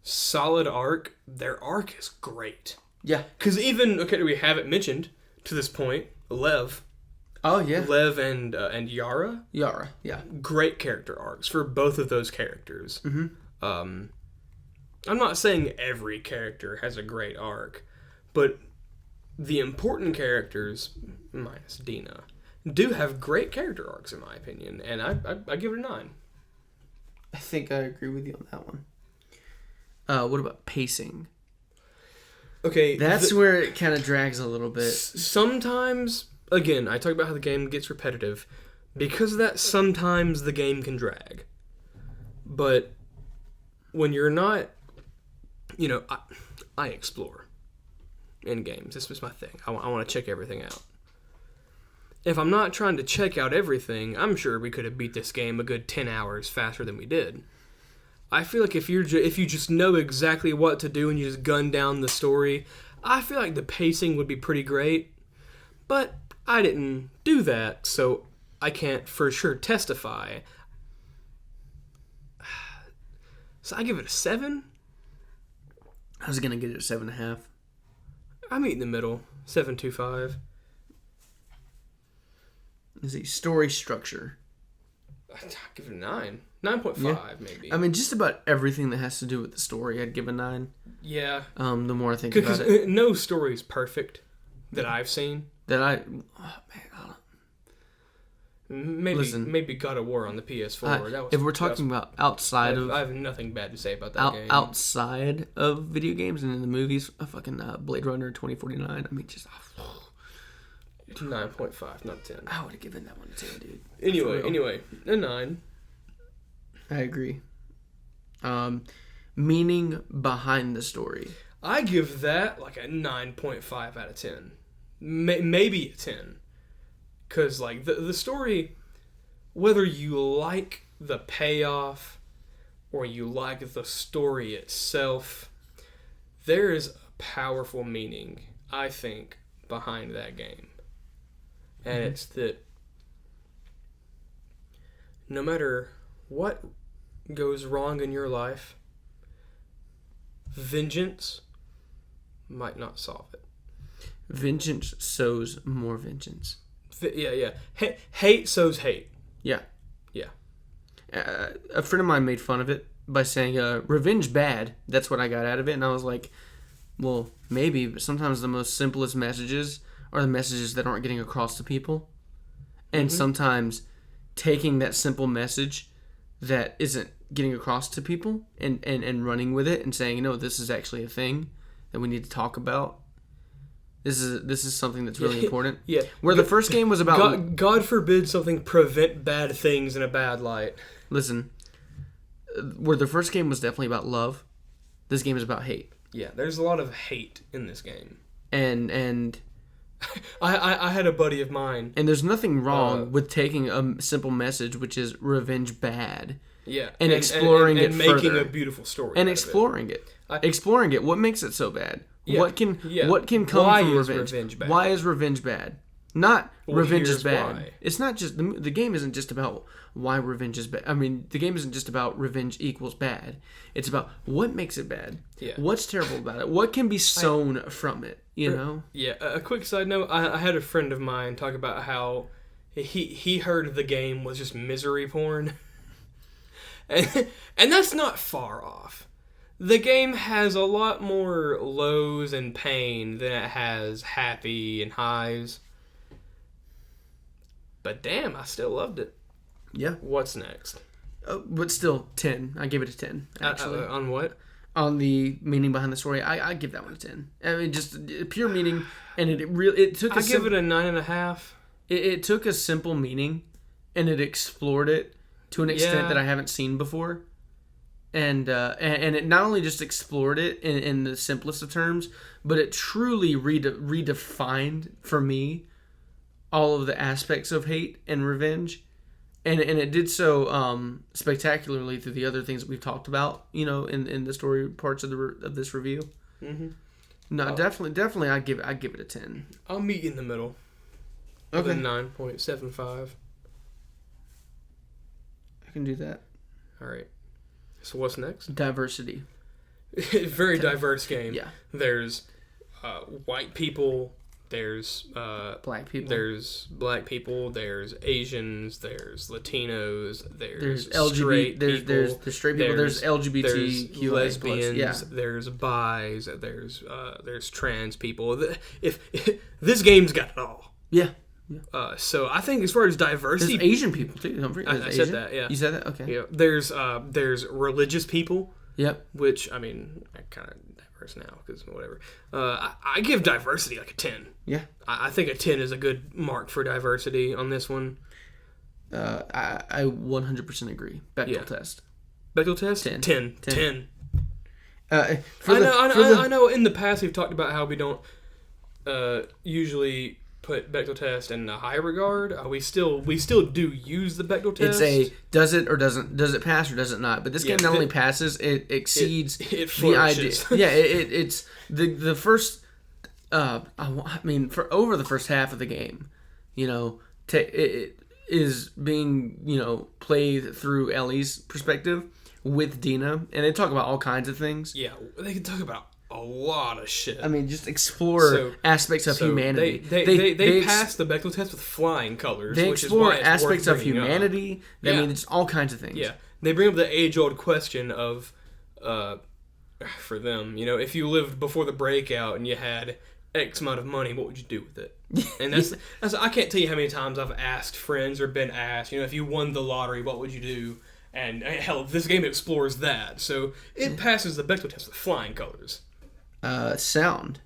solid arc, their arc is great. Yeah. Because even, we haven't mentioned, to this point, Lev. Oh, yeah. Lev and Yara. Yara, yeah. Great character arcs for both of those characters. Mm-hmm. I'm not saying every character has a great arc, but the important characters, minus Dina, do have great character arcs, in my opinion, and I give it a 9. I think I agree with you on that one. What about pacing? Okay. That's where it kind of drags a little bit. Sometimes, again, I talk about how the game gets repetitive. Because of that, sometimes the game can drag. But when you're not, I explore in games. This was my thing. I want to check everything out. If I'm not trying to check out everything, I'm sure we could have beat this game a good 10 hours faster than we did. I feel like if you just know exactly what to do and you just gun down the story, I feel like the pacing would be pretty great. But I didn't do that, so I can't for sure testify. So I give it a 7. I was going to get it a 7.5. I'm in the middle. 7.25. Is it story structure? I'd give it a 9. 9.5, maybe. I mean, just about everything that has to do with the story, I'd give a 9. Yeah. The more I think about it. Because no story is perfect that I've seen. Maybe God of War on the PS4. If we're talking about outside of... I have nothing bad to say about that game. Outside of video games and in the movies, fucking Blade Runner 2049, I mean, just... 9.5, not 10. I would have given that one a 10, dude. Anyway, a 9. I agree. Meaning behind the story. I give that like a 9.5 out of 10. Maybe a 10. Because, like, the story, whether you like the payoff or you like the story itself, there is a powerful meaning, I think, behind that game. And it's that no matter what goes wrong in your life, vengeance might not solve it. Vengeance sows more vengeance. Yeah. Hate sows hate. Yeah. Yeah. A friend of mine made fun of it by saying, revenge bad. That's what I got out of it. And I was like, well, maybe, but sometimes the most simplest messages are the messages that aren't getting across to people. And sometimes taking that simple message that isn't getting across to people and running with it and saying, no, this is actually a thing that we need to talk about. This is something that's really important. Yeah. Where the first game was about... God forbid something prevent bad things in a bad light. Listen, where the first game was definitely about love, this game is about hate. Yeah, there's a lot of hate in this game. And I had a buddy of mine. And there's nothing wrong with taking a simple message, which is revenge bad. Yeah. And exploring it further. And making a beautiful story. And exploring it. Exploring it. What makes it so bad? Yeah, what can come why from is revenge? bad? Why is revenge bad? Not revenge is bad. Why. It's not just the game isn't just about why revenge is bad. I mean, the game isn't just about revenge equals bad. It's about what makes it bad. Yeah. What's terrible about it? What can be sown from it? You know. Yeah. A quick side note: I had a friend of mine talk about how he heard the game was just misery porn, and that's not far off. The game has a lot more lows and pain than it has happy and highs. But damn, I still loved it. Yeah. What's next? But still, 10. I gave it a 10, actually. On what? On the meaning behind the story, I give that one a 10. I mean, just pure meaning, and it took. I give it a 9.5. It took a simple meaning, and it explored it to an extent that I haven't seen before. And it not only just explored it in the simplest of terms, but it truly redefined for me all of the aspects of hate and revenge, and it did so spectacularly through the other things that we've talked about, you know, in the story parts of this review. Mm-hmm. No, definitely, I give it a 10. I'll meet you in the middle. Okay, 9.75. I can do that. All right. So what's next? Diversity. Very diverse game. Yeah. There's white people. There's black people. There's black people. There's Asians. There's Latinos. There's LGBT. Straight There's straight people. There's LGBTQIA+. There's lesbians. Yeah. There's bis. There's trans people. If this game's got it all. Yeah. So I think as far as diversity, there's Asian people too. Don't forget. I said that. Yeah. You said that. Okay. Yeah. There's religious people. Yep. Which I mean, I kind of diverse now because whatever. I give diversity like a 10. Yeah. I think a 10 is a good mark for diversity on this one. I 100% agree. Bechdel test. Bechdel test. 10. I know. In the past, we've talked about how we don't usually put Bechdel test in a high regard. We still do use the Bechdel test. It's a does it pass or does it not? But this game not only passes, it exceeds it the idea. flourishes. Yeah, it's the first. I mean, for over the first half of the game, you know, it is being, you know, played through Ellie's perspective with Dina, and they talk about all kinds of things. Yeah, they can talk about a lot of shit. I mean, just explore aspects of humanity. They pass the Bechdel test with flying colors. They which explore is why it's aspects worth of bringing humanity. Up. I mean, it's all kinds of things. Yeah, they bring up the age-old question of, for them, you know, if you lived before the breakout and you had X amount of money, what would you do with it? And that's I can't tell you how many times I've asked friends or been asked, you know, if you won the lottery, what would you do? And hell, this game explores that, so it passes the Bechdel test with flying colors. Sound.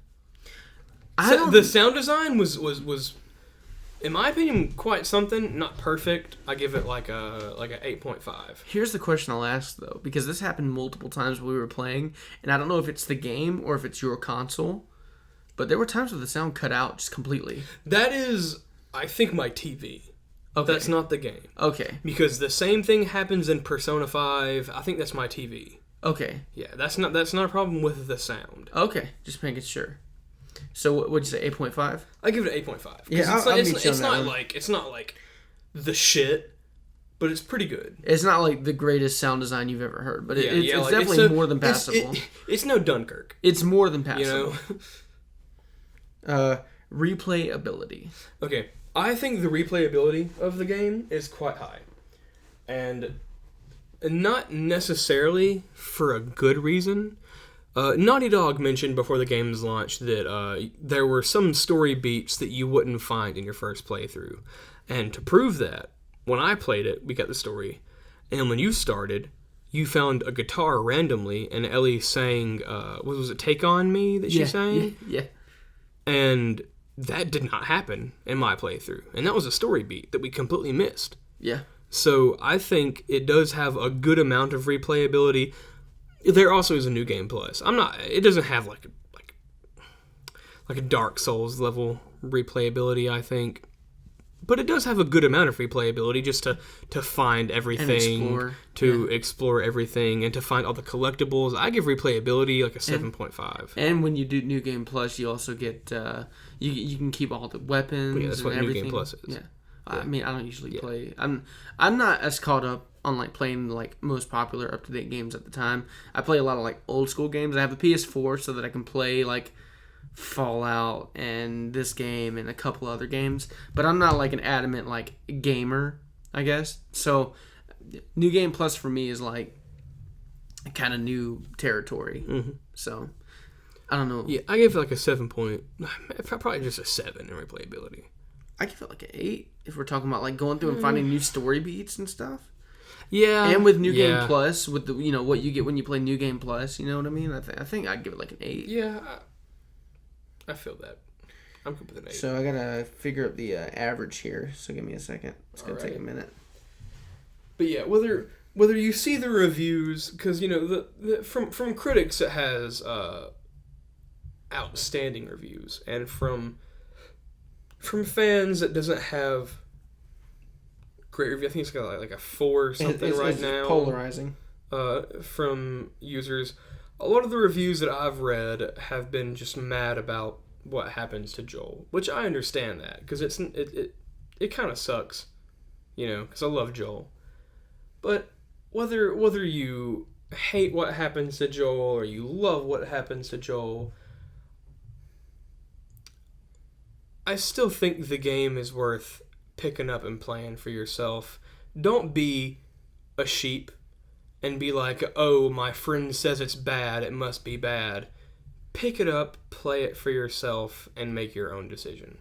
The sound design was, in my opinion, quite something. Not perfect. I give it like a 8.5. Here's the question I'll ask though, because this happened multiple times when we were playing, and I don't know if it's the game or if it's your console, but there were times where the sound cut out just completely. That is, I think, my TV. Okay. That's not the game. Okay. Because the same thing happens in Persona 5. I think that's my TV. Okay. Yeah, that's not a problem with the sound. Okay, just making sure. So what'd you say, 8.5? I give it an 8.5. Yeah, it's not like the shit, but it's pretty good. It's not like the greatest sound design you've ever heard, but it's definitely more than passable. It's no Dunkirk. It's more than passable. You know? Replayability. Okay, I think the replayability of the game is quite high. And not necessarily for a good reason. Naughty Dog mentioned before the game's launch that there were some story beats that you wouldn't find in your first playthrough. And to prove that, when I played it, we got the story. And when you started, you found a guitar randomly, and Ellie sang, what was it, Take On Me that she sang? Yeah. And that did not happen in my playthrough. And that was a story beat that we completely missed. Yeah. So I think it does have a good amount of replayability. There also is a new game plus. It doesn't have like a Dark Souls level replayability, I think. But it does have a good amount of replayability just to find everything, explore everything, and to find all the collectibles. I give replayability like a 7.5. And when you do New Game Plus, you also get you can keep all the weapons. Yeah, that's what and New everything. Game Plus is. Yeah. I mean, I don't usually play. I'm not as caught up on like playing like most popular up to date games at the time. I play a lot of like old school games. I have a PS4 so that I can play like Fallout and this game and a couple other games, but I'm not like an adamant like gamer, I guess. So New Game Plus for me is like kind of new territory. So I don't know. Yeah, I give it like a 7 point, probably just a 7 in replayability. I give it like an 8 if we're talking about like going through and finding new story beats and stuff. Yeah, and with New Game Plus, with the what you get when you play New Game Plus, you know what I mean? I think I'd give it like an 8. Yeah. I feel that. I'm good with an 8. So I gotta figure out the average here. So give me a second. It's gonna take a minute. But yeah, whether you see the reviews, because the from critics it has outstanding reviews, and from fans it doesn't have great review. I think it's got like a 4 or something right now. Polarizing. From users. A lot of the reviews that I've read have been just mad about what happens to Joel, which I understand that because it kind of sucks, because I love Joel. But whether you hate what happens to Joel or you love what happens to Joel, I still think the game is worth picking up and playing for yourself. Don't be a sheep and be like, oh, my friend says it's bad, it must be bad. Pick it up, play it for yourself, and make your own decision.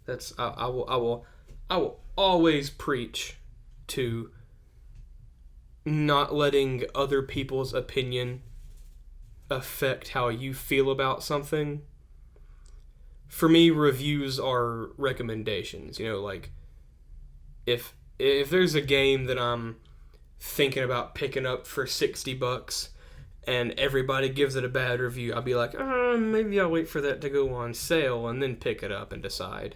That's I will always preach to not letting other people's opinion affect how you feel about something. For me, reviews are recommendations. Like if there's a game that I'm thinking about picking up for $60 and everybody gives it a bad review, I'll be like, maybe I'll wait for that to go on sale and then pick it up and decide.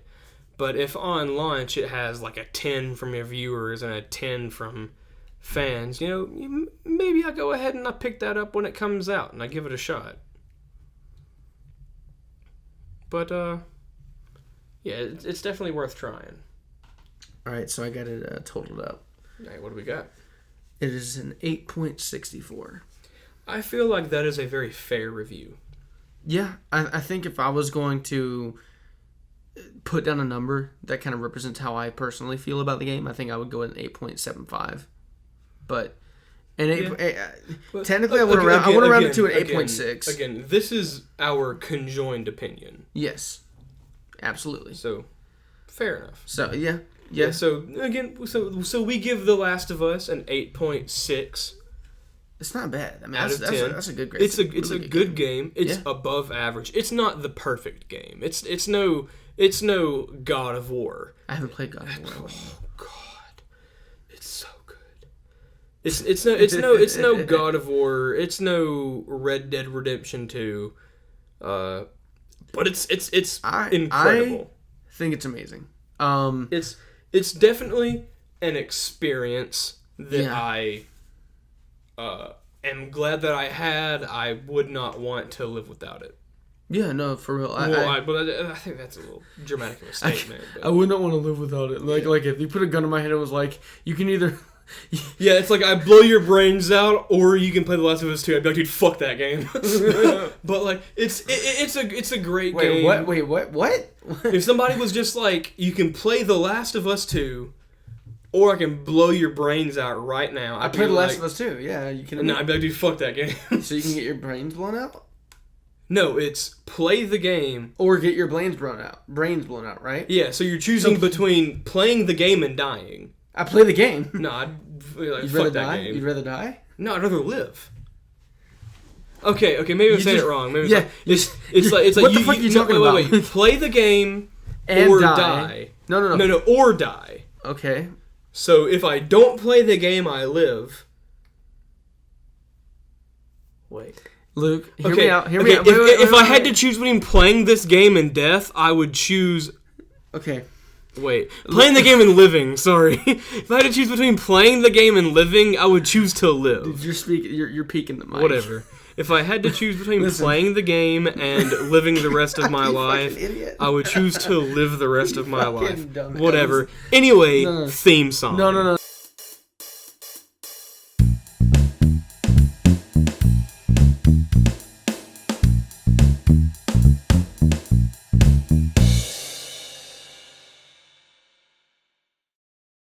But if on launch it has like a 10 from your viewers and a 10 from fans, maybe I go ahead and I pick that up when it comes out and I give it a shot. But, yeah, it's definitely worth trying. All right, so I got it totaled up. All right, what do we got? It is an 8.64. I feel like that is a very fair review. Yeah, I think if I was going to put down a number that kind of represents how I personally feel about the game, I think I would go with an 8.75. But technically, I want to round it to an 8.6. Again, this is our conjoined opinion. Yes, absolutely. So, fair enough. So yeah. So again, so we give The Last of Us an 8.6. It's not bad. I mean, out of 10. That's a good grade. It's a good game. It's above average. It's not the perfect game. It's no God of War. I haven't played God of War. Oh God, it's so good. It's no God of War. It's no Red Dead Redemption 2. But it's incredible. I think it's amazing. It's definitely an experience that I am glad that I had. I would not want to live without it. Yeah, no, for real. I think that's a little dramatic of a statement. I would not want to live without it. Like if you put a gun in my head and was like, you can either... Yeah, it's like I blow your brains out, or you can play The Last of Us 2. I'd be like, dude, fuck that game. But like, it's a great game. Wait, what? If somebody was just like, you can play The Last of Us 2, or I can blow your brains out right now. I played The Last of Us 2. Yeah, you can. No, I'd be like, dude, fuck that game. So you can get your brains blown out. No, it's play the game or get your brains blown out. Right? Yeah. So you're choosing between playing the game and dying. I play the game. No, I'd You'd fuck rather that die? game. You'd rather die? No, I'd rather live. Okay, maybe I'm saying it wrong. Maybe it's like what the fuck are you talking about? Wait. Play the game and or die. No, or die. Okay. So if I don't play the game, I live. Wait. Luke, hear Okay, me out. Hear okay, me out. If I had to choose between playing this game and death, I would choose. Okay. Wait, playing the game and living. Sorry, if I had to choose between playing the game and living, I would choose to live. Dude, you're peeking the mic. Whatever. If I had to choose between Listen. playing the game and living the rest of my You life, fucking idiot. I would choose to live the rest of my fucking life. dumbass. Whatever. Anyway, No. theme song. No.